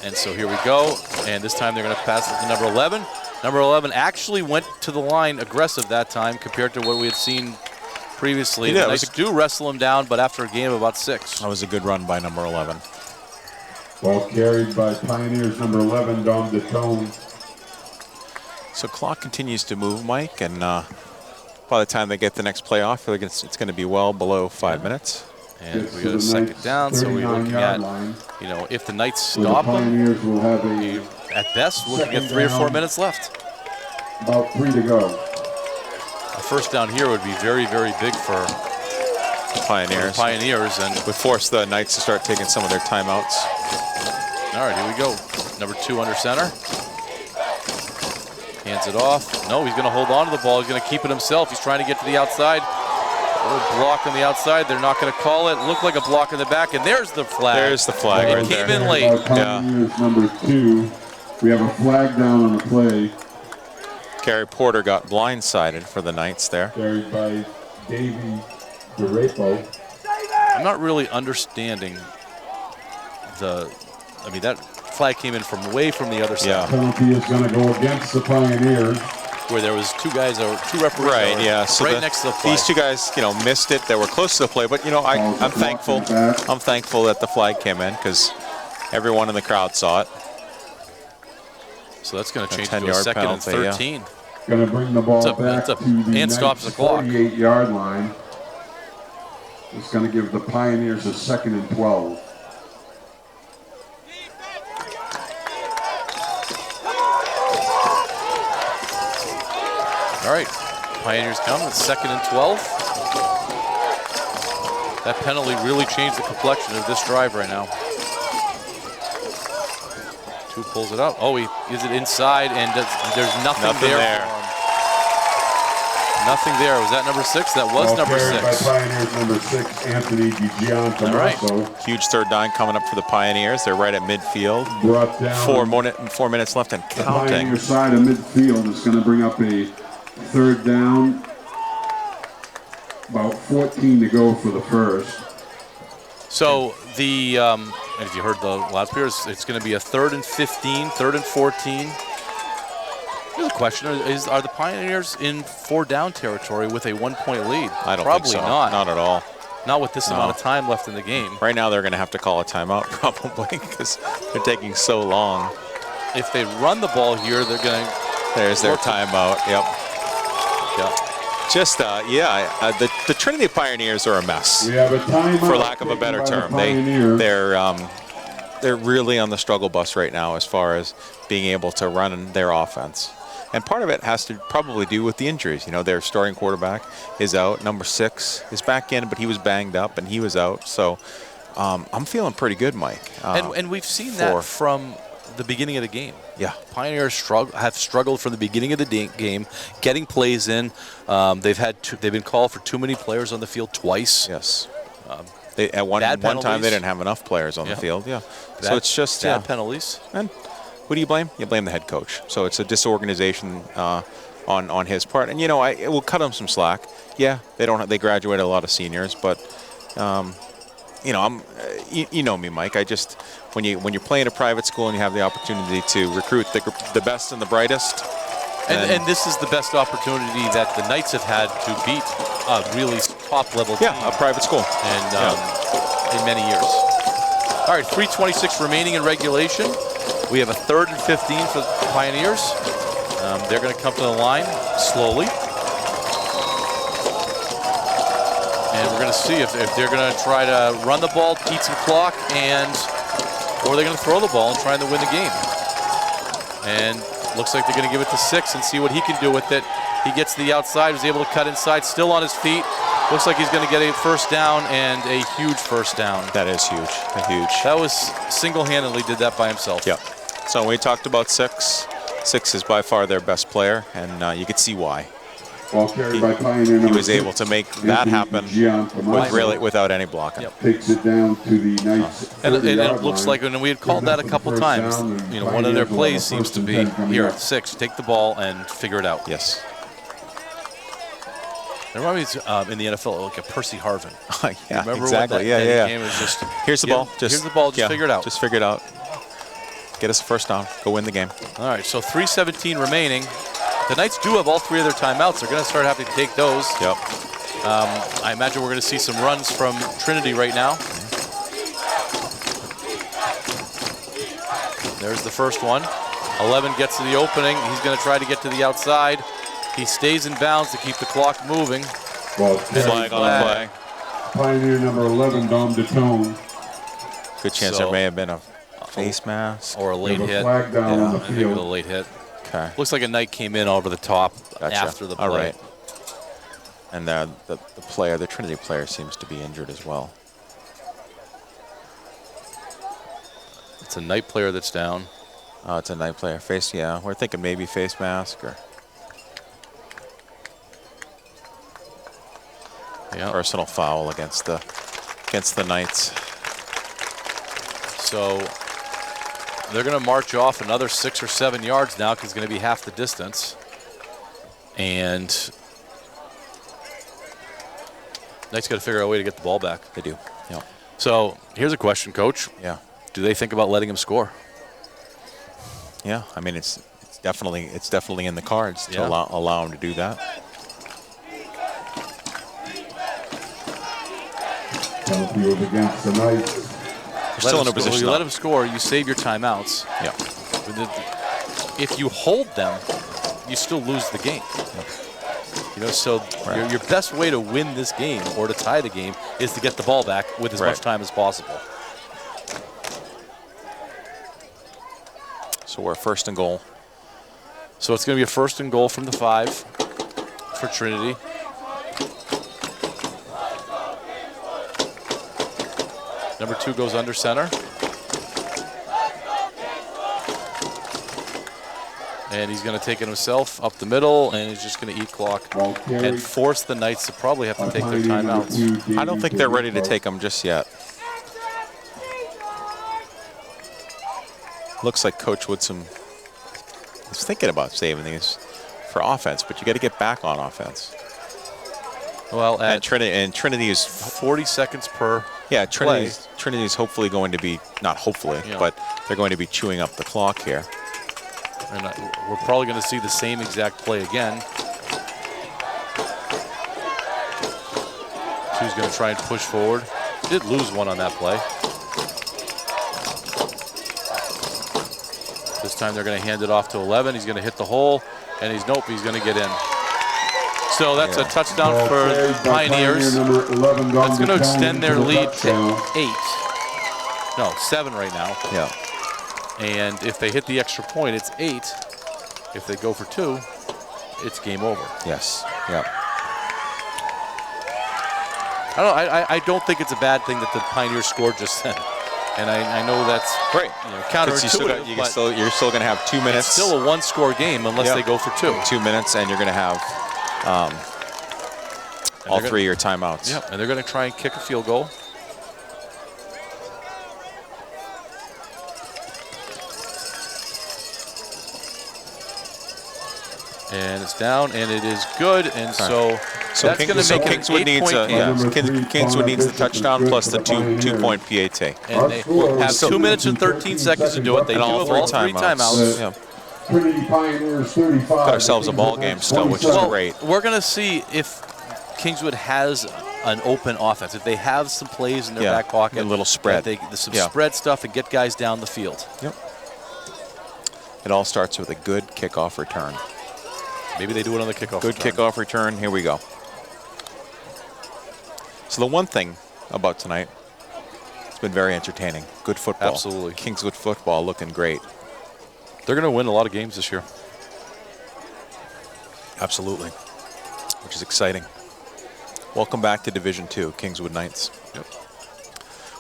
And so here we go. And this time they're going to pass it to number 11. Number 11 actually went to the line aggressive that time compared to what we had seen previously. The Knights do wrestle him down, but after a game of about 6. That was a good run by number 11. Ball carried by Pioneers number 11, Dom DeTone. So clock continues to move, Mike, and by the time they get the next play off, I think it's going to be well below 5 minutes. And Gets we to got a the second Knights' down, so we're looking 39-yard at, line, if the Knights where the stop them, Pioneers will have a at best, we're looking at second 3 or 4 down. minutes left. about 3 to go. A first down here would be very, very big for Pioneers. And Would force the Knights to start taking some of their timeouts. all right, here we go. Number 2 under center. Hands it off. No, he's going to hold on to the ball. He's going to keep it himself. He's trying to get to the outside. A little block on the outside. They're not going to call it. Looked like a block in the back, and there's the flag. There's the flag It right came there. in late. Pioneers number 2. We have a flag down on the play, Gary Porter got blindsided for the Knights there. carried by Davey DeRapo. I'm not really understanding that flag came in from way from the other side. Yeah. Penalty is going to go against the Pioneers. Where there was 2 guys, or 2 referees Right, that were yeah. So right next to the flag. these 2 guys, missed it. They were close to the play, but I'm thankful. I'm thankful that the flag came in because everyone in the crowd saw it. So that's going to change to a 10-yard second and penalty, yeah. 13. Going to bring the ball It's back to the and stops the clock. 48-yard line. It's going to give the Pioneers a second and 12. All right, Pioneers come. It's 2nd and 12. That penalty really changed the complexion of this drive right now. 2 pulls it up. Oh, he is it inside, and there's nothing there. Nothing there. Was that number 6? That was number 6. By Pioneers number 6, Anthony Tommaso. Huge third down coming up for the Pioneers. They're right at midfield. Brought down. 4 minutes left and The counting. Pioneer side of midfield is going to bring up a third down. About 14 to go for the first. So if you heard the loudspeakers, it's going to be a 3rd and 15, 3rd and 14. Here's a question: are the Pioneers in 4-down territory with a 1-point lead? I don't Probably think so. not. Not at all. Not with this amount of time left in the game. Right now, they're going to have to call a timeout probably because they're taking so long. If they run the ball here, they're going to. There's their timeout. Yep. Yeah. Just the Trinity Pioneers are a mess, We have a timeout for lack of a taken better by the term. Pioneers. They're really on the struggle bus right now as far as being able to run their offense. And part of it has to probably do with the injuries. Their starting quarterback is out. Number 6 is back in, but he was banged up and he was out. So I'm feeling pretty good, Mike. And we've seen that from the beginning of the game. Yeah. Pioneers have struggled from the beginning of the game, getting plays in. They've been called for too many players on the field twice. Yes. At one time they didn't have enough players on the field. Yeah. So it's just bad penalties. And who do you blame? You blame the head coach. So it's a disorganization on his part. And it will cut him some slack. Yeah, they graduate a lot of seniors, but you know me, Mike. I just when you're playing a private school and you have the opportunity to recruit the best and the brightest. And this is the best opportunity that the Knights have had to beat a really top-level team. Yeah, a private school. And in many years. All right, 3:26 remaining in regulation. We have a 3rd and 15 for the Pioneers. They're going to come to the line slowly. And we're going to see if they're going to try to run the ball, eat some clock, or they're going to throw the ball and try to win the game. And looks like they're going to give it to Six and see what he can do with it. He gets to the outside, was able to cut inside, still on his feet. Looks like he's going to get a first down, and a huge first down. That is huge, huge. That was single-handedly did that by himself. Yeah. So we talked about Six. Six is by far their best player, and you could see why. He was able to make that happen without any blocking. Yep. Takes it down to the Knights. And it looks like, and we had called that a couple times, one of their plays seems to be, here at Six, take the ball and figure it out. Yes. It reminds me in the NFL like a Percy Harvin. Yeah, remember exactly. What that yeah. game was just, here's the ball. Here's the ball. Just figure it out. Just figure it out. Get us a first down. Go win the game. All right, so 3:17 remaining. The Knights do have all 3 of their timeouts. They're going to start having to take those. Yep. I imagine we're going to see some runs from Trinity right now. There's the first one. 11 gets to the opening. He's going to try to get to the outside. He stays in bounds to keep the clock moving. Flag on the play. Pioneer number 11, Dom DeTone. Good chance there may have been a face mask. Or a late hit. Flag down on the I think it was a field. late hit. Okay. Looks like a Knight came in over the top after the play. All right. And the Trinity player seems to be injured as well. It's a Knight player that's down. Oh, it's a Knight player. We're thinking maybe face mask or personal foul against the Knights. So they're going to march off another 6 or 7 yards now because it's going to be half the distance. And Knights got to figure out a way to get the ball back. They do. Yeah. So here's a question, Coach. Yeah. Do they think about letting him score? Yeah. I mean, it's definitely in the cards to allow him to do that. Field against the Knights. You're still in a position. You let him score, you save your timeouts. Yeah. If you hold them, you still lose the game. So your best way to win this game or to tie the game is to get the ball back with as much time as possible. So we're 1st and goal. So it's going to be a 1st and goal from the 5 for Trinity. Number 2 goes under center. And he's going to take it himself up the middle, and he's just going to eat clock and force the Knights to probably have to take their timeouts. I don't think they're ready to take them just yet. Looks like Coach Woodson is thinking about saving these for offense, but you got to get back on offense. Well, and Trinity is 40 seconds per. Yeah, Trinity's hopefully going to be, not hopefully, but they're going to be chewing up the clock here. And we're probably going to see the same exact play again. 2's going to try and push forward. Did lose one on that play. This time they're going to hand it off to 11. He's going to hit the hole, and he's going to get in. So that's a touchdown for the Pioneers. That's going to extend their lead to 7 right now. Yeah. And if they hit the extra point, it's 8. If they go for 2, it's game over. Yes. Yeah. I don't think it's a bad thing that the Pioneers scored just then. And I know that's Right. counterintuitive, You're still going to have 2 minutes. it's still a one-score game unless they go for 2. 2 minutes, and you're going to have all 3 of your timeouts. Yep, and they're going to try and kick a field goal. And it's down, and it is good, and so that's going to make it Kingswood an needs 8-point game. Kingswood needs the touchdown plus the two-point PAT. And they have 2 minutes and 13 seconds to do it. They do have all 3 timeouts. Yeah. Trinity Pioneers 35. Got ourselves a ball game still, which is great. We're going to see if Kingswood has an open offense. If they have some plays in their back pocket. A little spread. Some spread stuff and get guys down the field. Yep. It all starts with a good kickoff return. Maybe they do it on the kickoff Good return. kickoff return. Here we go. So the one thing about tonight, it's been very entertaining. Good football. Absolutely. Kingswood football looking great. They're going to win a lot of games this year. Absolutely. Which is exciting. Welcome back to Division 2, Kingswood Knights. Yep.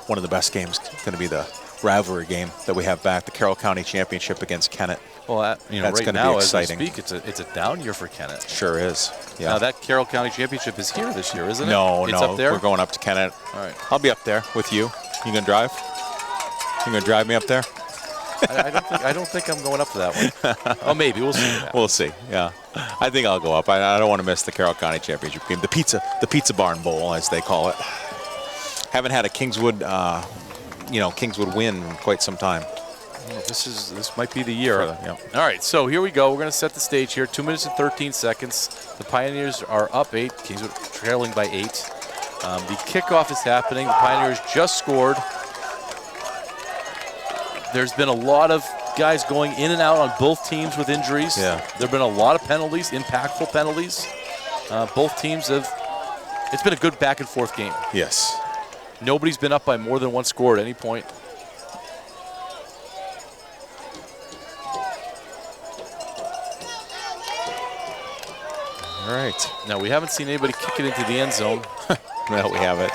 One of the best games going to be the rivalry game that we have back, the Carroll County Championship against Kennett. Well, that's right going now, be as we speak, it's a down year for Kennett. Sure is. Yeah. Now that Carroll County Championship is here this year, isn't it? No, it's up there. We're going up to Kennett. All right. I'll be up there with you. You gonna drive? You gonna drive me up there? I don't think I'm going up to that one. Oh, maybe we'll see. We'll see. Yeah, I think I'll go up. I don't want to miss the Carroll County Championship game, the Pizza Barn Bowl, as they call it. Haven't had a Kingswood, Kingswood win in quite some time. Well, this might be the year. Yeah. All right, so here we go. We're going to set the stage here. 2 minutes and 13 seconds. The Pioneers are up 8. Kingswood trailing by 8. The kickoff is happening. The Pioneers just scored. There's been a lot of guys going in and out on both teams with injuries. Yeah. There have been a lot of penalties, impactful penalties. Both teams have. It's been a good back and forth game. Yes. Nobody's been up by more than 1 score at any point. All right. Now, we haven't seen anybody kick it into the end zone. Well, we have it.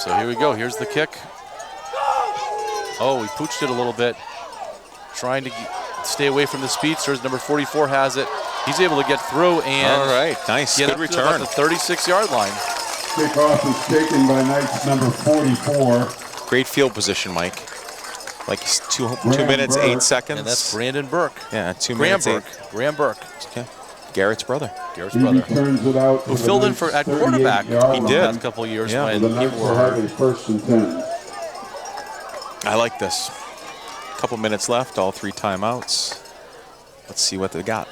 So here we go. Here's the kick. Oh, he pooched it a little bit. Trying to stay away from the speedsters. Number 44 has it. He's able to get through and all right. Nice. get Good up return. to about the 36-yard line. Kickoff is taken by Knights number 44. Great field position, Mike. Like 2 minutes, 8 seconds. And that's Brandon Burke. Yeah, 2 Graham minutes. Burke. Graham Burke. Okay. Garrett's brother. Garrett's He brother. returns it out Who filled in for at quarterback He did. the last couple of years Yeah. when The people Knights will have were. a 1st and 10. I like this. Couple minutes left, all 3 timeouts. Let's see what they got.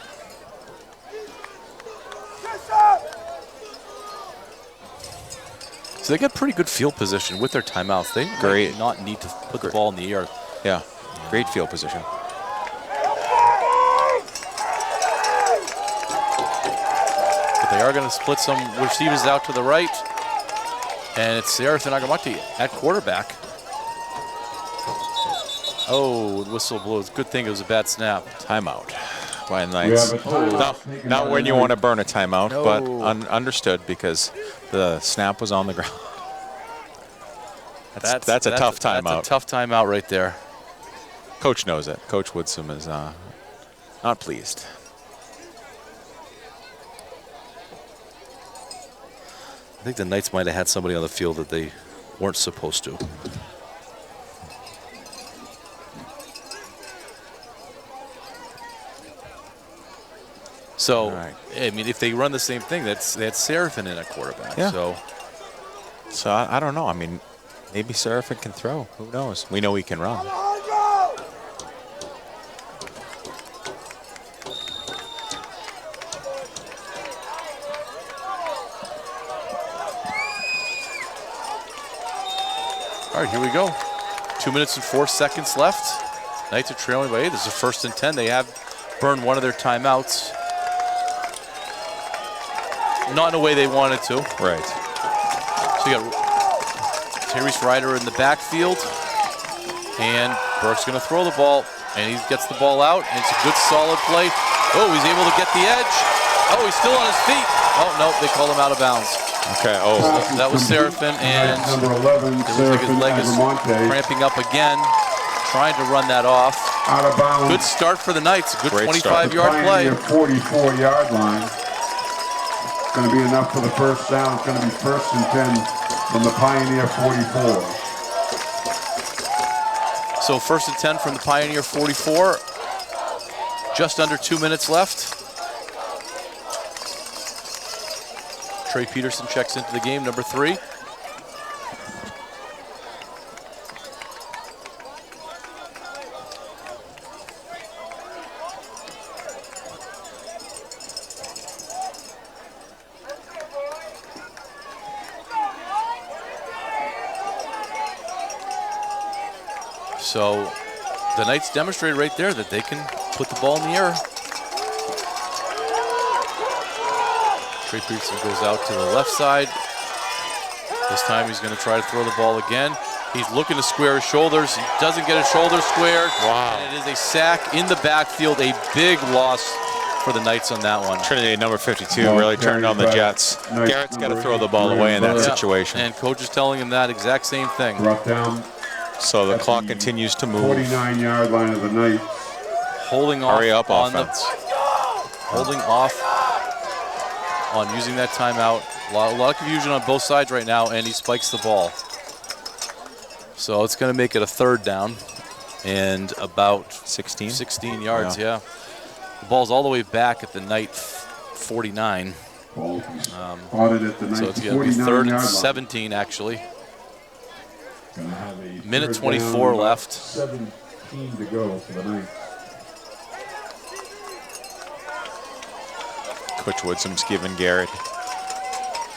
So they got pretty good field position with their timeouts. They Great. might not need to put the ball in the air. Yeah, great field position. But they are going to split some receivers out to the right. And it's Seraphin Agamati at quarterback. Oh, the whistle blows. Good thing it was a bad snap. Timeout by the Knights. We have a timeout Not when you want to burn a timeout, No. but understood because the snap was on the ground. That's a tough timeout. That's a tough timeout right there. Coach knows it. Coach Woodson is not pleased. I think the Knights might have had somebody on the field that they weren't supposed to. So, right. I mean, if they run the same thing, they had Seraphin in at quarterback. Yeah. So I don't know. I mean, maybe Seraphin can throw. Who knows? We know he can run. all right, here we go. 2 minutes and 4 seconds left. Knights are trailing by 8. This is a 1st and 10. They have burned one of their timeouts. Not in a way they wanted to. Right. So you got Tyrese Ryder in the backfield. And Burke's going to throw the ball. And he gets the ball out. And it's a good, solid play. Oh, he's able to get the edge. Oh, he's still on his feet. Oh, no, they call him out of bounds. Okay, oh. That was Seraphin, and number 11, it looks like his Seraphin leg is Agamonte, cramping up again, trying to run that off. out of bounds. Good start for the Knights. Good Great start. 25-yard play. 44-yard line. It's going to be enough for the first down. It's going to be 1st and 10 from the Pioneer 44. So 1st and 10 from the Pioneer 44. Just under 2 minutes left. Trey Peterson checks into the game, number 3. So the Knights demonstrated right there that they can put the ball in the air. Trey Peterson goes out to the left side. This time he's going to try to throw the ball again. He's looking to square his shoulders. He doesn't get his shoulders squared. Wow. And it is a sack in the backfield, a big loss for the Knights on that one. Trinity, number 52, really turned on the Jets. Garrett's got to throw the ball away in that situation. And coach is telling him that exact same thing. Brought down. So the clock continues to move. 49-yard line of the Knights. Holding off. Hurry up offense. Holding off on using that timeout. A lot of confusion on both sides right now, and he spikes the ball. So it's going to make it a 3rd down and about 16 yards, yeah. The ball's all the way back at the Knight 49. So it's going to be 3rd and 17, actually. Minute 24 left. 17 to go for the Knights. Coach Woodson's giving Garrett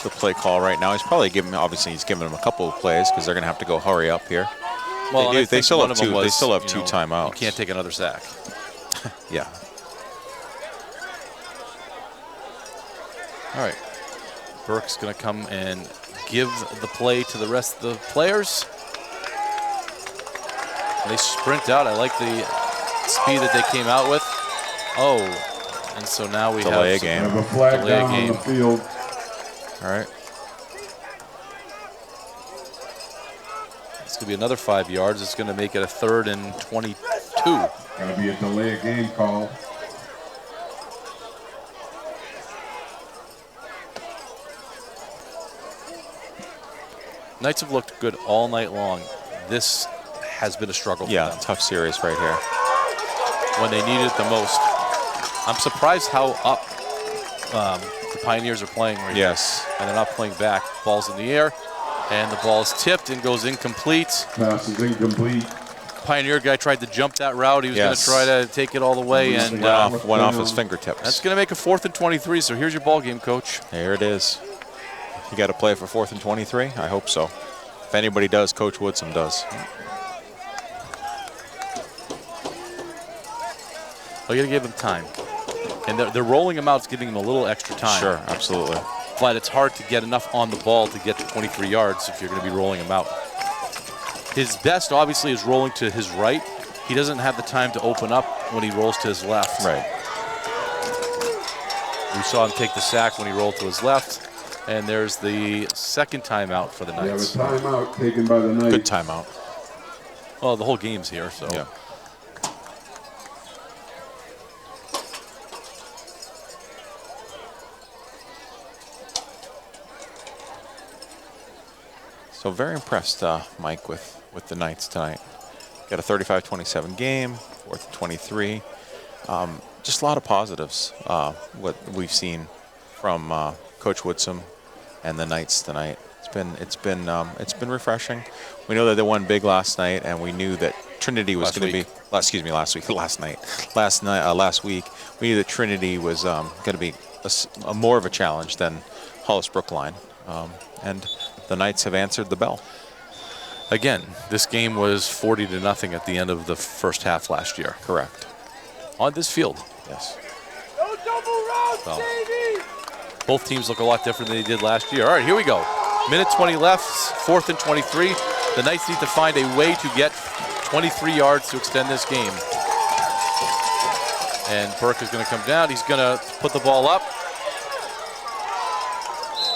the play call right now. He's probably giving, obviously he's giving him a couple of plays because they're going to have to go hurry up here. Well, they still have two. They still have two timeouts. You can't take another sack. Yeah. All right. Burke's going to come and give the play to the rest of the players. They sprint out. I like the speed that they came out with. Oh, and so now we delay have a game. A flag down on the field. All right. It's going to be another 5 yards. It's going to make it a 3rd and 22. Going to be a delay of game call. Knights have looked good all night long. This has been a struggle for them. Tough series right here. When they need it the most. I'm surprised how up the Pioneers are playing right now. Yes. And they're not playing back. Ball's in the air, and the ball is tipped and goes incomplete. Pass is incomplete. Pioneer guy tried to jump that route. He was going to try to take it all the way, and went off his fingertips. That's going to make a 4th and 23, so here's your ball game, Coach. Here it is. You got to play for 4th and 23? I hope so. If anybody does, Coach Woodson does. Well, you got to give them time. And they're rolling him out. It's giving him a little extra time. Sure, absolutely. But it's hard to get enough on the ball to get to 23 yards if you're going to be rolling him out. His best, obviously, is rolling to his right. He doesn't have the time to open up when he rolls to his left. Right. We saw him take the sack when he rolled to his left. And there's the 2nd timeout for the Knights. We have a timeout taken by the Knights. Good timeout. Well, the whole game's here, so. Yeah. So very impressed, Mike, with the Knights tonight. Got a 35-27 game, 4th and 23. Just a lot of positives, what we've seen from Coach Woodson and the Knights tonight. It's been refreshing. We know that they won big last night, and we knew that Trinity was going to be. Last week, we knew that Trinity was going to be a more of a challenge than Hollis Brookline, and the Knights have answered the bell. Again, this game was 40-0 at the end of the first half last year. Correct. On this field. Yes. So, both teams look a lot different than they did last year. All right, here we go. Minute 20 left, 4th and 23. The Knights need to find a way to get 23 yards to extend this game. And Burke is going to come down. He's going to put the ball up.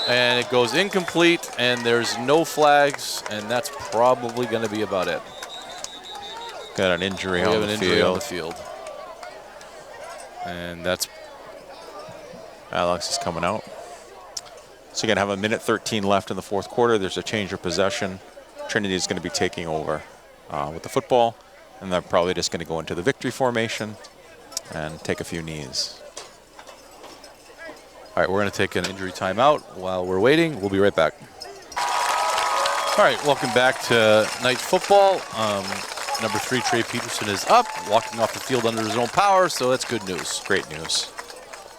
And it goes incomplete, and there's no flags, and that's probably going to be about it. Got an injury We on have the an field. injury on the field. And that's Alex is coming out. So you're going to have a minute 13 left in the fourth quarter. There's a change of possession. Trinity is going to be taking over with the football, and they're probably just going to go into the victory formation and take a few knees. all right. We're going to take an injury timeout while we're waiting. We'll be right back. All right, welcome back to night football. Number 3, Trey Peterson, is up, walking off the field under his own power, so that's good news. Great news.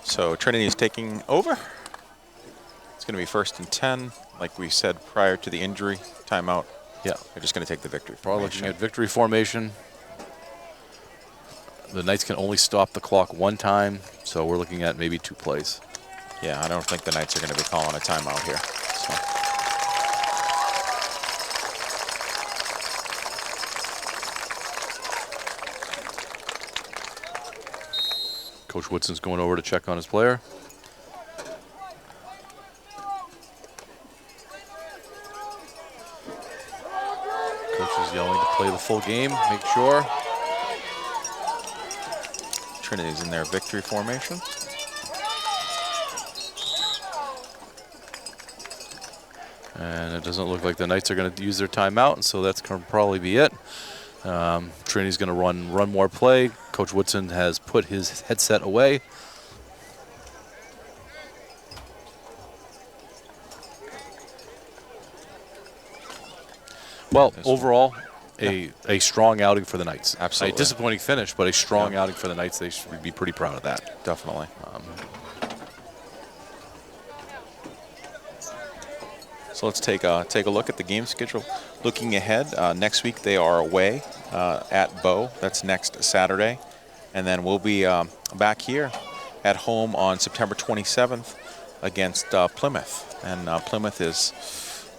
So Trinity is taking over. It's going to be 1st and 10, like we said prior to the injury timeout. Yeah, They're just going to take the victory we're looking formation. at victory formation. The Knights can only stop the clock one time, so we're looking at maybe 2 plays. Yeah, I don't think the Knights are going to be calling a timeout here. So. Coach Woodson's going over to check on his player. Coach is yelling to play the full game, make sure. Trinity's in their victory formation. And it doesn't look like the Knights are going to use their timeout, and so that's going to probably be it. Trinity's going to run more play. Coach Woodson has put his headset away. Well, overall, a strong outing for the Knights. Absolutely. A disappointing finish, but a strong outing for the Knights. They should be pretty proud of that. Definitely. So let's take a look at the game schedule. Looking ahead, next week they are away at Bow. That's next Saturday. And then we'll be back here at home on September 27th against Plymouth. And Plymouth is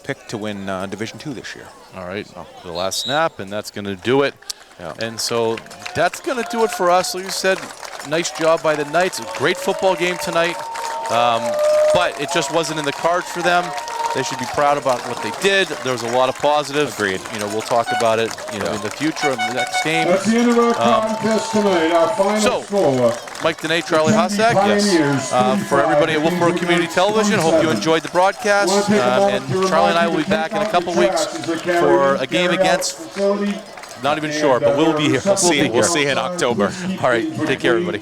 picked to win Division II this year. All right, the last snap, and that's going to do it. Yeah. And so that's going to do it for us. Like you said, nice job by the Knights. A great football game tonight, but it just wasn't in the cards for them. They should be proud about what they did. There was a lot of positive. Agreed. You know, we'll talk about it, in the future in the next game. That's the end of our contest tonight. Our final score. Mike Dene, Charlie Hossack, for everybody at Wolfeboro Community Television. Hope you enjoyed the broadcast. And Charlie and I will be back in a couple weeks for a game against, not even sure, but we'll be here. We'll see you in October. All right, take care, everybody.